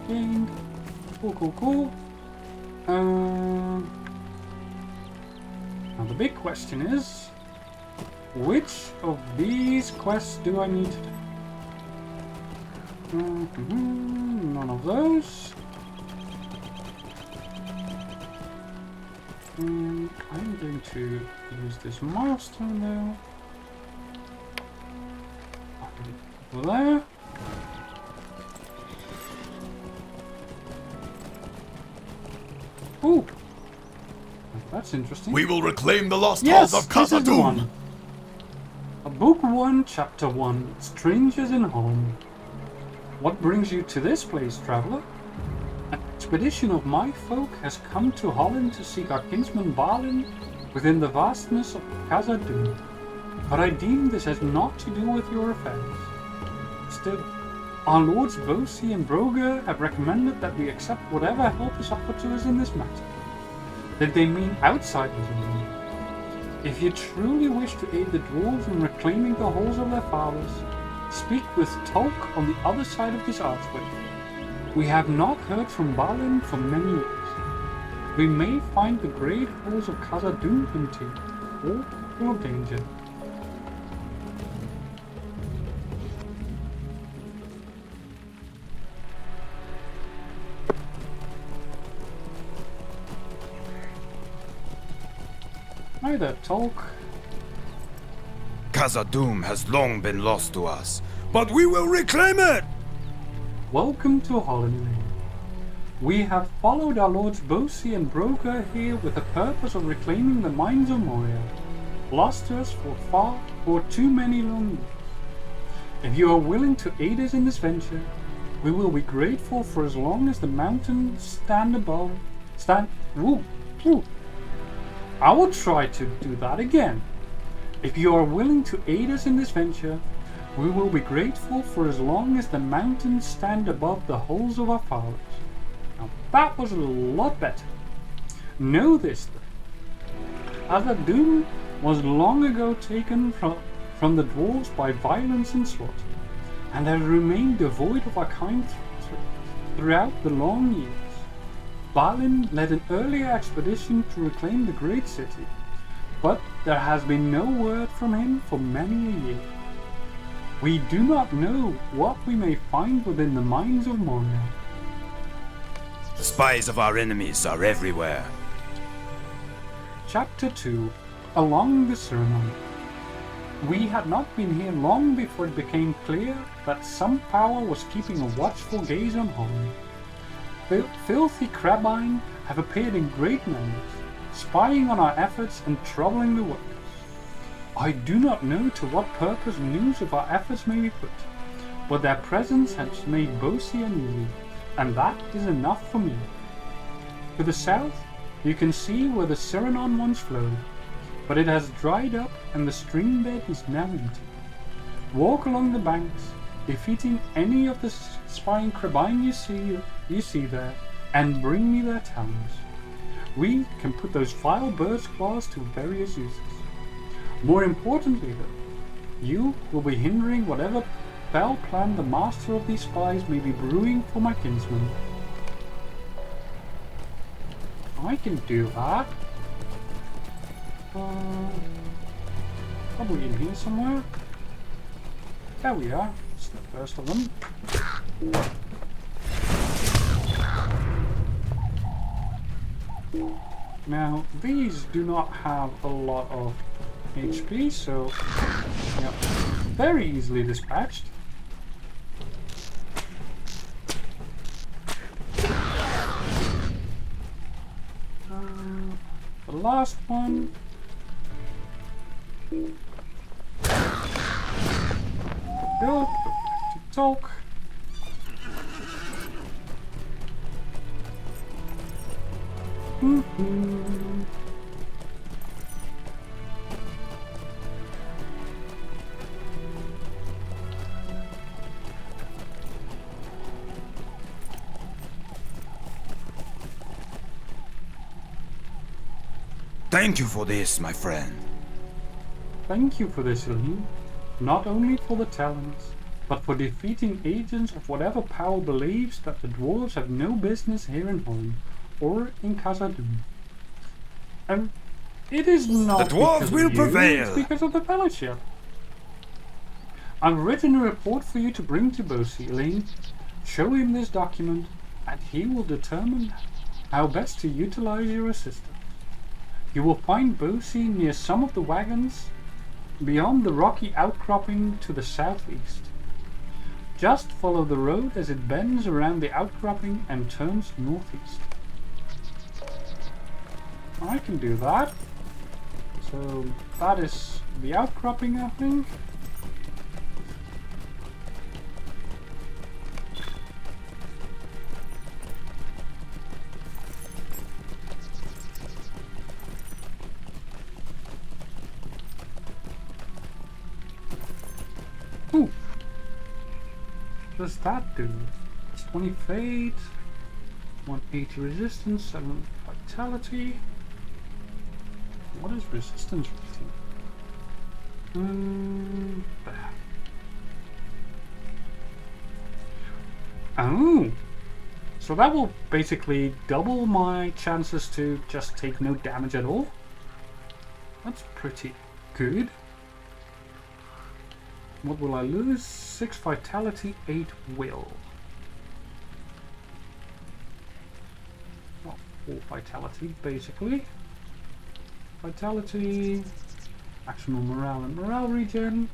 E: gained. Cool. Now the big question is, which of these quests do I need to do? None of those. I'm going to use this milestone now. Over there. Ooh, that's interesting.
J: We will reclaim the lost
E: Yes,
J: halls of
E: this is the
J: Khazad-dûm.
E: one. Book 1, Chapter 1, Strangers in Holland. What brings you to this place, traveler? An expedition of my folk has come to Holland to seek our kinsman Balin within the vastness of Khazad-dûm. But I deem this has naught to do with your affairs. Still, our lords Bosi and Broger have recommended that we accept whatever help is offered to us in this matter. That they mean outsiders only. If you truly wish to aid the dwarves in reclaiming the halls of their fathers, speak with Tolk on the other side of this archway. We have not heard from Balin for many years. We may find the great halls of Khazad-dûm empty, or full of danger. Hi there, Tolk.
J: Khazad-dûm has long been lost to us, but we will reclaim it!
E: Welcome to Holland. We have followed our lords Bosi and Broker here with the purpose of reclaiming the mines of Moria, lost to us for too many long years. If you are willing to aid us in this venture, we will be grateful for as long as the mountains I will try to do that again. If you are willing to aid us in this venture, we will be grateful for as long as the mountains stand above the halls of our fathers. Now that was a lot better. Know this, Khazad-dûm was long ago taken from the dwarves by violence and slaughter, and has remained devoid of our kind throughout the long years. Balin led an earlier expedition to reclaim the great city, but there has been no word from him for many a year. We do not know what we may find within the mines of Moria.
J: The spies of our enemies are everywhere.
E: Chapter 2, Along the Ceremony. We had not been here long before it became clear that some power was keeping a watchful gaze on Holland. Filthy Crabine have appeared in great numbers, spying on our efforts and troubling the workers. I do not know to what purpose news of our efforts may be put, but their presence has made Bosi uneasy, and that is enough for me. To the south, you can see where the Siranon once flowed, but it has dried up and the stream bed is now empty. Walk along the banks, defeating any of the spying Crabine you see there, and bring me their talons. We can put those vile birds' claws to various uses. More importantly though, you will be hindering whatever foul plan the master of these spies may be brewing for my kinsman. I can do that. Probably in here somewhere. There we are. It's the first of them. Now, these do not have a lot of HP, so yep, very easily dispatched. The last one. Go to Tolk.
J: Thank you for this, my friend.
E: Thank you for this, Lee. not only for the talents, but for defeating agents of whatever power believes that the dwarves have no business here in Holland or in Khazad-dûm. And it is not
J: The dwarves
E: because
J: will
E: of you,
J: prevail.
E: it's because of the fellowship. I've written a report for you to bring to Bosi, Elaine. Show him this document, and he will determine how best to utilize your assistance. You will find Bosi near some of the wagons, beyond the rocky outcropping to the southeast. Just follow the road as it bends around the outcropping and turns northeast. I can do that. So that is the outcropping, I think. Ooh. What does that do? It's 20 fate, 180 resistance, 7 vitality. What is resistance rating? Oh! So that will basically double my chances to just take no damage at all. That's pretty good. What will I lose? 6 vitality, 8 will. Well, 4 vitality, basically. Vitality, maximum morale and morale regen.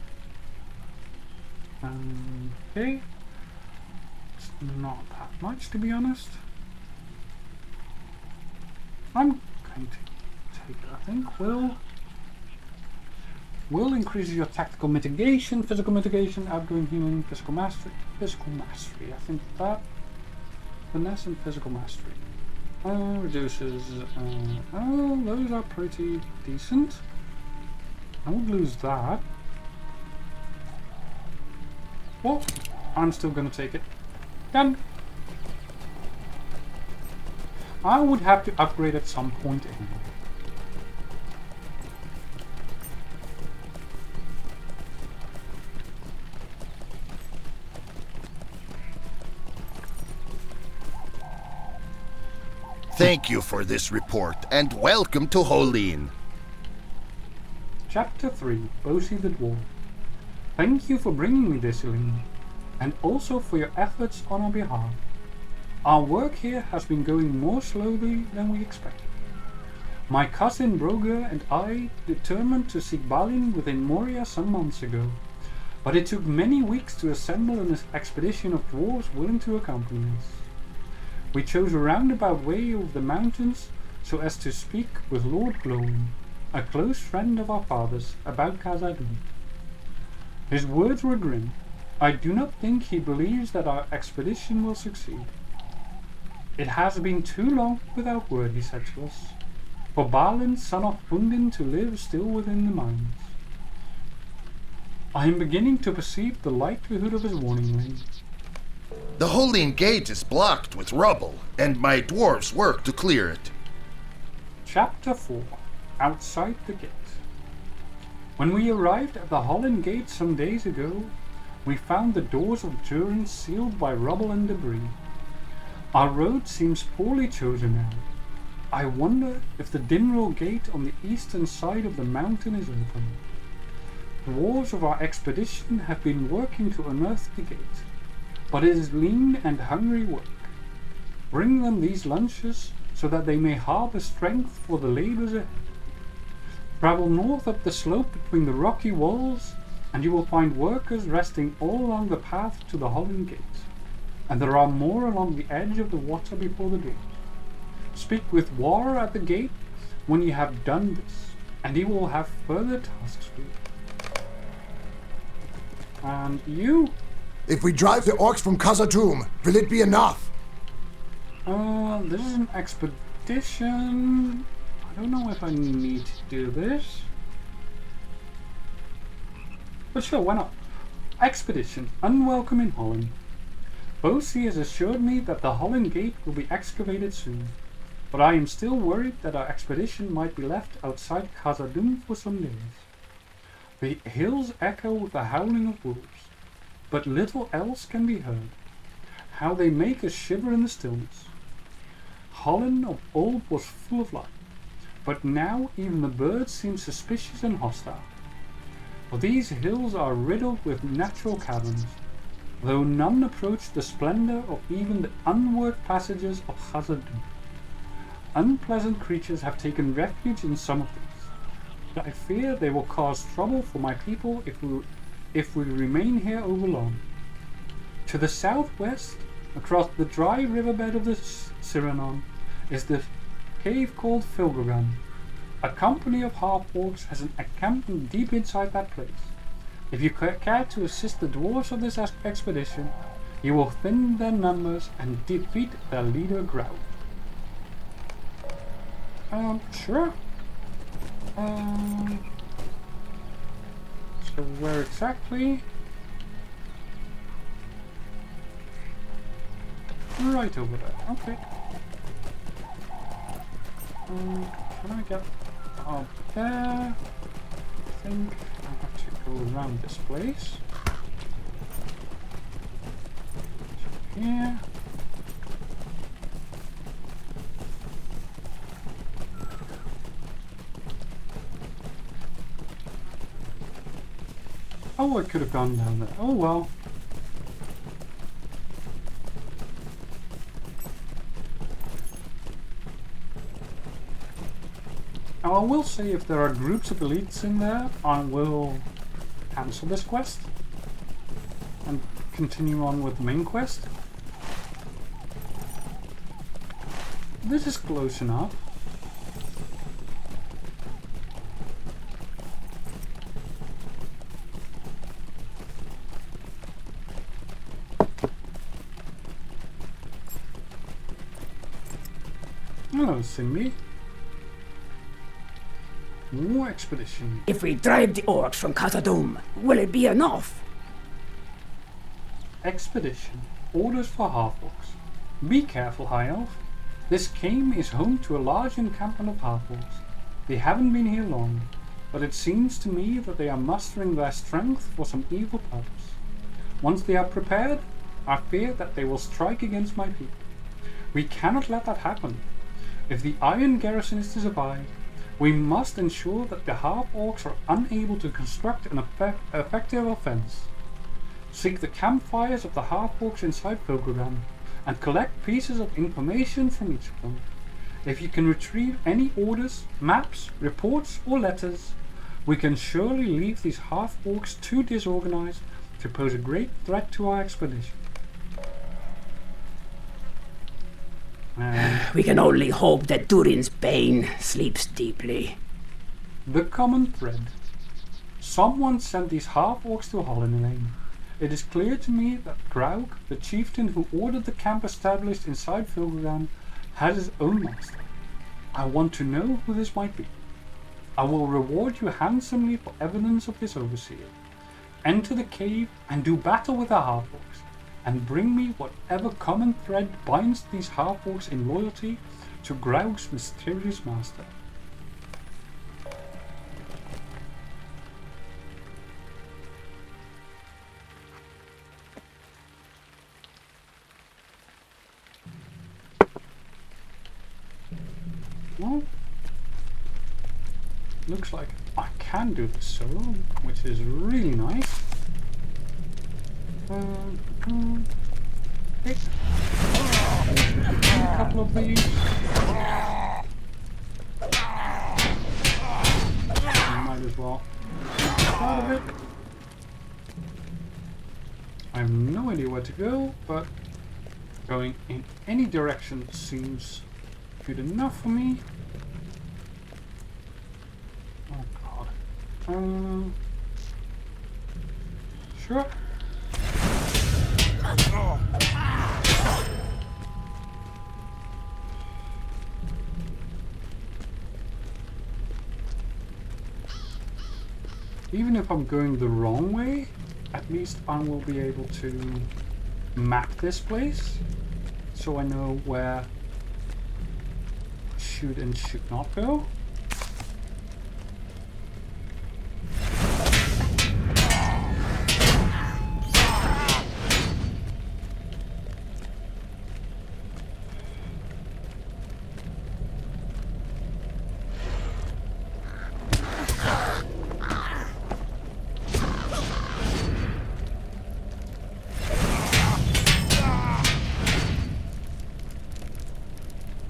E: Okay. It's not that much, to be honest. I'm going to take it, I think. Will increases your tactical mitigation, physical mitigation, outgoing healing, physical mastery. Physical mastery, I think that. Finesse and physical mastery. Reduces. Oh, those are pretty decent. I won't lose that. Well, I'm still going to take it. Done. I would have to upgrade at some point anyway.
K: Thank you for this report, and welcome to Holin.
E: Chapter 3, Bosi the Dwarf. Thank you for bringing me this, Elaine, and also for your efforts on our behalf. Our work here has been going more slowly than we expected. My cousin Broger and I determined to seek Balin within Moria some months ago, but it took many weeks to assemble an expedition of dwarves willing to accompany us. We chose a roundabout way over the mountains so as to speak with Lord Glowing, a close friend of our father's, about Khazad-dûm. His words were grim. I do not think he believes that our expedition will succeed. It has been too long without word, he said to us, for Balin, son of Fundin, to live still within the mines. I am beginning to perceive the likelihood of his warning, Lane.
K: The Holin Gate is blocked with rubble, and my dwarves work to clear it.
E: Chapter 4, Outside the Gate. When we arrived at the Holland Gate some days ago, we found the doors of Durin sealed by rubble and debris. Our road seems poorly chosen now. I wonder if the Dinral Gate on the eastern side of the mountain is open. The dwarves of our expedition have been working to unearth the gate, but it is lean and hungry work. Bring them these lunches so that they may harbour strength for the labours ahead. Travel north up the slope between the rocky walls, and you will find workers resting all along the path to the Holland Gate, and there are more along the edge of the water before the door. Speak with War at the gate when you have done this, and he will have further tasks for you. And you?
L: If we drive the orcs from Khazad-dûm, will it be enough?
E: This is an expedition. I don't know if I need to do this. But sure, why not? Expedition. Unwelcome in Holland. Bosi has assured me that the Holland Gate will be excavated soon, but I am still worried that our expedition might be left outside Khazad-dûm for some days.
A: The hills echo with the howling of wolves, but little else can be heard. How they make us shiver in the stillness. Holland of old was full of life, but now even the birds seem suspicious and hostile. For these hills are riddled with natural caverns, though none approach the splendor of even the unworked passages of Khazad-dûm. Unpleasant creatures have taken refuge in some of these, but I fear they will cause trouble for my people if we remain here over long. To the southwest, across the dry riverbed of the Siranon, is the cave called Filgrigan. A company of half-orcs has an encampment deep inside that place. If you care to assist the dwarves of this expedition, you will thin their numbers and defeat their leader Grau. Sure. So where exactly? Right over there. Okay. Can I get up there? I think I have to go around this place. So here. Oh, I could have gone down there. Oh well. Now I will say if there are groups of elites in there, I will cancel this quest and continue on with the main quest. This is close enough. Hello, Simbi. More expedition.
H: If we drive the orcs from Khazad-dûm, will it be enough?
A: Expedition. Orders for half-orcs. Be careful, High Elf. This cave is home to a large encampment of half-orcs. They haven't been here long, but it seems to me that they are mustering their strength for some evil purpose. Once they are prepared, I fear that they will strike against my people. We cannot let that happen. If the Iron Garrison is to survive, we must ensure that the half-orcs are unable to construct an effective offense. Seek the campfires of the half-orcs inside Filgrigan and collect pieces of information from each of them. If you can retrieve any orders, maps, reports, or letters, we can surely leave these half-orcs too disorganized to pose a great threat to our expedition.
H: We can only hope that Durin's Bane sleeps deeply.
A: The common thread. Someone sent these half-orcs to Hollin. It is clear to me that Graug, the chieftain who ordered the camp established inside Filgrigan, has his own master. I want to know who this might be. I will reward you handsomely for evidence of this overseer. Enter the cave and do battle with the half-orcs, and bring me whatever common thread binds these half-orcs in loyalty to Graug's mysterious master. Well, looks like I can do this solo, which is really nice. Okay. A couple of these. Might as well get out of it. I have no idea where to go, but going in any direction seems good enough for me. Oh god. Sure. Even if I'm going the wrong way, at least I will be able to map this place so I know where should and should not go.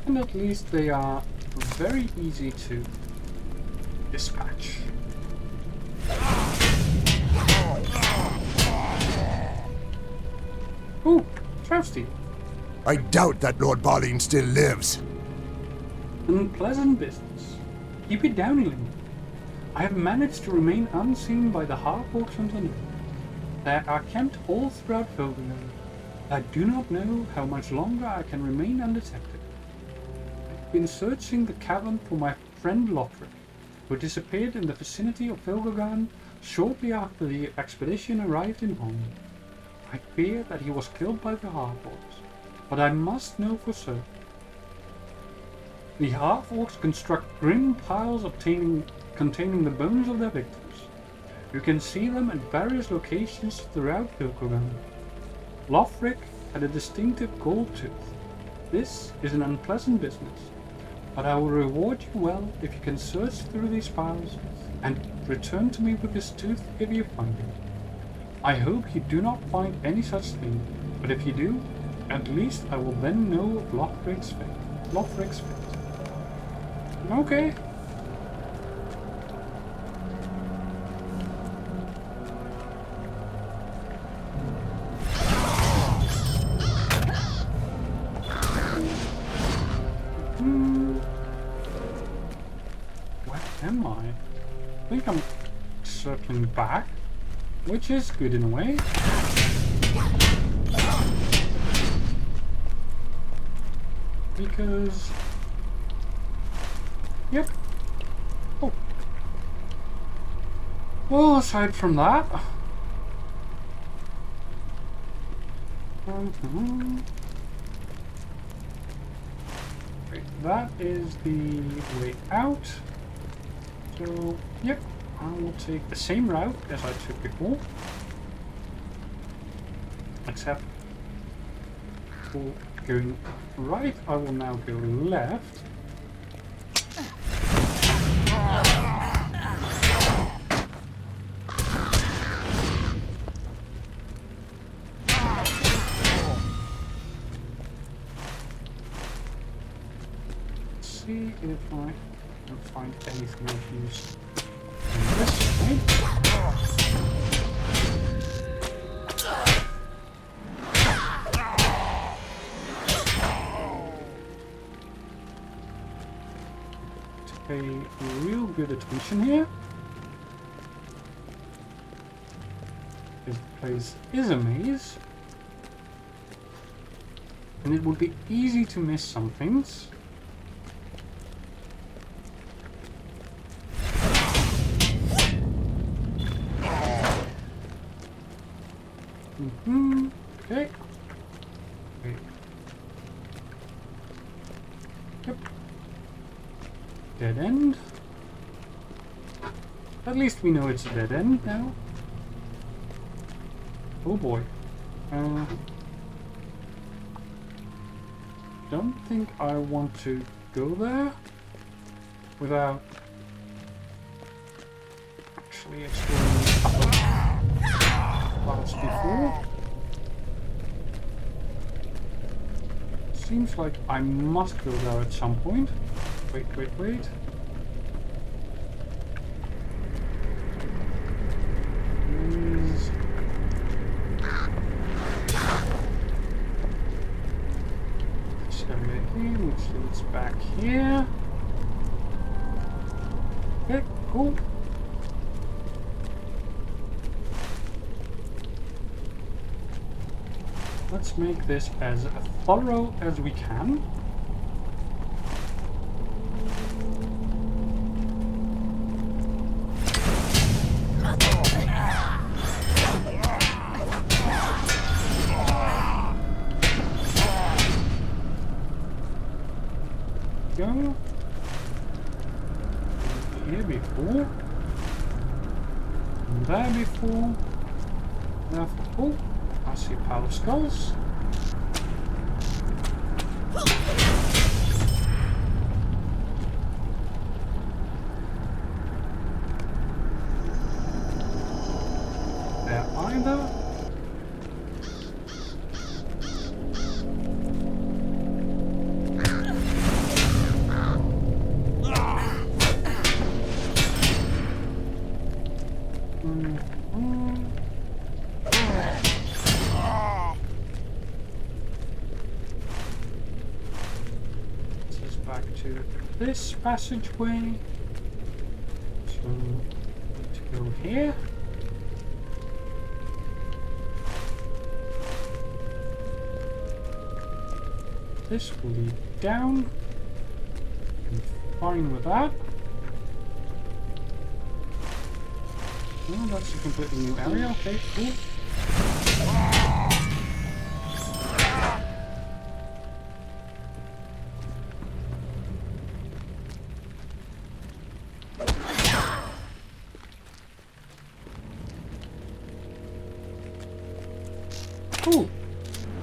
E: And at least they are very easy to dispatch. Ooh, Trousty.
L: I doubt that Lord Barleen still lives.
E: Unpleasant business. Keep it down, Eling. I have managed to remain unseen by the half-orcs underneath. They are camped all throughout Felgrian. I do not know how much longer I can remain undetected. I've been searching the cavern for my friend Lothric, who disappeared in the vicinity of Felgrian shortly after the expedition arrived in Hong. I fear that he was killed by the half-orcs, but I must know for certain. The half-orcs construct grim piles containing the bones of their victims. You can see them at various locations throughout Felgrian. Lothric had a distinctive gold tooth. This is an unpleasant business, but I will reward you well if you can search through these piles and return to me with this tooth if you find it. I hope you do not find any such thing, but if you do, at least I will then know of Lothric's fate. Okay. Where am I? I think I'm circling back, which is good in a way. Because... Yep. Oh. Well, aside from that... Wait, that is the way out. So, yep, I will take the same route as I took before. Except for going right, I will now go left. See if I can find anything of use in this way. Pay real good attention here. This place is a maze, and it would be easy to miss some things. Okay. Wait. Yep. Dead end. At least we know it's a dead end now. Oh boy. Don't think I want to go there without actually exploring a couple of parts before. Seems like I must go there at some point. Wait. Please. This area here, which leads back here. Okay, cool. Let's make this as thorough as we can. Go. Here before. And there before. Oh, I see a pile of skulls. There either. back to this passageway. So, to go here. This will lead down. I'm fine with that. Oh, that's a completely new area. Okay, cool. Ooh,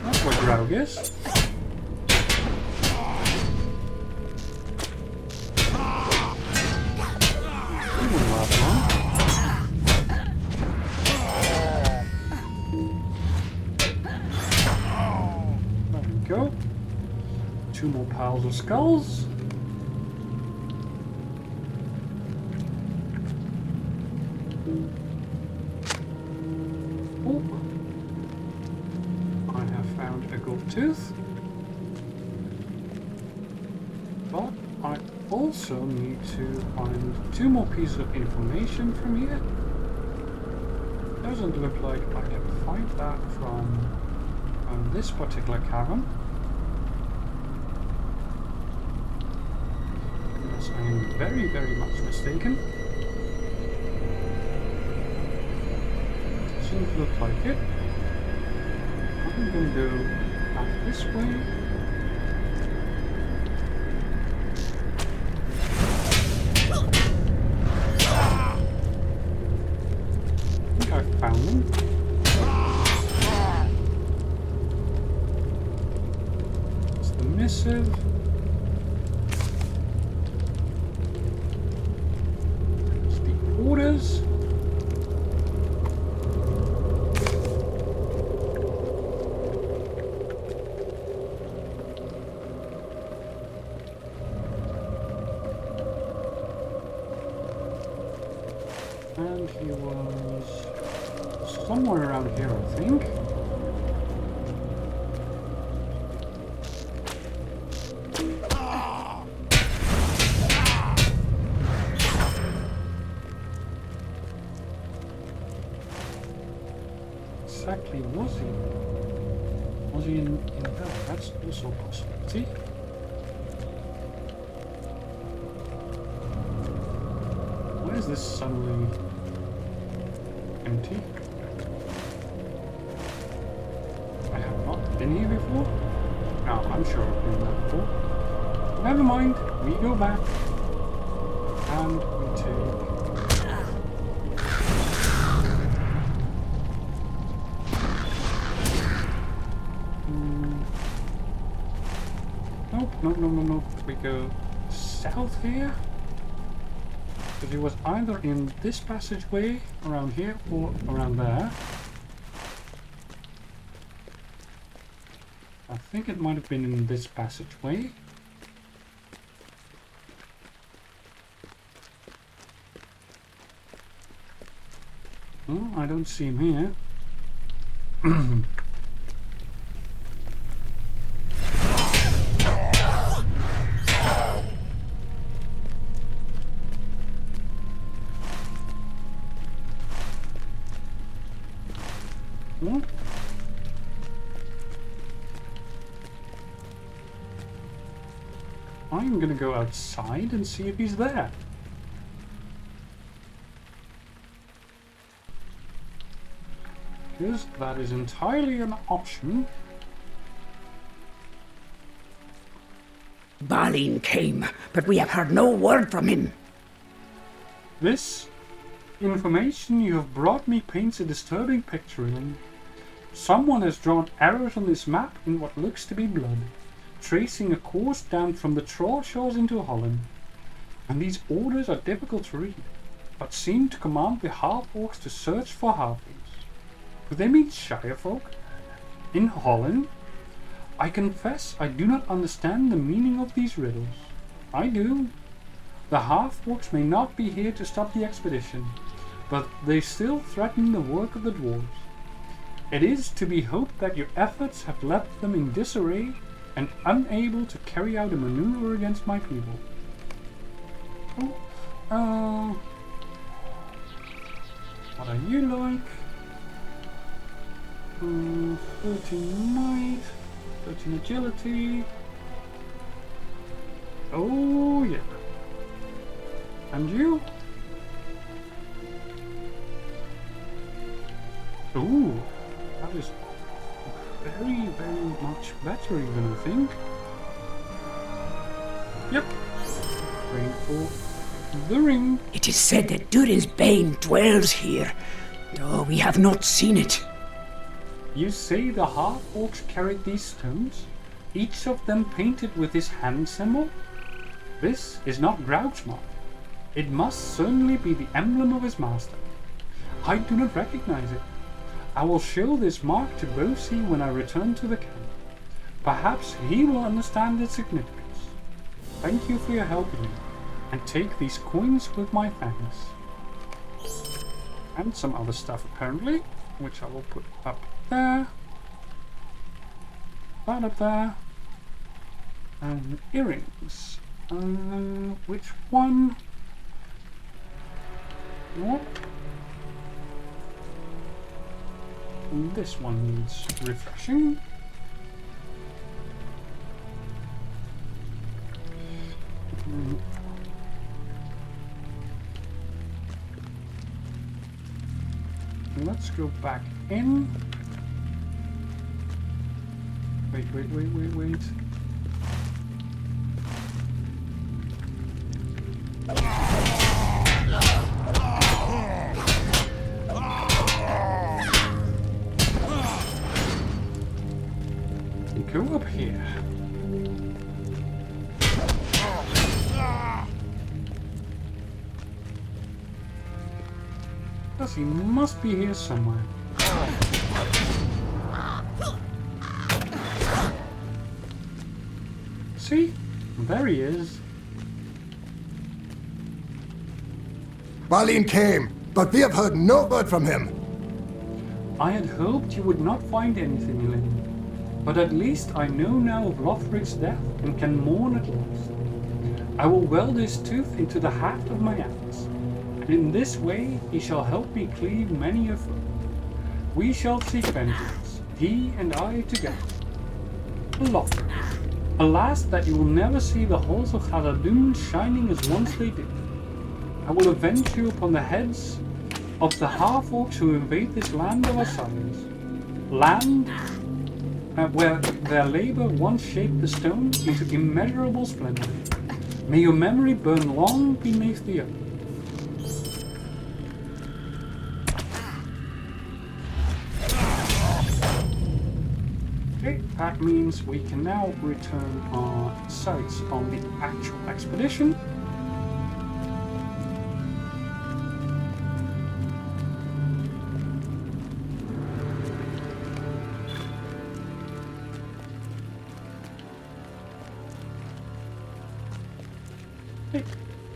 E: that's what Graug is. He wouldn't last long. There we go. 2 more piles of skulls. Oh. I have found a gold tooth. But I also need to find 2 more pieces of information from here. Doesn't look like I can find that from this particular cavern. Unless I am very, very much mistaken. Doesn't look like it. I'm going to go back this way. I think I found them. It's the missive. It's the orders. And he was somewhere around here, I think. Exactly was he? Was he in there? That's also a possibility. Why is this suddenly empty? I have not been here before? No, I'm sure I've been there before. Never mind, we go back and we take Nope. We go south here. Because it was either in this passageway, around here, or around there. I think it might have been in this passageway. Oh, I don't see him here. I'm gonna go outside and see if he's there. Because that is entirely an option.
H: Balin came, but we have heard no word from him.
E: This information you have brought me paints a disturbing picture. Someone has drawn arrows on this map in what looks to be blood, tracing a course down from the Troll Shores into Holland. And these orders are difficult to read, but seem to command the half-orcs to search for halflings. Do they mean Shire folk? In Holland? I confess I do not understand the meaning of these riddles. I do. The half-orcs may not be here to stop the expedition, but they still threaten the work of the dwarves. It is to be hoped that your efforts have left them in disarray and unable to carry out a maneuver against my people. Oh, what are you like? 13 might, 13 agility. Oh yeah. And you? Ooh, that is very, very much better even, I think. Yep. Train for the ring.
H: It is said that Durin's Bane dwells here, though we have not seen it.
E: You say the half-orcs carried these stones, each of them painted with his hand symbol? This is not Grouchmark. It must certainly be the emblem of his master. I do not recognize it. I will show this mark to Bosi when I return to the camp. Perhaps he will understand its significance. Thank you for your help, Lee, and take these coins with my thanks. And some other stuff apparently, which I will put up there. That up there. And earrings. Which one? What? This one needs refreshing. Let's go back in. Wait. Go up here. Yes, he must be here somewhere. See? There he is.
L: Balin came, but we have heard no word from him.
E: I had hoped you would not find anything, Elaine. But at least I know now of Lothric's death and can mourn at last. I will weld his tooth into the haft of my axe, and in this way he shall help me cleave many a foe. We shall seek vengeance, he and I together. Lothric, alas that you will never see the halls of Khazad-dûm shining as once they did. I will avenge you upon the heads of the half-orcs who invade this land of our sires. Land where their labor once shaped the stone into immeasurable splendor. May your memory burn long beneath the earth. Okay, that means we can now return our sights on the actual expedition.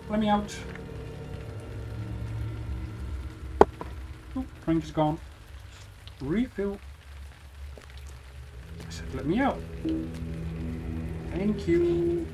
E: Let me out. Oh, drink is gone. Refill. I said, let me out. Thank you.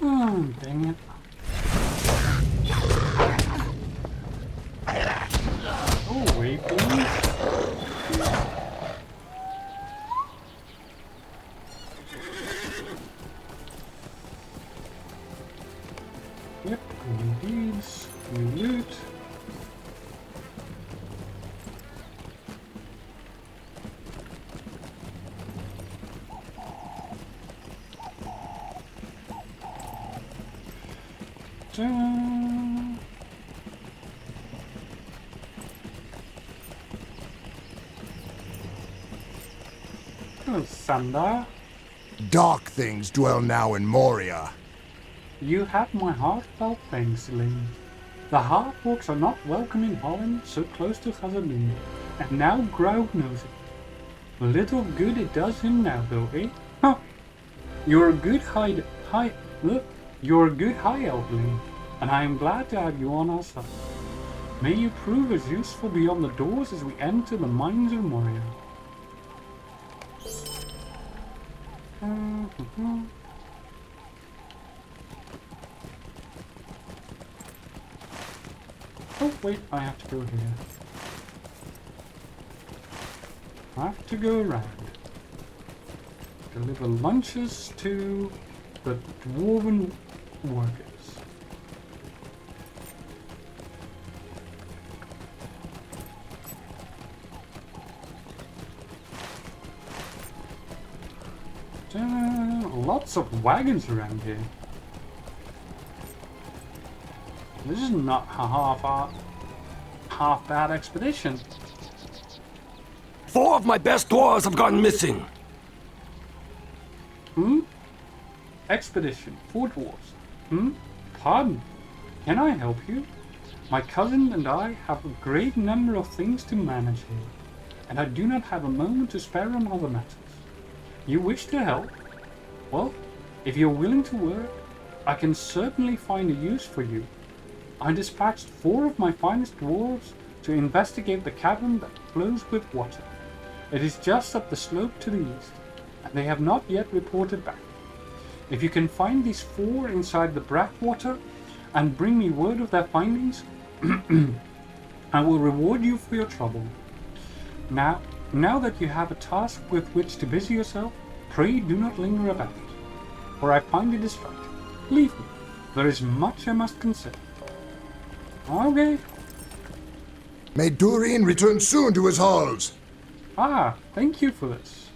E: Oh, dang it. Oh, wait, please. Ta-da. Hello, Sander.
L: Dark things dwell now in Moria.
E: You have my heartfelt thanks, Elaine. The Half-Orcs are not welcome in Holland, so close to Khazad-dûm, and now Graug knows it. Little good it does him now, though, eh? Huh. You're a good high elf, Elaine, and I am glad to have you on our side. May you prove as useful beyond the doors as we enter the mines of Moria. Oh wait, I have to go here. I have to go around. Deliver lunches to the dwarven workers. Lots of wagons around here. This is not a half bad expedition.
M: 4 of my best dwarves have gone missing.
E: Expedition, 4 dwarves. Pardon? Can I help you? My cousin and I have a great number of things to manage here, and I do not have a moment to spare on other matters. You wish to help? Well, if you're willing to work, I can certainly find a use for you. I dispatched 4 of my finest dwarves to investigate the cavern that flows with water. It is just up the slope to the east, and they have not yet reported back. If you can find these 4 inside the Brackwater and bring me word of their findings, I will reward you for your trouble. Now that you have a task with which to busy yourself, pray do not linger about, for I find it distracting. Leave me. There is much I must consider. Okay.
L: May Durin return soon to his halls.
E: Ah, thank you for this.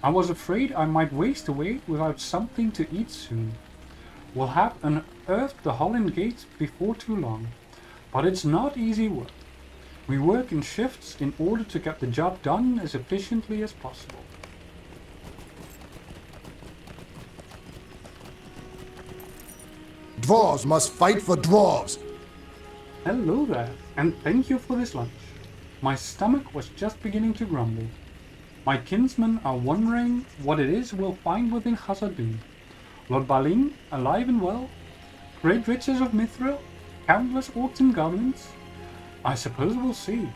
E: I was afraid I might waste away without something to eat soon. We'll have unearthed the Holland gates before too long, but it's not easy work. We work in shifts in order to get the job done as efficiently as possible.
L: Dwarves must fight for dwarves.
E: Hello there, and thank you for this lunch. My stomach was just beginning to grumble. My kinsmen are wondering what it is we'll find within Khazad-dûm. Lord Balin, alive and well? Great riches of Mithril? Countless orcs and goblins? I suppose we'll see,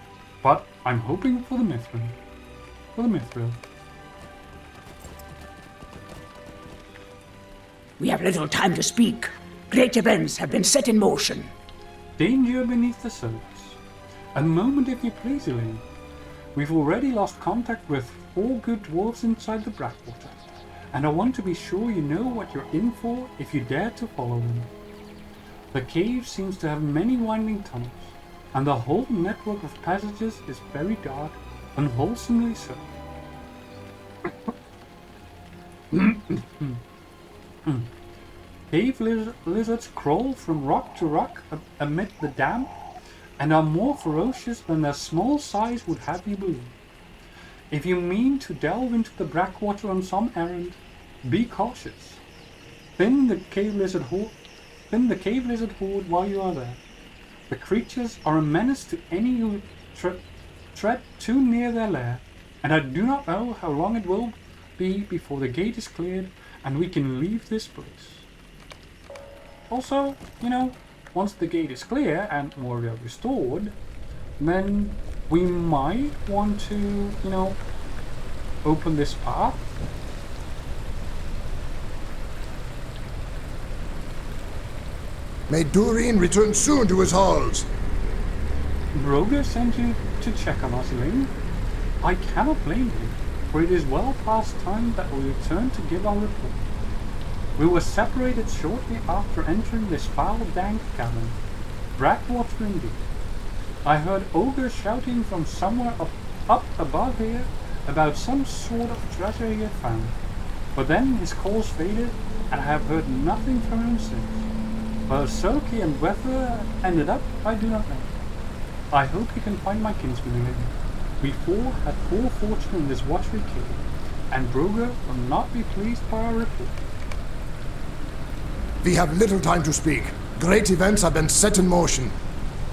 E: but I'm hoping for the Mithril.
H: We have little time to speak. Great events have been set in motion.
E: Danger beneath the surface. A moment if you please, Elaine. We've already lost contact with 4 good dwarves inside the Brackwater, and I want to be sure you know what you're in for if you dare to follow them. The cave seems to have many winding tunnels, and the whole network of passages is very dark, unwholesomely so. Cave lizards crawl from rock to rock amid the damp, and are more ferocious than their small size would have you believe. If you mean to delve into the Brackwater on some errand, be cautious. Thin the cave lizard horde while you are there. The creatures are a menace to any who tread too near their lair, and I do not know how long it will be before the gate is cleared and we can leave this place. Also, once the gate is clear and Moria restored, then we might want to, open this path.
L: May Durin return soon to his halls.
E: Broger sent you to check on us, Elaine. I cannot blame you, for it is well past time that we return to give our report. We were separated shortly after entering this foul, dank cavern. Brackwater indeed. I heard Ogre shouting from somewhere up above here about some sort of treasure he had found. But then his calls faded, and I have heard nothing from him since. Where Silky and Weather ended up, I do not know. I hope you can find my kinsman again. We four had poor fortune in this watery cave, and Broger will not be pleased by our report.
L: We have little time to speak. Great events have been set in motion.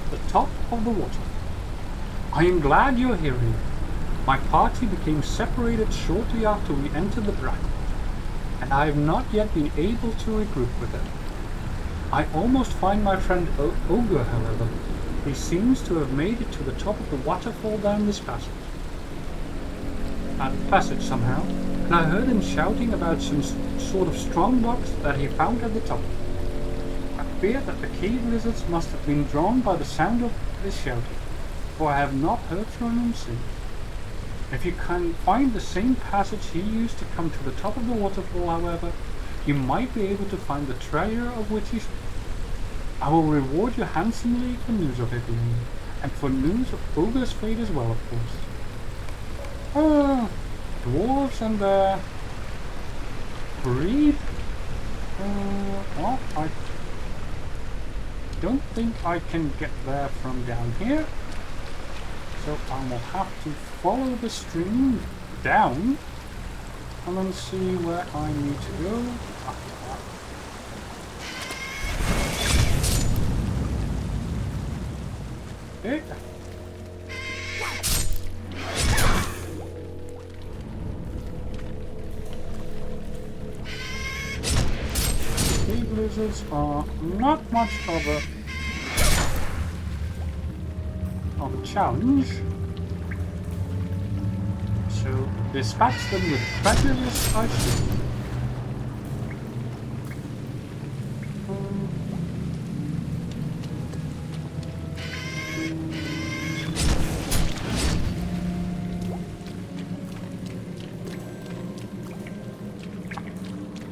E: The top of the water. I am glad you're here. My party became separated shortly after we entered the bracket, and I have not yet been able to regroup with them. I almost find my friend Ogre, however. He seems to have made it to the top of the waterfall down this passage somehow, and I heard him shouting about some sort of strong box that he found at the top. I fear that the cave lizards must have been drawn by the sound of his shouting, for I have not heard from him since. If you can find the same passage he used to come to the top of the waterfall, however, you might be able to find the treasure of which he spoke. I will reward you handsomely for news of it, and for news of Ogre's fate as well, of course. Dwarves and their breed? Well, I don't think I can get there from down here, so I will have to follow the stream down and then see where I need to go. Okay. Cave lizards are not much of a challenge, so dispatch them with prejudice, I should.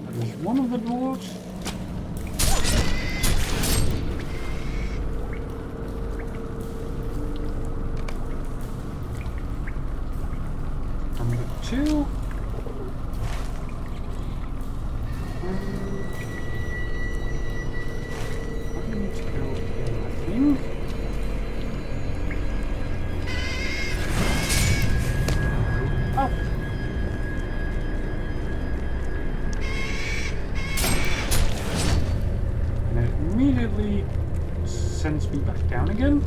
E: That is one of the dwarves. Two. I need to go here, I think. Oh. And it immediately sends me back down again.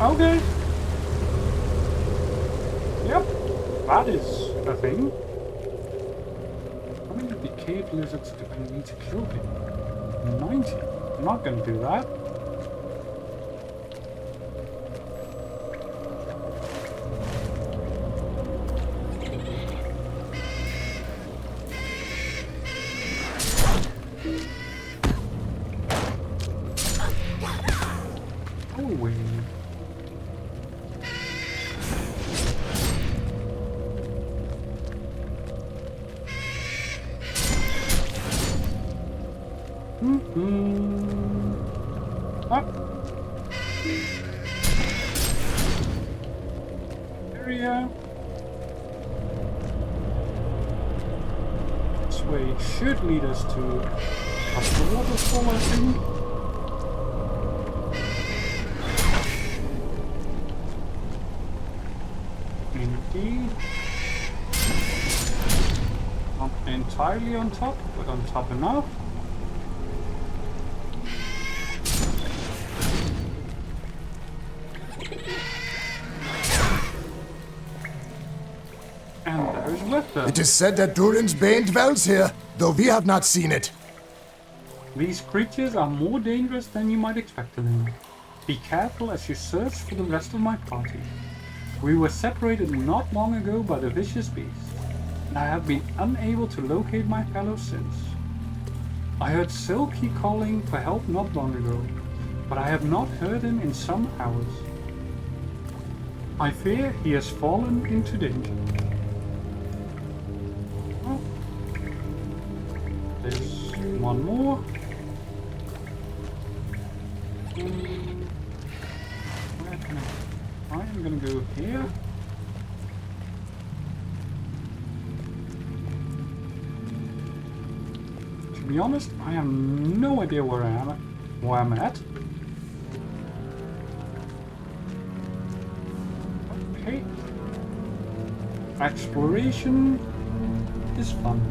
E: Okay. Yep, that is a thing. How many of the cave lizards do I need to kill here? 90. I'm not gonna do that. Oh, wait. Area. This way should lead us to up the waterfall, I think. Indeed. Not entirely on top, but on top enough. And there's Lifter.
L: It is said that Durin's Bane dwells here, though we have not seen it.
E: These creatures are more dangerous than you might expect of them. Be careful as you search for the rest of my party. We were separated not long ago by the vicious beast, and I have been unable to locate my fellow since. I heard Silky calling for help not long ago, but I have not heard him in some hours. I fear he has fallen into danger. Oh. There's one more. I'm gonna go here. To be honest, I have no idea where I'm at. Okay. Exploration is fun.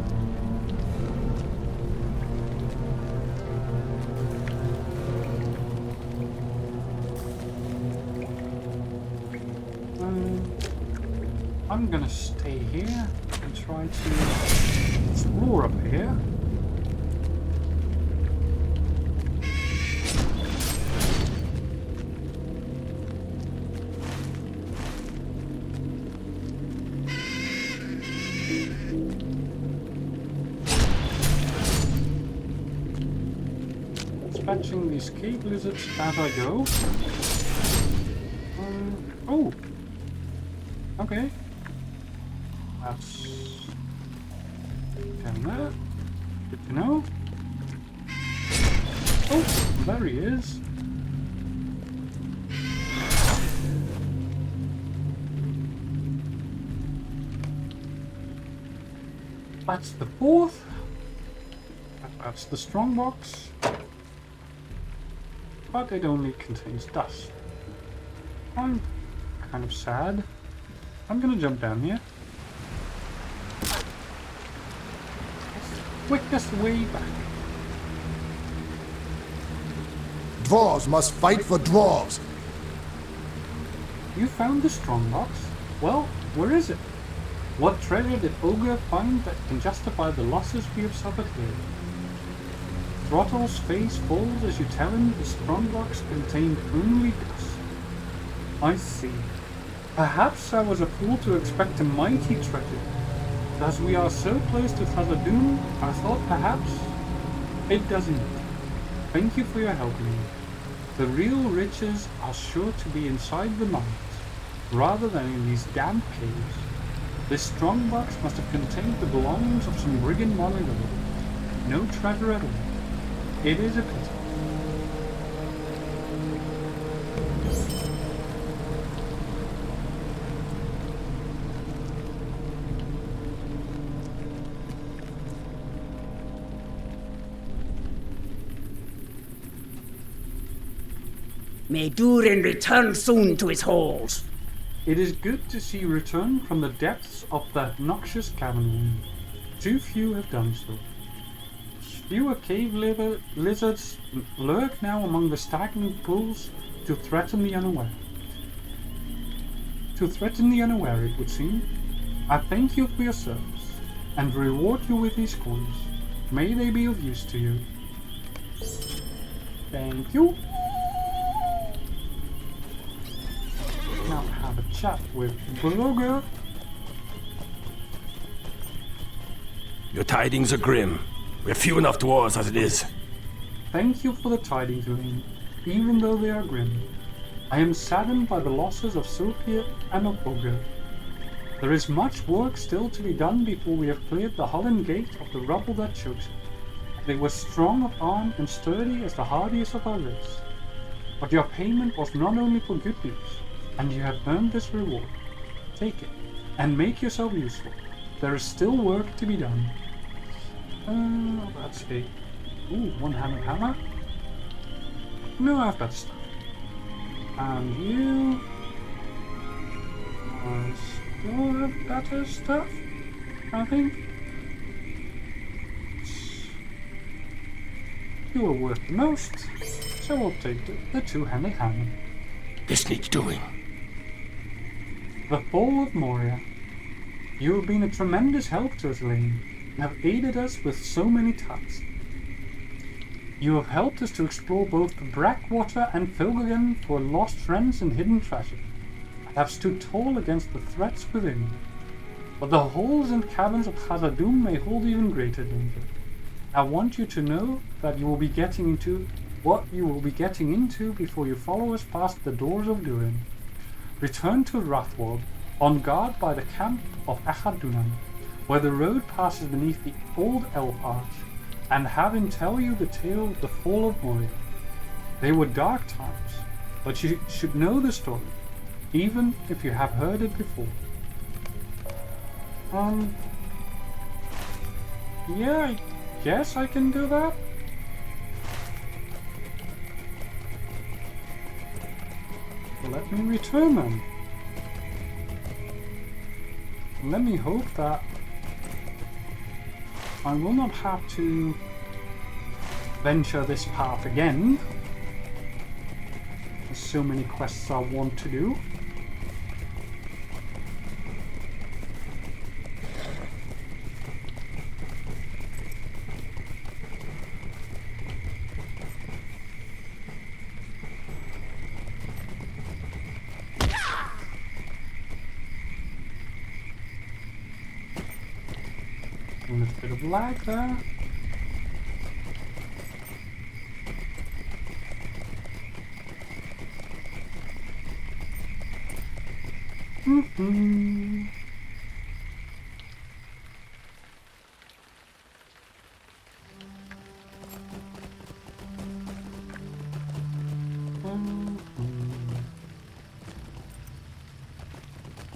E: I'm gonna stay here and try to explore up here. Dispatching these cave lizards as I go. Oh! Okay. That's down there. Good to know. Oh, there he is. That's the fourth. That's the strong box. But it only contains dust. I'm kind of sad. I'm gonna jump down here. Quickest way back.
L: Dwarves must fight for dwarves.
E: You found the strong box? Well, where is it? What treasure did Ogre find that can justify the losses we have suffered here? Throttle's face falls as you tell him the strong box contained only dust. I see. Perhaps I was a fool to expect a mighty treasure. As we are so close to Khazad-dûm, I thought perhaps it doesn't. Thank you for your help, Lee. The real riches are sure to be inside the mines, rather than in these damp caves. This strong box must have contained the belongings of some brigand monolith. No treasure at all. It is a pity.
H: May Durin return soon to his halls.
E: It is good to see you return from the depths of that noxious cavern room. Too few have done so. Fewer cave lizards lurk now among the stagnant pools to threaten the unaware. It would seem. I thank you for your service, and reward you with these coins. May they be of use to you. Thank you. Now have a chat with Blogger.
M: Your tidings are grim. We're few enough dwarves as it is.
E: Thank you for the tidings, Elaine, even though they are grim. I am saddened by the losses of Sophia and of Ogre. There is much work still to be done before we have cleared the Holland Gate of the rubble that chokes it. They were strong of arm and sturdy as the hardiest of our race. But your payment was not only for good deeds, and you have earned this reward. Take it, and make yourself useful. There is still work to be done. That's a... Ooh, one-handed hammer. No, I've got stuff. And you... still have better stuff, I think. You are worth the most, so we'll take the two-handed hammer.
M: This needs doing.
E: The Fall of Moria. You have been a tremendous help to us, Lane, and have aided us with so many tasks. You have helped us to explore both the Blackwater and Filgagen for lost friends and hidden treasure, and have stood tall against the threats within. But the halls and caverns of Khazad-dûm may hold even greater danger. I want you to know that you will be getting into what you will be getting into before you follow us past the doors of Durin. Return to Rathwald, on guard by the camp of Achad-Dunan, where the road passes beneath the old Elf Arch, and have him tell you the tale of the fall of Moria. They were dark times, but you should know the story. even if you have heard it before. Yeah, I guess I can do that. Let me return them. Let me hope that I will not have to venture this path again. There's so many quests I want to do. A little bit of lag there.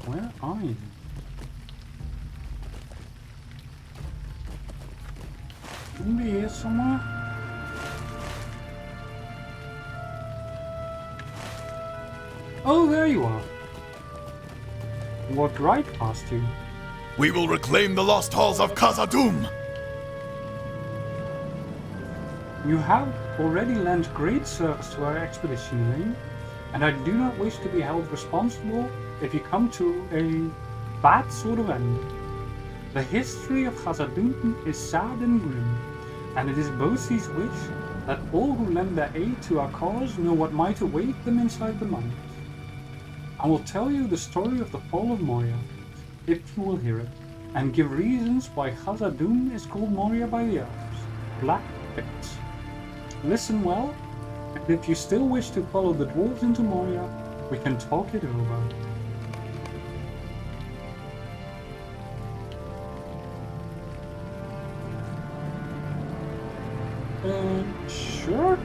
E: Where are you? Shouldn't be here somewhere. Oh, there you are. Walked right past you.
N: We will reclaim the lost halls of Khazad-dûm!
E: You have already lent great service to our expedition, Elaine, and I do not wish to be held responsible if you come to a bad sort of end. The history of Khazad-dûm is sad and grim, and it is Bosie's wish that all who lend their aid to our cause know what might await them inside the mines. I will tell you the story of the fall of Moria, if you will hear it, and give reasons why Khazad-dûm is called Moria by the elves, Black Pits. Listen well, and if you still wish to follow the dwarves into Moria, we can talk it over. Sure.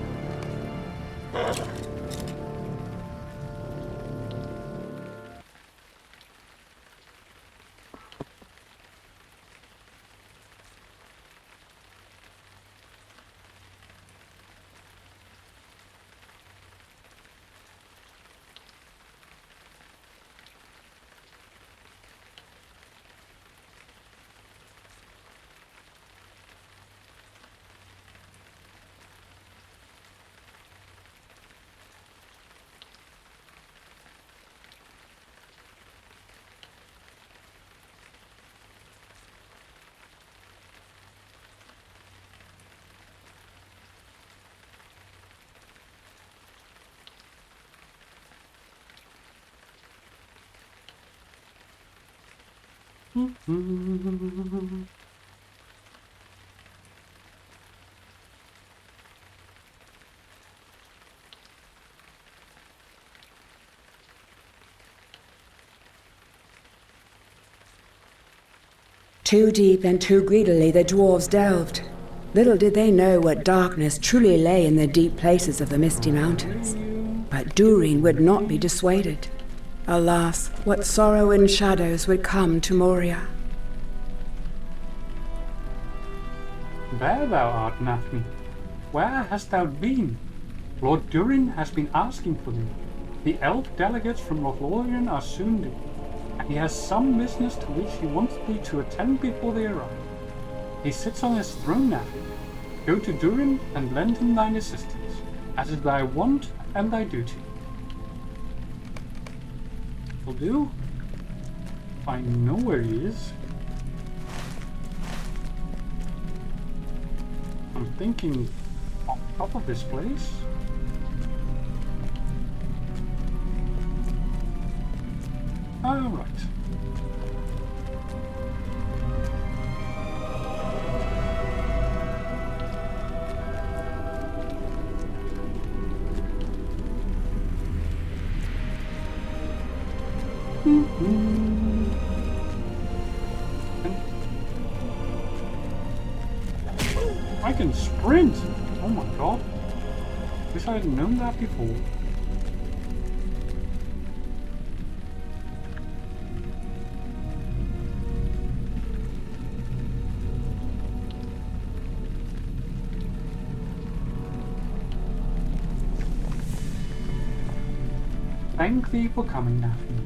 H: Too deep and too greedily the dwarves delved. Little did they know what darkness truly lay in the deep places of the Misty Mountains. But Durin would not be dissuaded. Alas, what sorrow and shadows would come to Moria.
E: There thou art, Nathmi. Where hast thou been? Lord Durin has been asking for thee. The elf delegates from Lothlorien are soon due, and he has some business to which he wants thee to attend before they arrive. He sits on his throne, Nathmi. Go to Durin and lend him thine assistance, as is thy wont and thy duty. Will do. I know where he is. I'm thinking on top of this place. All right. I can sprint! Oh my god. Wish I had known that before. thank thee for coming, Daphne.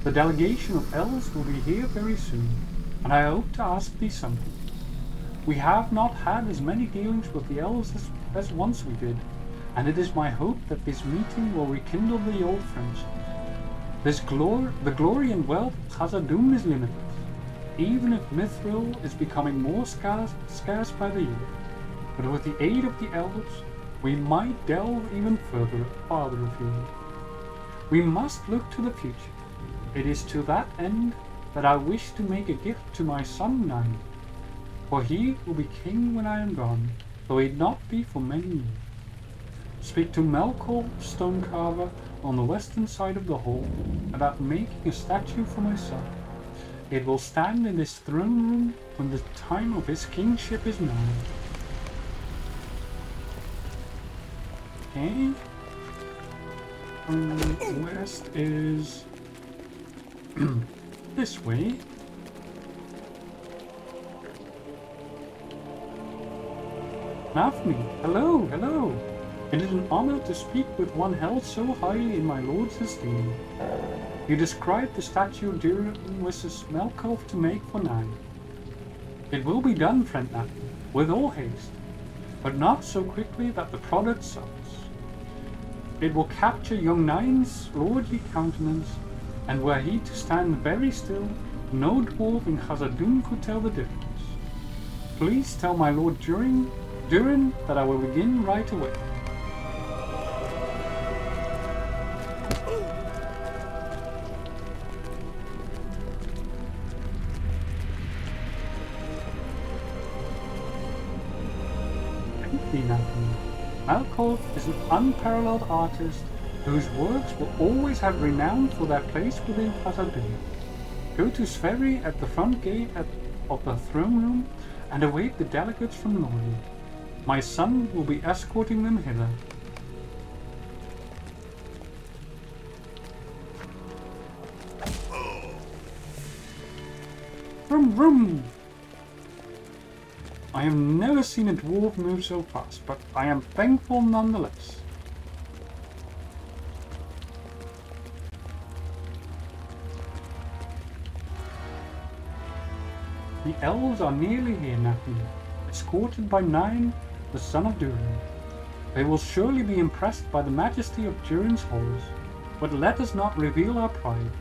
E: The delegation of elves will be here very soon, and I hope to ask thee something. We have not had as many dealings with the elves as once we did, and it is my hope that this meeting will rekindle the old friendship. The glory and wealth of Khazad-dûm is limitless, even if Mithril is becoming more scarce by the year. But with the aid of the elves, we might delve even farther afield. We must look to the future. It is to that end that I wish to make a gift to my son Nine, for he will be king when I am gone, though it not be for many years. Speak to Melkor Stonecarver on the western side of the hall about making a statue for my son. It will stand in this throne room when the time of his kingship is known. Okay. West is this way. Daphne, hello, hello. It is an honor to speak with one held so highly in my lord's esteem. You described the statue Durin wishes Melkor to make for Nine. It will be done, friend Daphne, with all haste, but not so quickly that the product suffers. It will capture young Nine's lordly countenance, and were he to stand very still, no dwarf in Khazad-dûm could tell the difference. Please tell my lord Durin that I will begin right away. Melkor is an unparalleled artist whose works will always have renown for their place within Khazad-dûm. Go to Sverri at the front gate of the throne room and await the delegates from Moria. My son will be escorting them hither. Vroom vroom! I have never seen a dwarf move so fast, but I am thankful nonetheless. The elves are nearly here, Nathan, escorted by Nine, the son of Durin. They will surely be impressed by the majesty of Durin's halls, but let us not reveal our pride.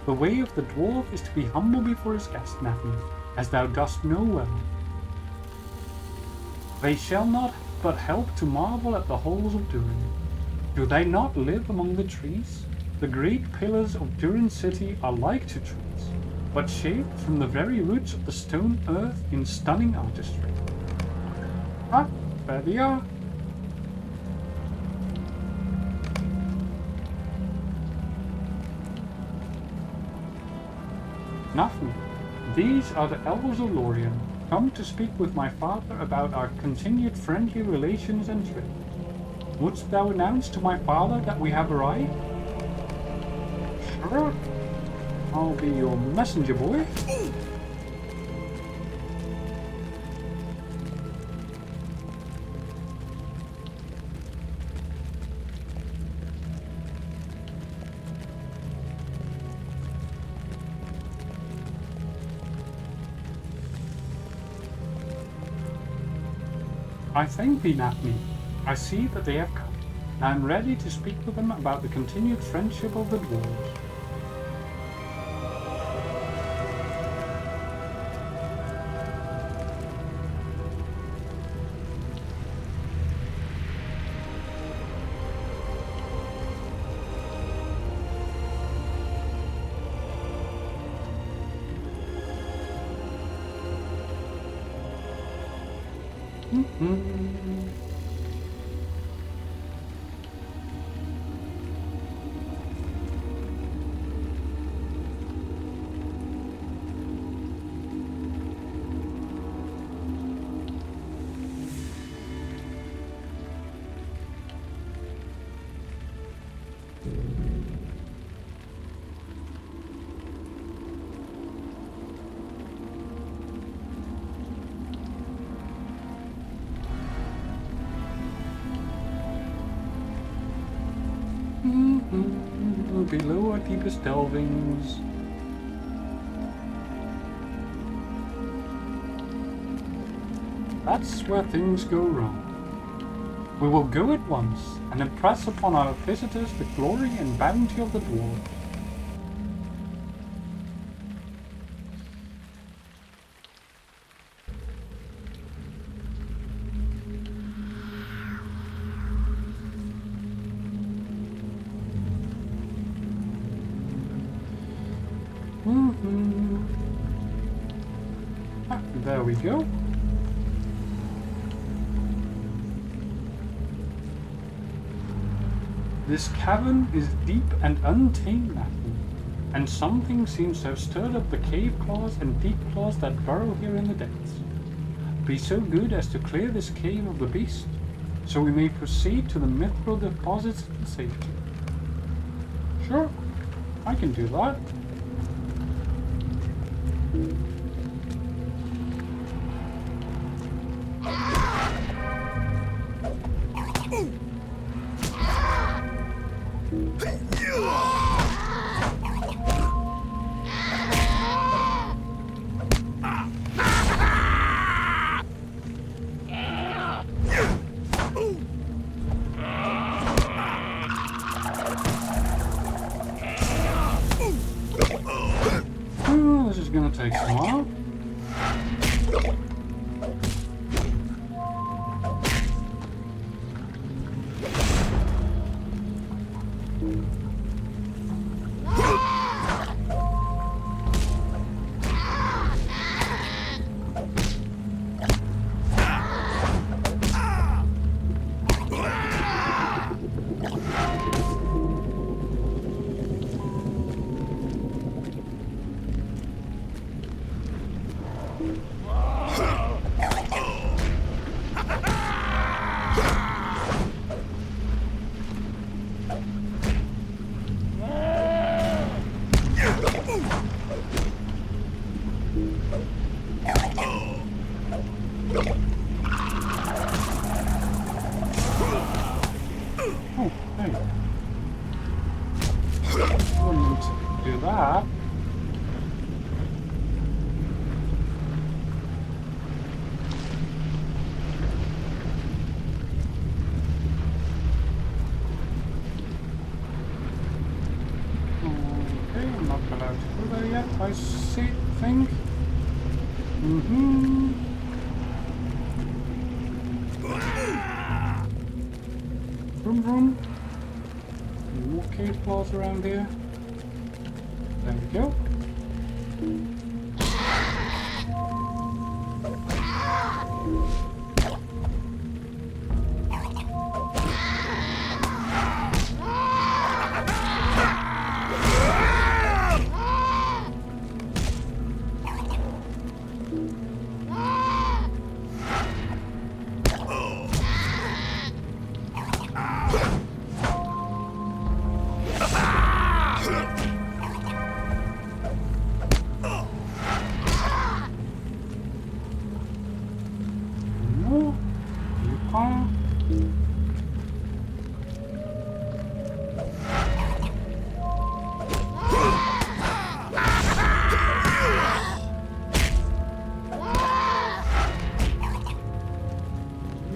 E: The way of the dwarf is to be humble before his guest, Nathan, as thou dost know well. They shall not but help to marvel at the halls of Durin. Do they not live among the trees? The great pillars of Durin's city are like to trees, but shaped from the very roots of the stone earth in stunning artistry. Ah, there they are. Nothing. These are the elves of Lorien, come to speak with my father about our continued friendly relations and trade. Wouldst thou announce to my father that we have arrived? Sure. I'll be your messenger boy. I thank thee, Daphne. I see that they have come, and I am ready to speak with them about the continued friendship of the dwarves. below our deepest delvings. That's where things go wrong. We will go at once and impress upon our visitors the glory and bounty of the dwarves. There we go. This cavern is deep and untamed, Matthew, and something seems to have stirred up the cave claws and deep claws that burrow here in the depths. Be so good as to clear this cave of the beast, so we may proceed to the mithril deposits in safety. Sure, I can do that. This is gonna take some while. I think. Vroom vroom. More cave claws around here. There we go.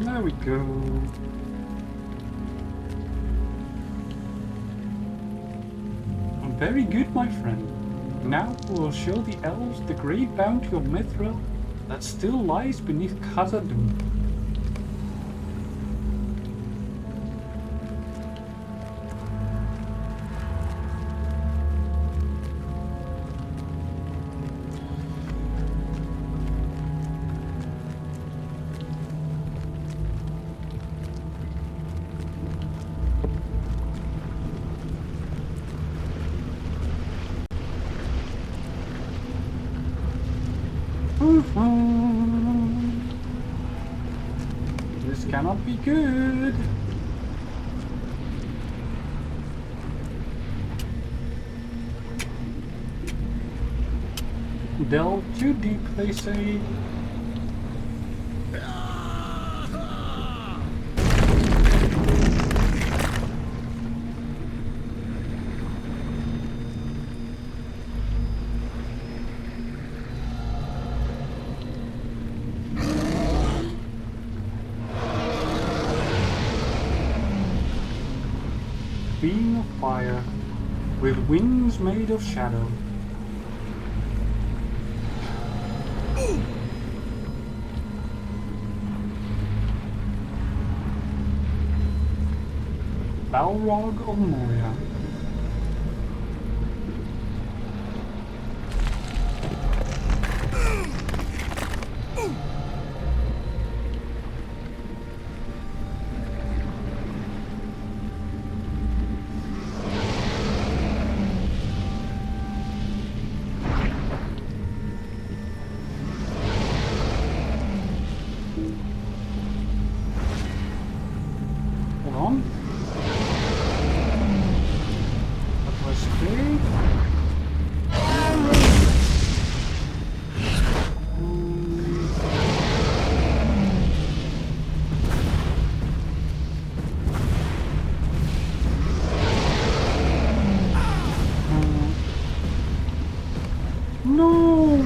E: There we go. Very good, my friend. Now we will show the elves the great bounty of mithril that still lies beneath Khazad-dûm. This cannot be good. Delve too deep, they say. fire, with wings made of shadow. Balrog of Moria. Hold on. What do I say? No!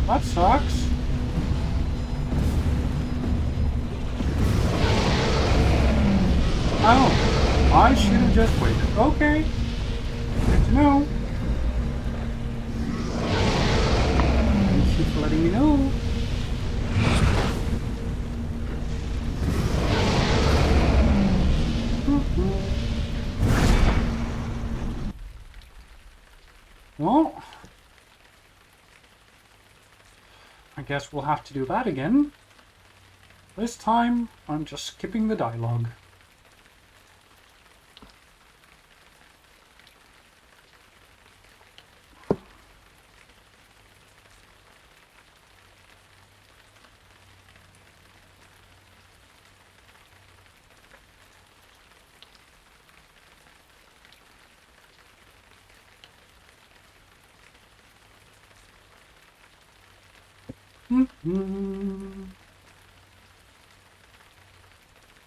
E: That sucks. Oh, I should have just waited. Okay. Good to know. Thank you for letting me know. Well, I guess we'll have to do that again. This time, I'm just skipping the dialogue.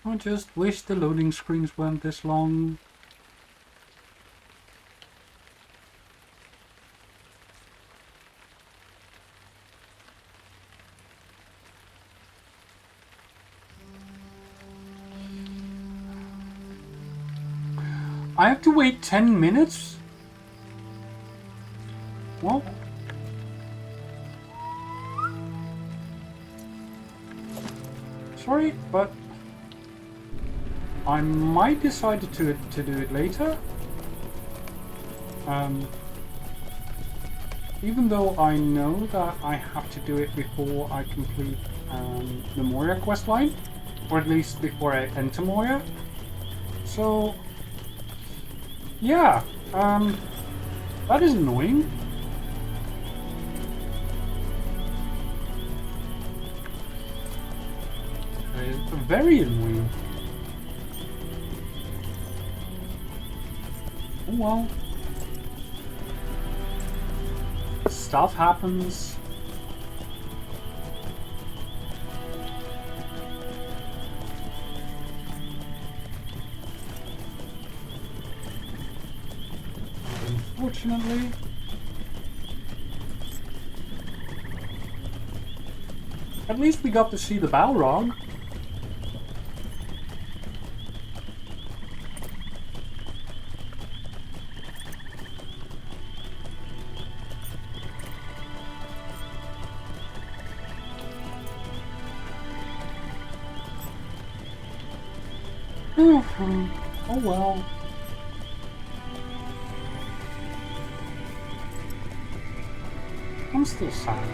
E: I just wish the loading screens weren't this long. I have to wait 10 minutes? Well, sorry, but I might decide to do it later. Even though I know that I have to do it before I complete the Moria questline, or at least before I enter Moria. So, yeah, that is annoying. That is very annoying. Oh well. Stuff happens. Unfortunately. At least we got to see the Balrog. Oh well. I'm still sad.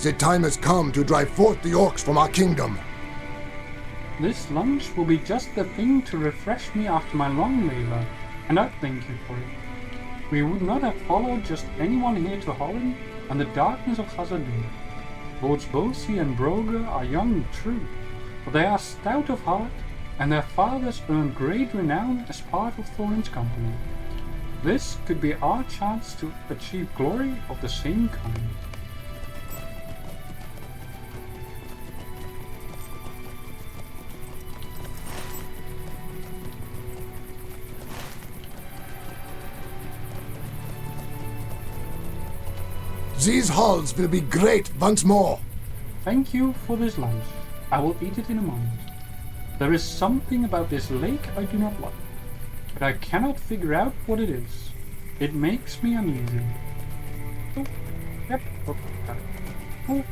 L: The time has come to drive forth the orcs from our kingdom.
E: This lunch will be just the thing to refresh me after my long labor, and I thank you for it. We would not have followed just anyone here to Holland and the darkness of Khazad-dûm. Lords Bosi and Broga are young and true, but they are stout of heart, and their fathers earned great renown as part of Thorin's company. This could be our chance to achieve glory of the same kind.
L: These halls will be great once more.
E: Thank you for this lunch. I will eat it in a moment. There is something about this lake I do not like, but I cannot figure out what it is. It makes me uneasy. Oh, yep. Oh, got it. Oh.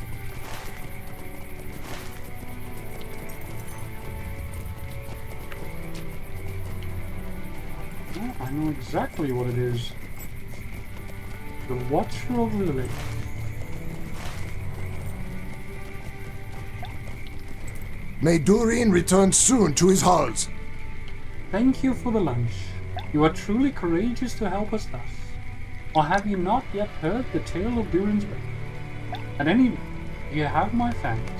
E: Oh, I know exactly what it is. The Watcher of the Lake.
L: May Durin return soon to his halls.
E: Thank you for the lunch. You are truly courageous to help us thus. Or have you not yet heard the tale of Durin's Bay? At any rate, you have my thanks.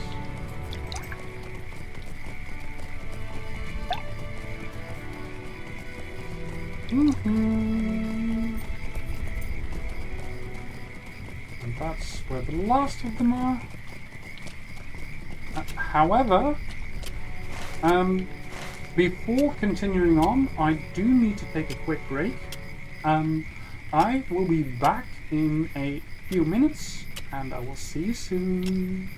E: And that's where the last of them are. However, before continuing on, I do need to take a quick break. I will be back in a few minutes, and I will see you soon.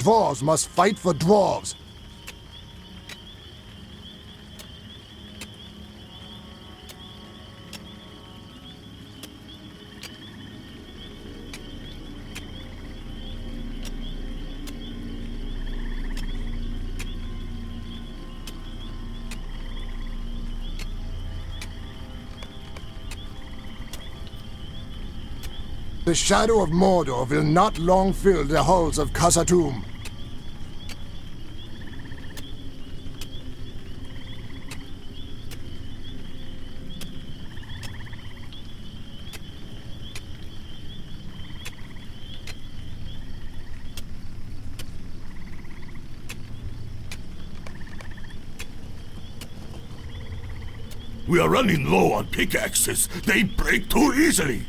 L: dwarves must fight for dwarves. The shadow of Mordor will not long fill the halls of Khazad-dûm.
N: We are running low on pickaxes. They break too easily.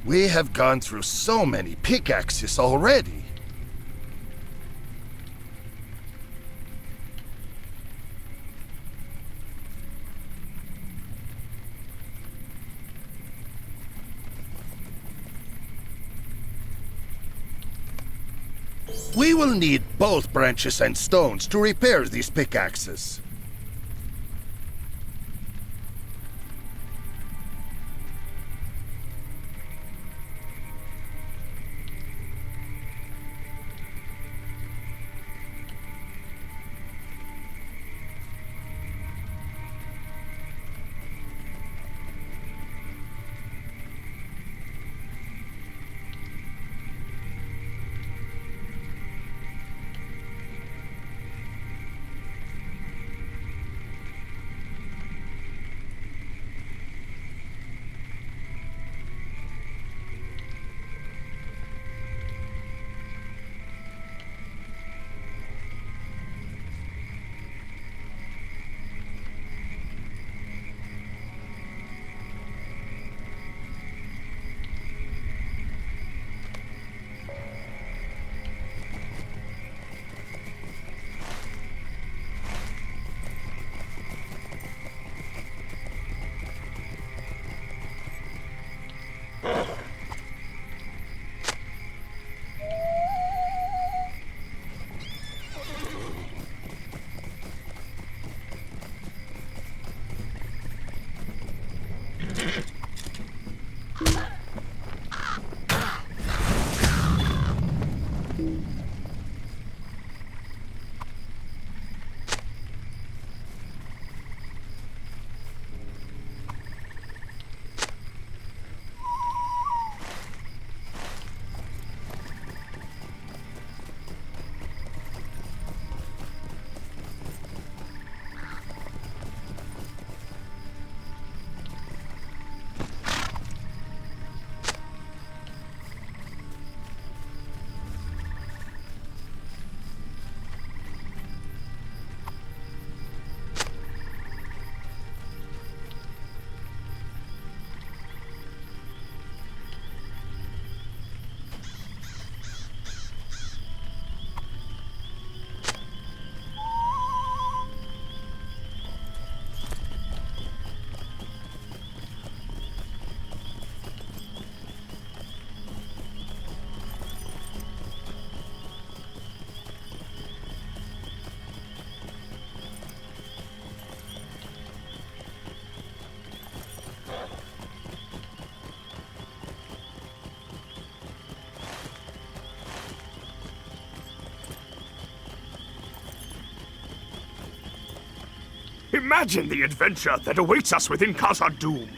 K: We have gone through so many pickaxes already. We will need both branches and stones to repair these pickaxes.
N: Imagine the adventure that awaits us within Khazad-dûm.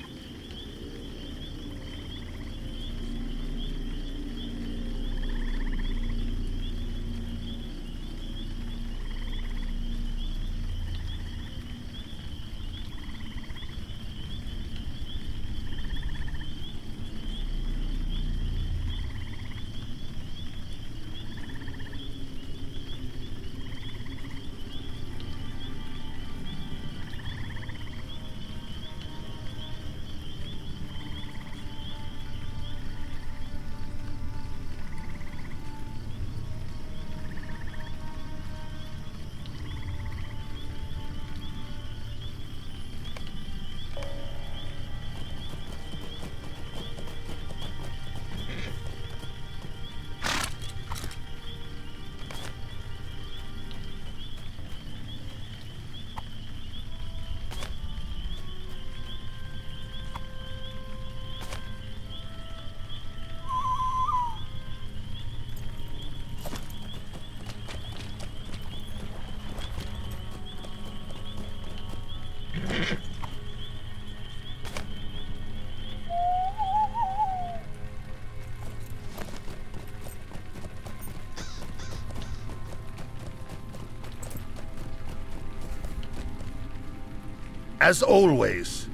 K: As always,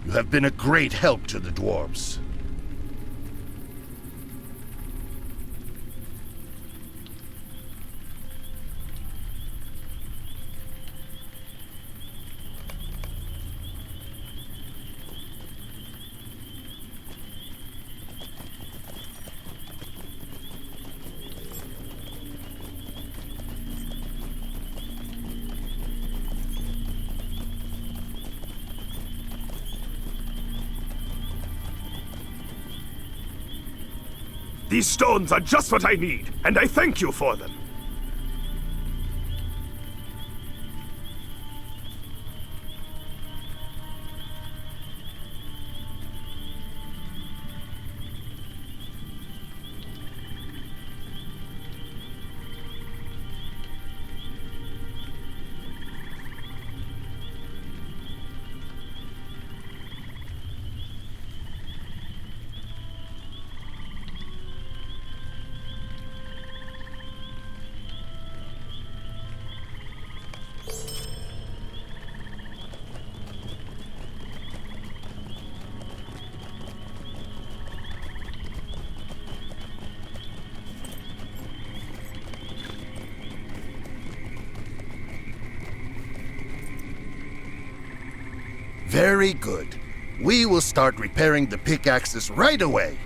K: you have been a great help to the dwarves.
N: These stones are just what I need, and I thank you for them.
K: Very good. We will start repairing the pickaxes right away.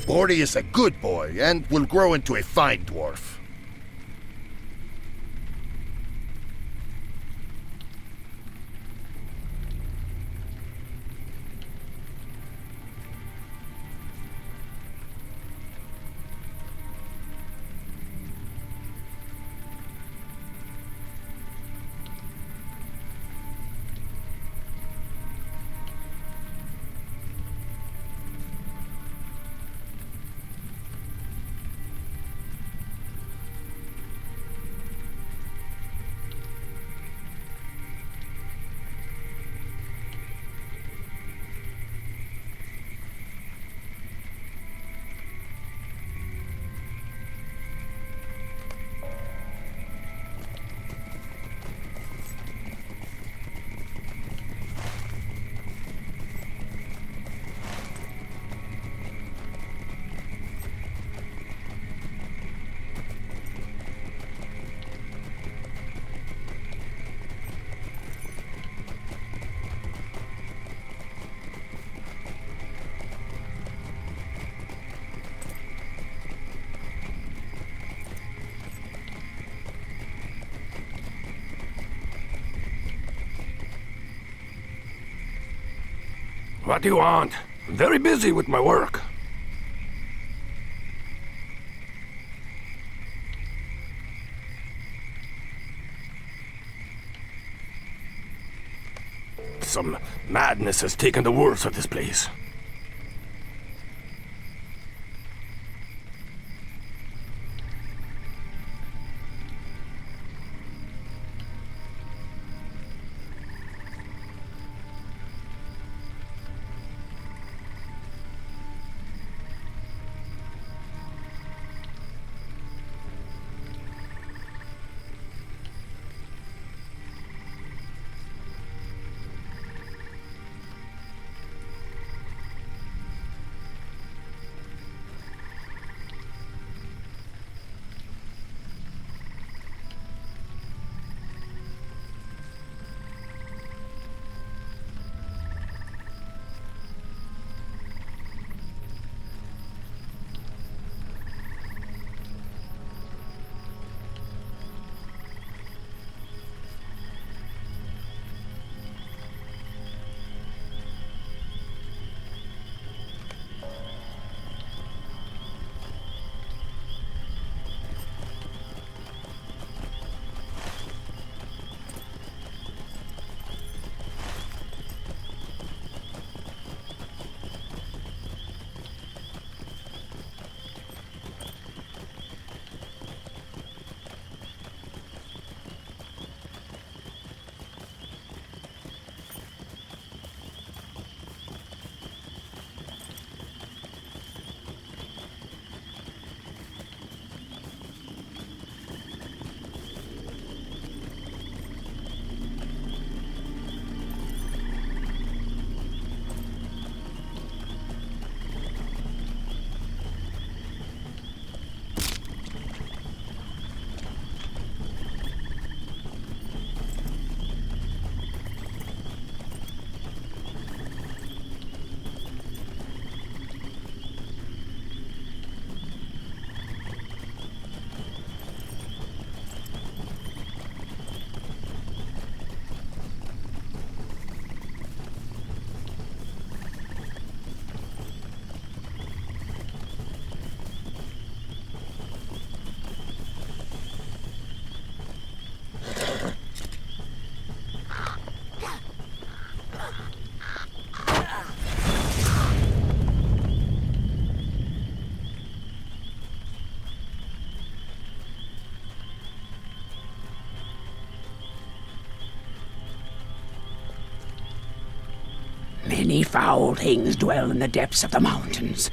K: Moria is a good boy and will grow into a fine dwarf.
M: What do you want? I'm very busy with my work. Some madness has taken the worst of this place.
F: Many foul things dwell in the depths of the mountains.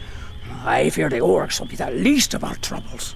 F: I fear the orcs will be the least of our troubles.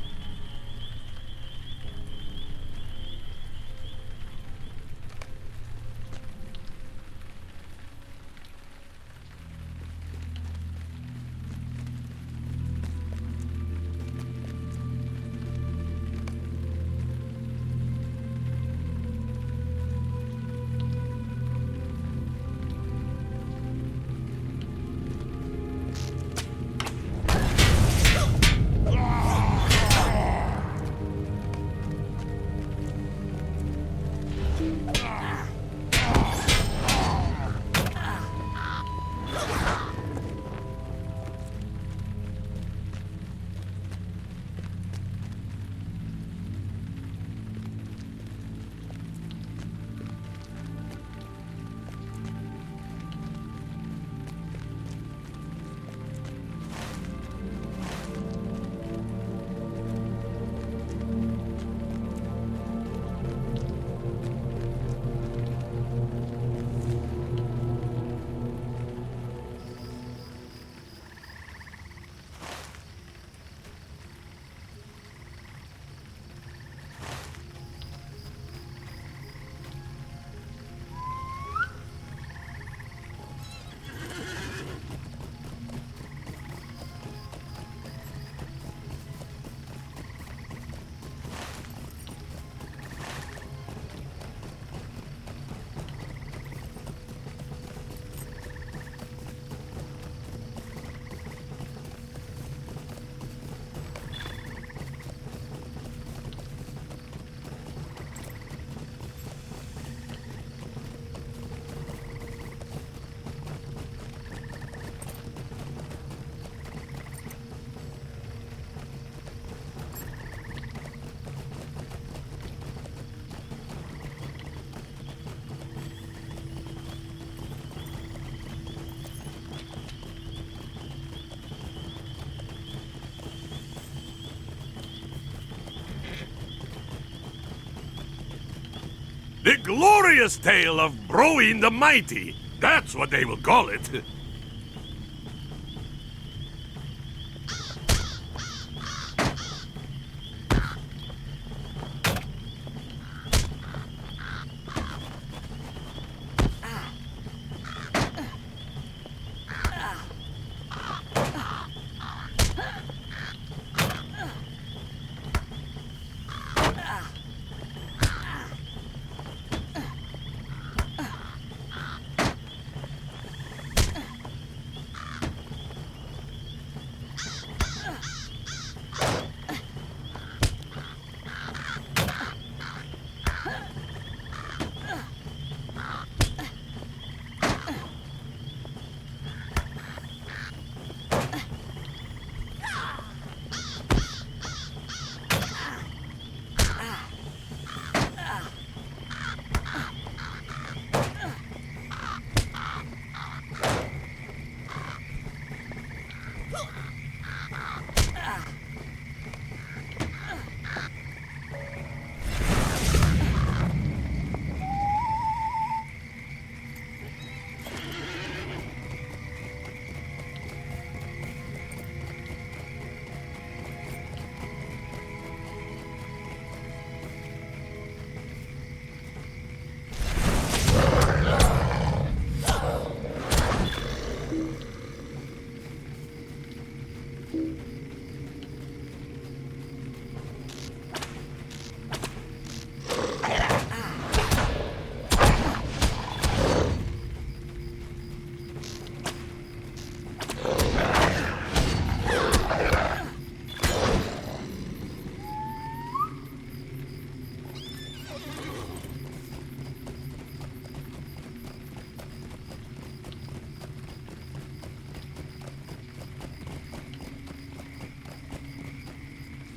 N: glorious tale of Broin the Mighty. That's what they will call it.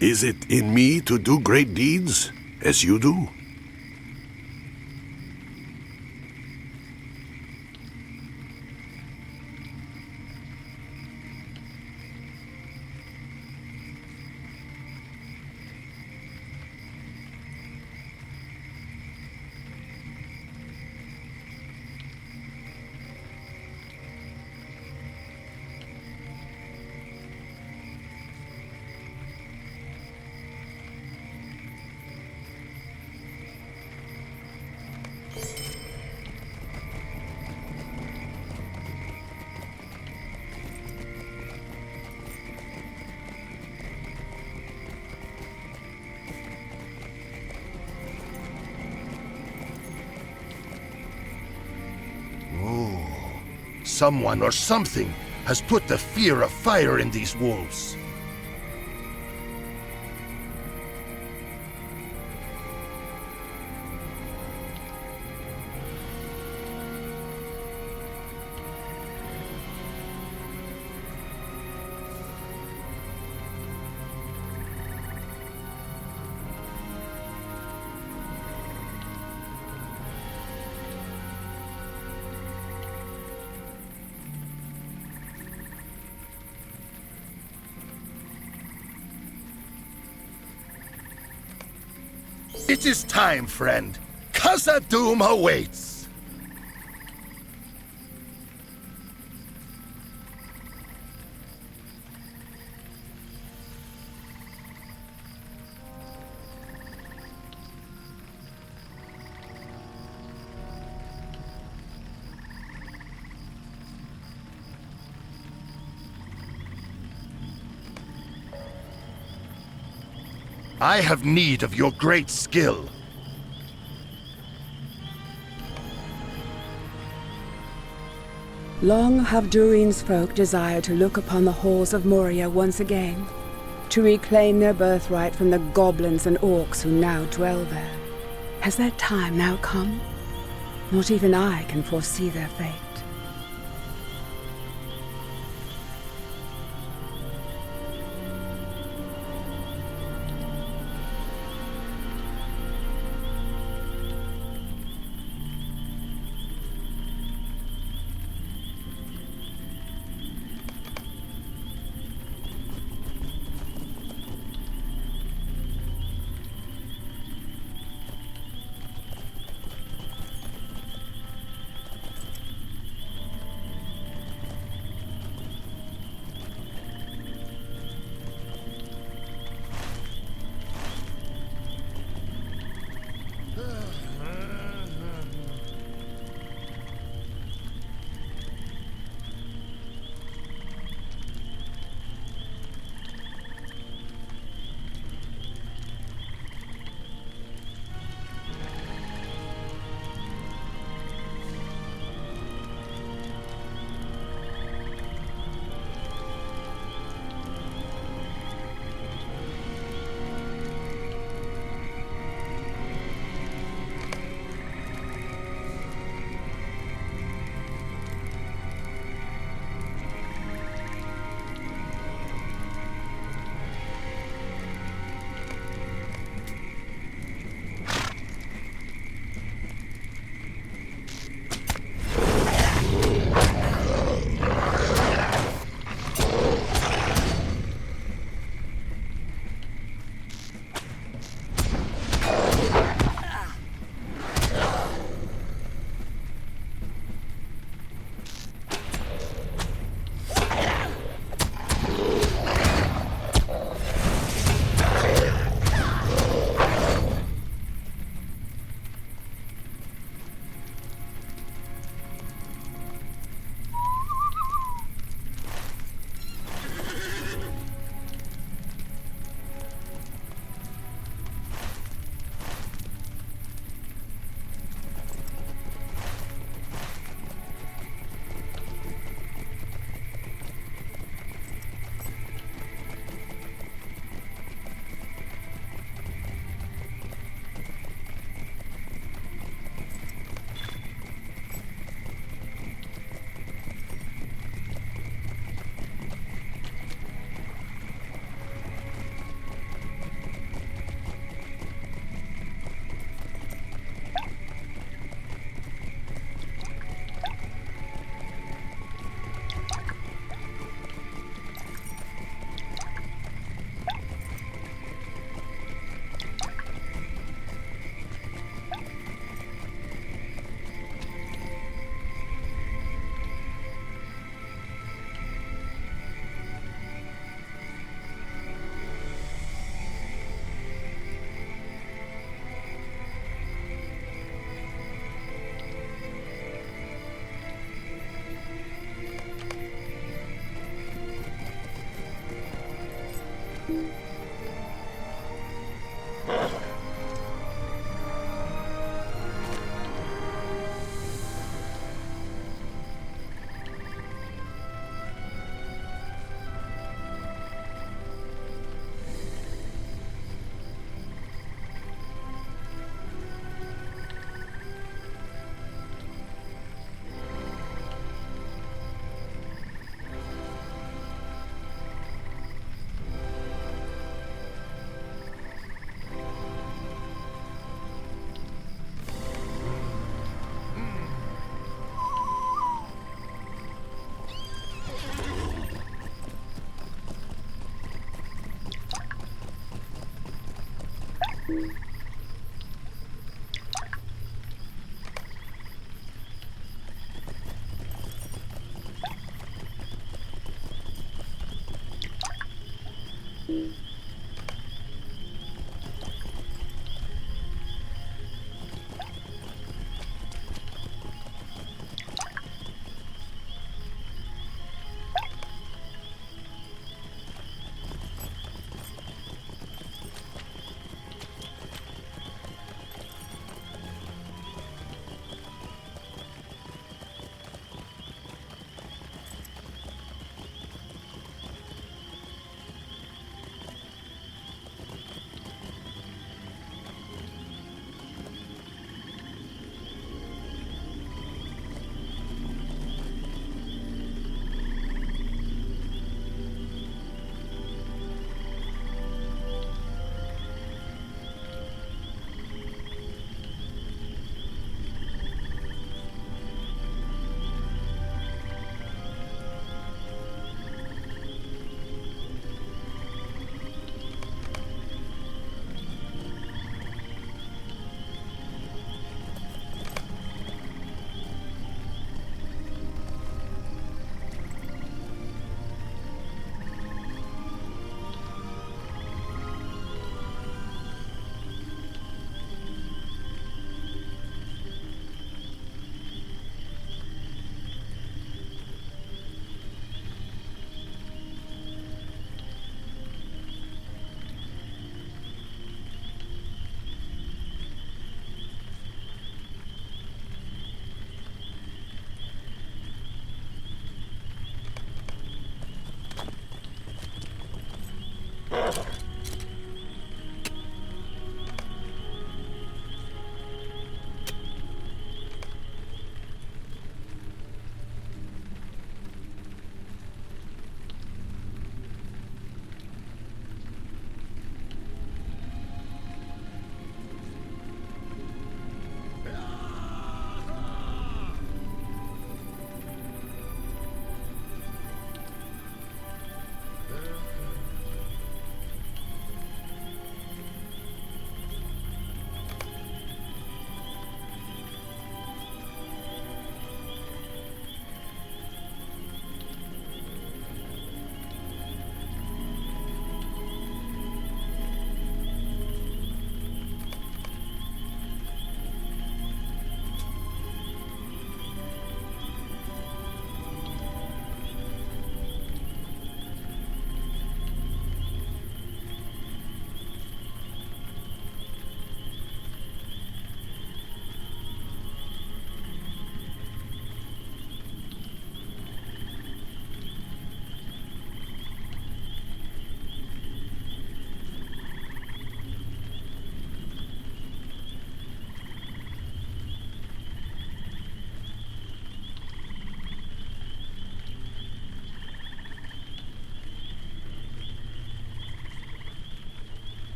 N: Is it in me to do great deeds, as you do?
K: Someone or something has put the fear of fire in these wolves. It is time, friend. Khazad-dûm awaits. I have need of your great skill.
H: Long have Durin's folk desired to look upon the halls of Moria once again, to reclaim their birthright from the goblins and orcs who now dwell there. Has that time now come? Not even I can foresee their fate.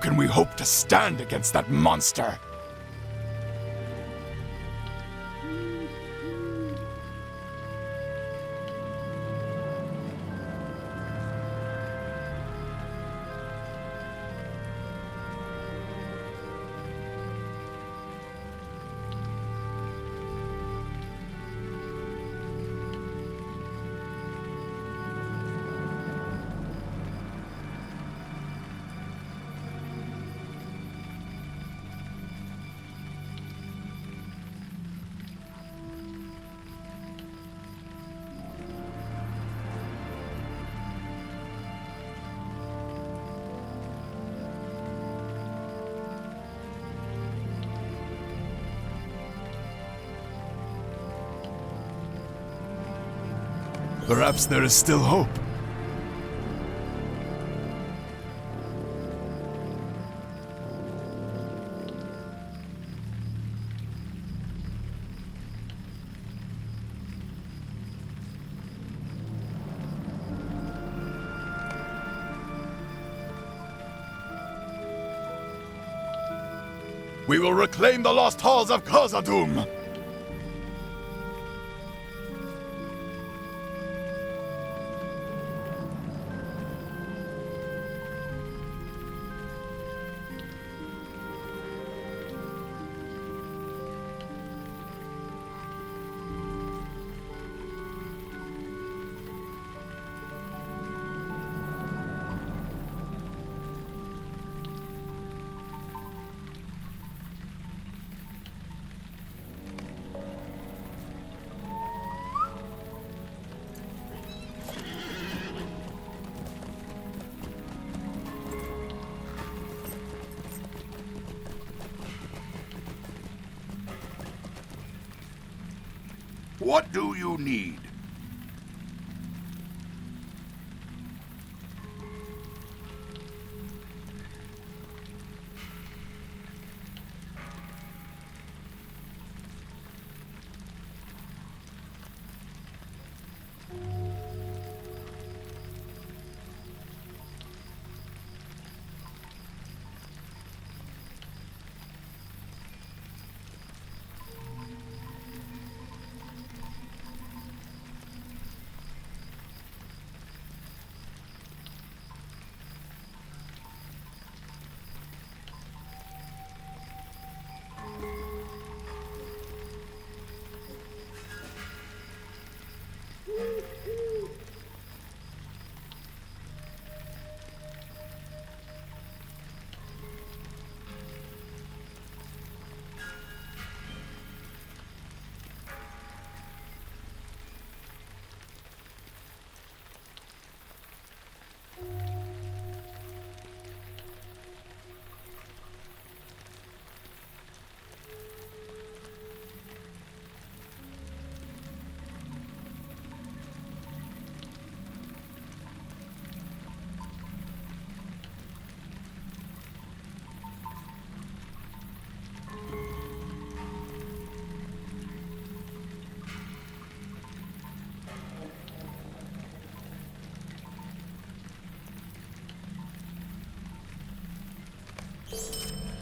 O: can we hope to stand against that monster? Perhaps there is still hope. We will reclaim the lost halls of Khazad-dûm!
N: What do you need?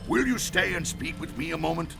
N: Will you stay and speak with me a moment?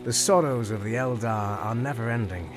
C: The sorrows of the Eldar are never-ending.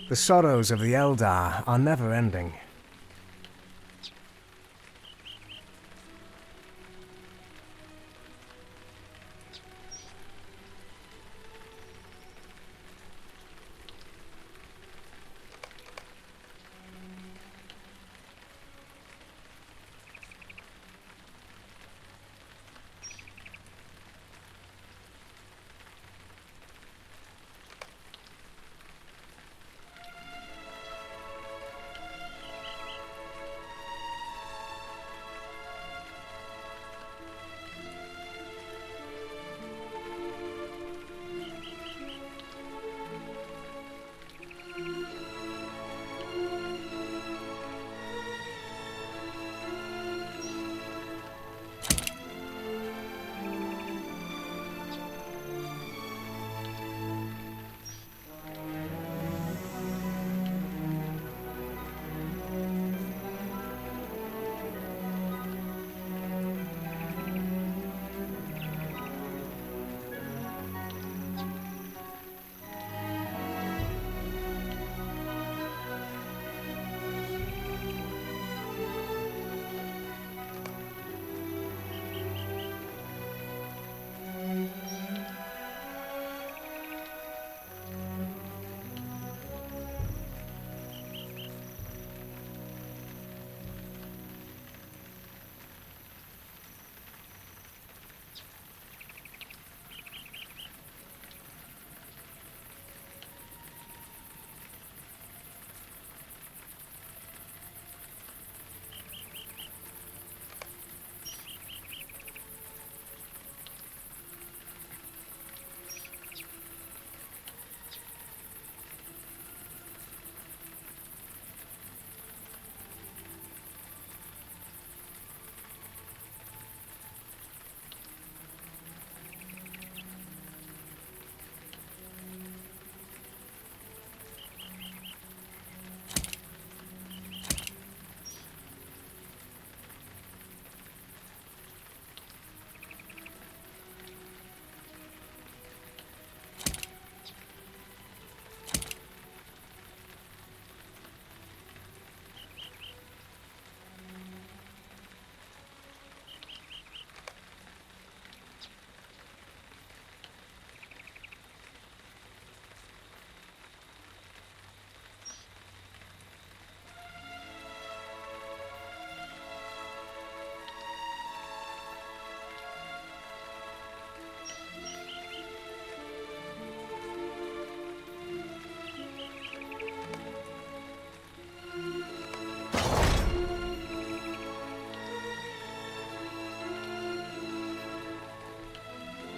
C: The sorrows of the Eldar are never-ending.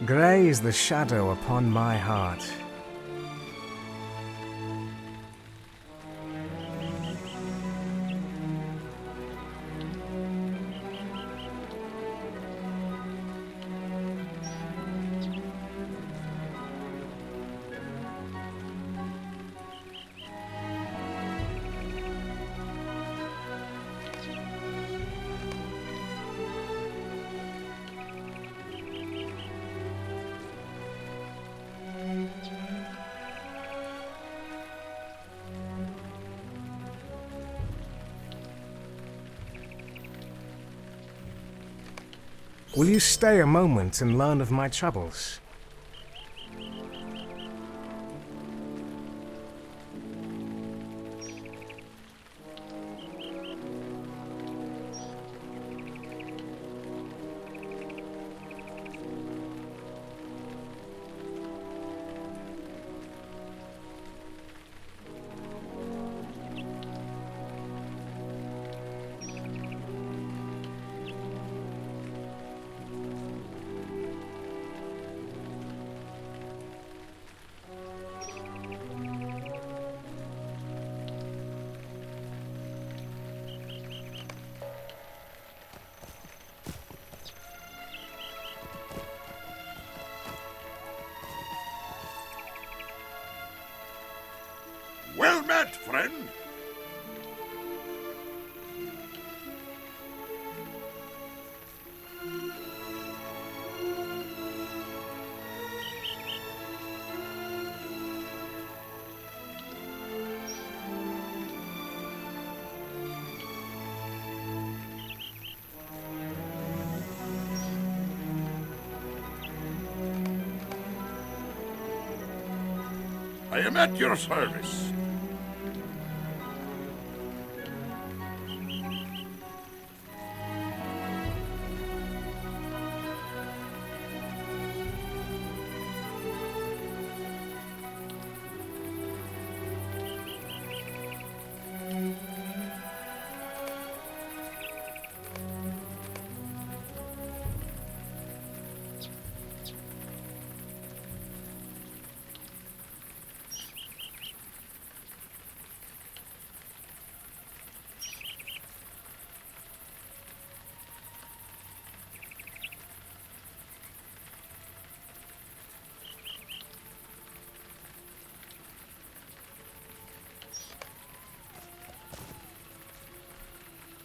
C: Grey is the shadow upon my heart. Will you stay a moment and learn of my troubles?
N: friend? I am at your service.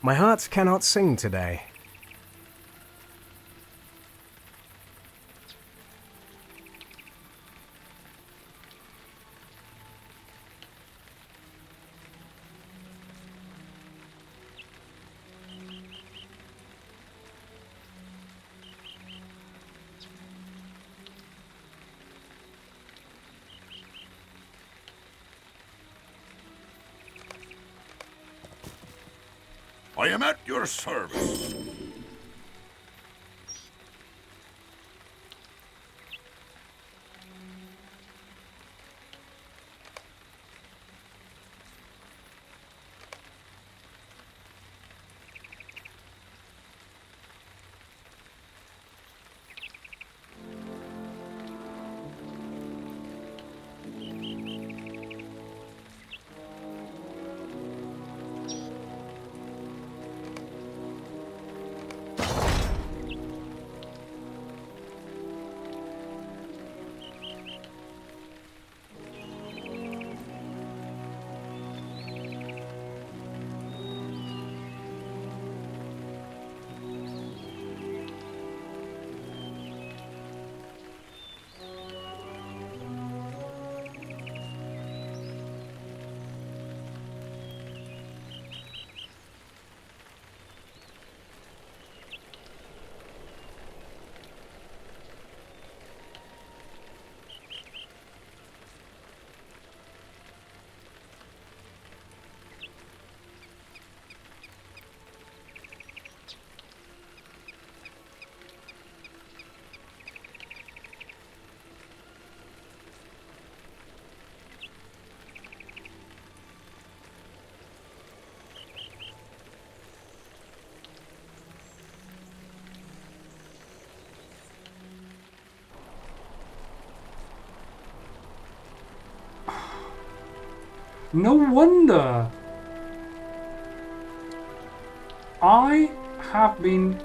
C: My heart cannot sing today.
N: I am at your service.
E: No wonder! I have been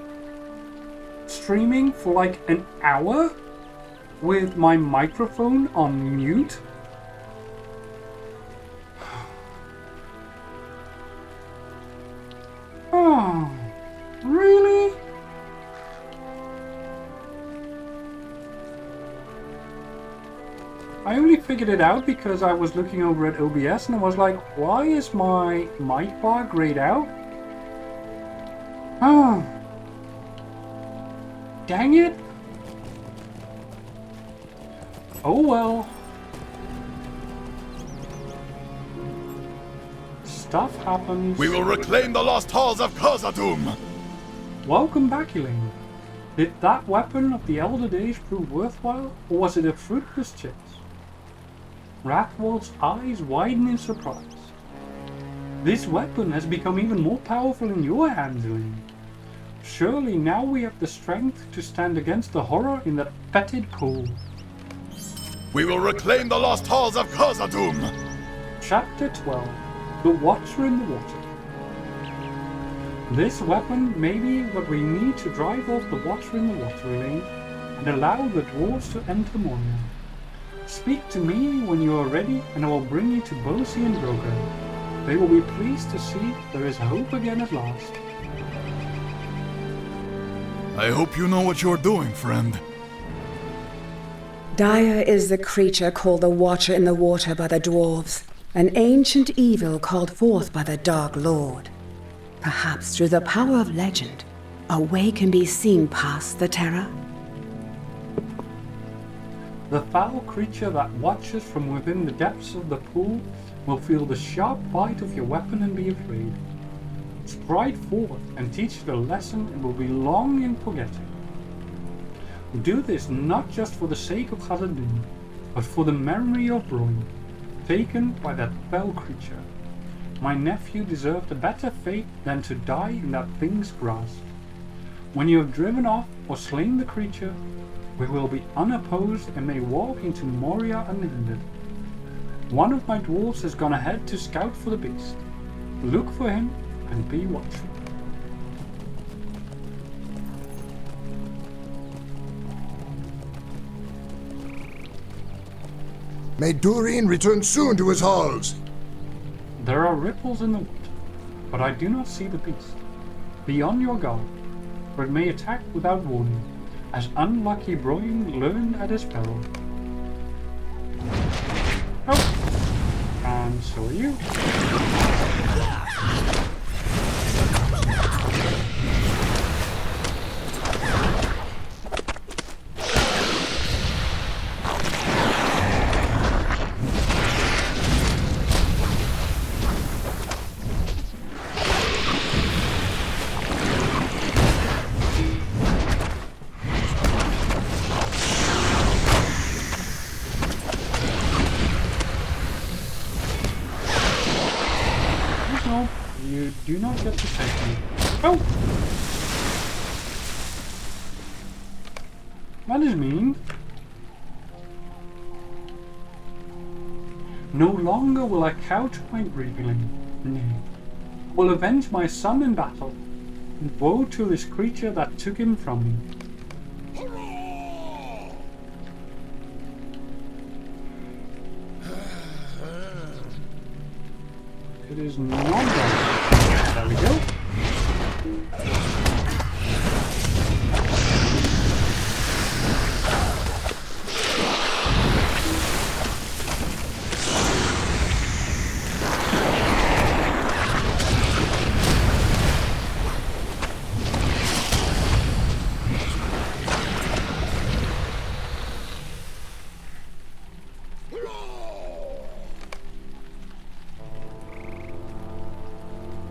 E: streaming for like an hour with my microphone on mute. Oh, really? I only figured it out because I was looking over at OBS and I was like, why is my mic bar grayed out? Oh. Dang it. Oh well. Stuff happens.
O: We will reclaim the lost halls of Khazad-dûm.
E: Welcome back, Elaine. Did that weapon of the Elder Days prove worthwhile, or was it a fruitless chase? Rathwold's eyes widen in surprise. This weapon has become even more powerful in your hands, Elaine. Surely now we have the strength to stand against the horror in that fetid cold.
O: We will reclaim the lost halls of Khazad-dûm.
E: Chapter 12. The Watcher in the Water. This weapon may be what we need to drive off the Watcher in the Water, Elaine, and allow the dwarves to enter Moria. Speak to me when you are ready, and I will bring you to Bosi and Brogan. They will be pleased to see there is hope again at last.
O: I hope you know what you're doing, friend.
H: Dire is the creature called the Watcher in the Water by the dwarves, an ancient evil called forth by the Dark Lord. Perhaps through the power of legend, a way can be seen past the terror.
E: The foul creature that watches from within the depths of the pool will feel the sharp bite of your weapon and be afraid. Stride forward and teach it a lesson it will be long in forgetting. Do this not just for the sake of Khazad-dûm, but for the memory of Broin, taken by that fell creature. My nephew deserved a better fate than to die in that thing's grasp. When you have driven off or slain the creature, we will be unopposed and may walk into Moria unhindered. One of my dwarves has gone ahead to scout for the beast. Look for him and be watchful.
L: May Durin return soon to his halls.
E: There are ripples in the water, but I do not see the beast. Be on your guard, for it may attack without warning, as unlucky Broin learned at his peril. Oh, and so are you. You do not get to save me. Oh! That is mean. No longer will I couch my grieving. Nay, I will avenge my son in battle. And woe to this creature that took him from me. It is not right. There we go.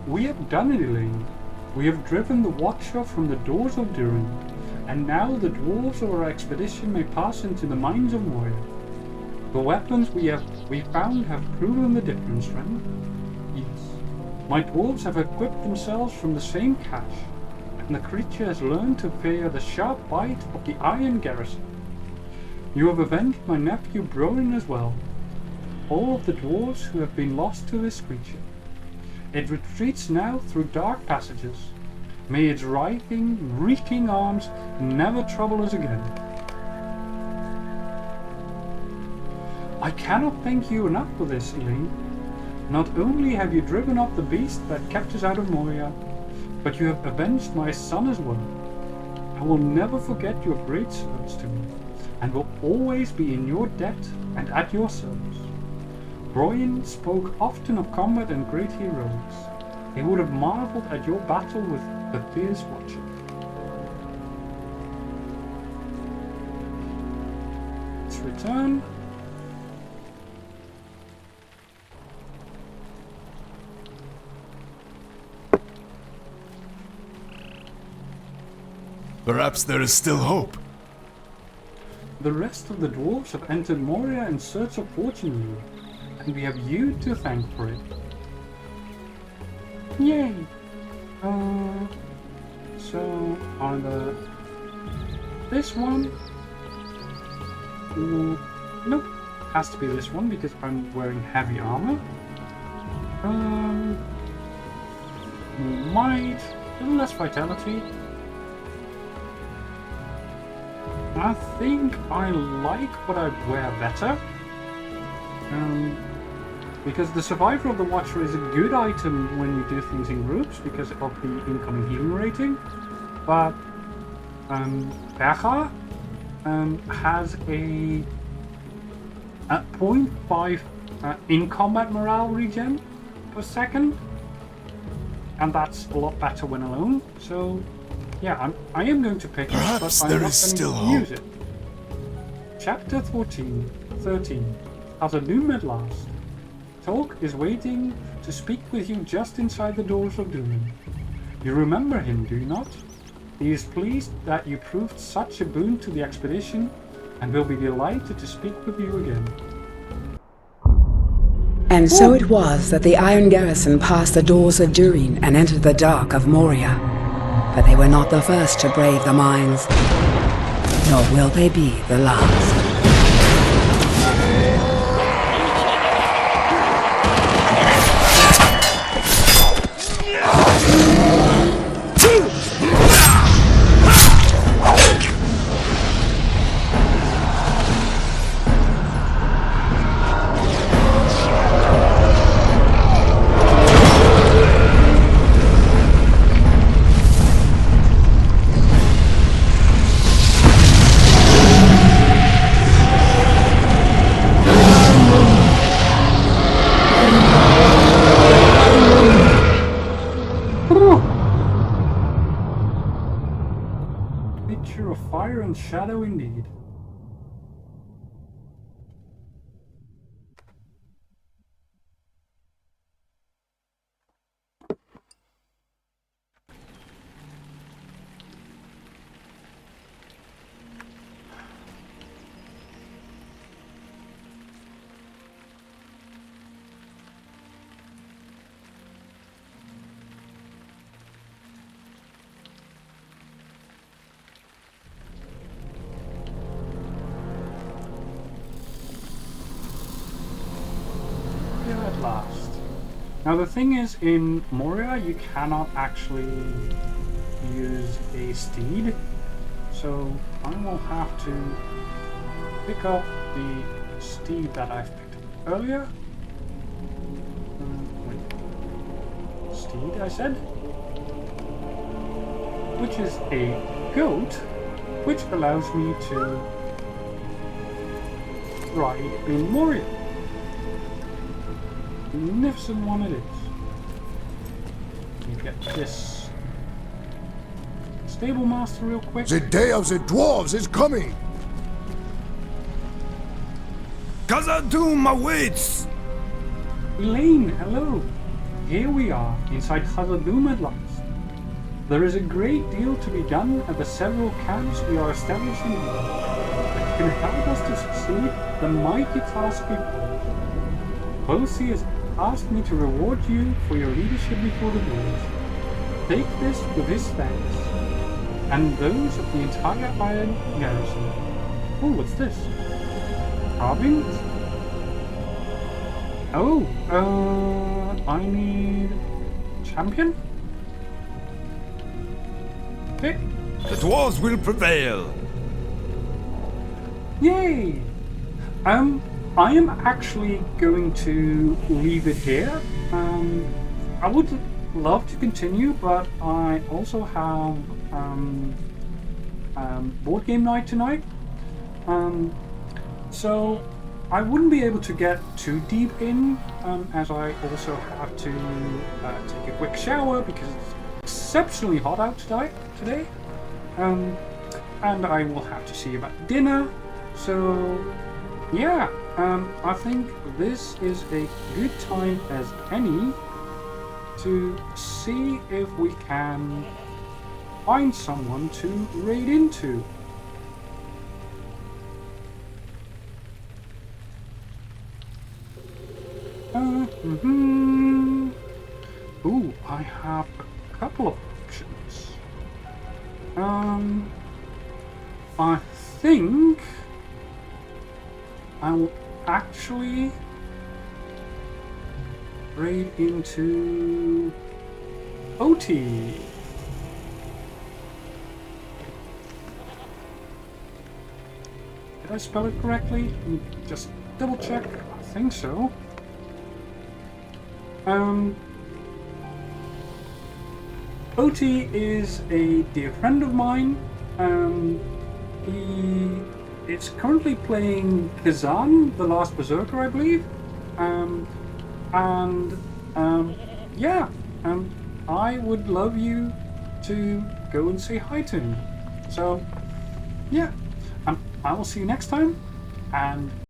E: We have done it, Elaine. We have driven the Watcher from the doors of Durin, and now the dwarves of our expedition may pass into the mines of Moria. The weapons we found have proven the difference, friend. Yes, my dwarves have equipped themselves from the same cache, and the creature has learned to fear the sharp bite of the iron garrison. You have avenged my nephew Brorin as well, all of the dwarves who have been lost to this creature. It retreats now through dark passages. May its writhing, reeking arms never trouble us again. I cannot thank you enough for this, Elaine. Not only have you driven off the beast that kept us out of Moria, but you have avenged my son as well. I will never forget your great service to me, and will always be in your debt and at your service. Broin spoke often of combat and great heroes. He would have marveled at your battle with the fierce Watcher. Let's return.
O: Perhaps there is still hope.
E: The rest of the dwarves have entered Moria in search of fortune, and we have you to thank for it. Yay! So either this one, nope, has to be this one because I'm wearing heavy armor. Might, a little less vitality. I think I like what I wear better. Because the Survivor of the Watcher is a good item when you do things in groups because of the incoming healing rating. But Becha has a 0.5 in-combat morale regen per second. And that's a lot better when alone. So, yeah, I am going to pick it, but I'm not going to use it. Chapter 13. As a new Midlast. Tolk is waiting to speak with you just inside the doors of Durin. You remember him, do you not? He is pleased that you proved such a boon to the expedition and will be delighted to speak with you again.
H: And so it was that the Iron Garrison passed the doors of Durin and entered the dark of Moria. But they were not the first to brave the mines, nor will they be the last.
E: Picture of fire and shadow indeed. At last. Now the thing is, in Moria you cannot actually use a steed, so I will have to pick up the steed that I've picked up earlier. Wait. Steed, I said? Which is a goat, which allows me to ride in Moria. Magnificent one it is. You get this stable master real quick.
L: The day of the dwarves is coming.
M: Khazad-dûm awaits!
E: Elaine, hello. Here we are, inside Khazad-dûm at last. There is a great deal to be done at the several camps we are establishing here. That can help us to succeed the mighty task before us. Bosi has asked me to reward you for your leadership before the dwarves. Take this with his thanks, and those of the entire Iron Garrison. Oh, what's this? Carvings? Oh, I need champion? Pick.
M: The dwarves will prevail.
E: Yay! I am actually going to leave it here. I would love to continue, but I also have board game night tonight. So I wouldn't be able to get too deep in, as I also have to take a quick shower because it's exceptionally hot out today. And I will have to see about dinner. So yeah. I think this is a good time as any to see if we can find someone to raid into. Ooh, I have a couple of options. I think I will actually raid into OT. Did I spell it correctly? Let me just double check. I think so. Oti is a dear friend of mine. He is currently playing Kazan, the Last Berserker, I believe. Yeah, I would love you to go and say hi to him. So, yeah, I will see you next time, and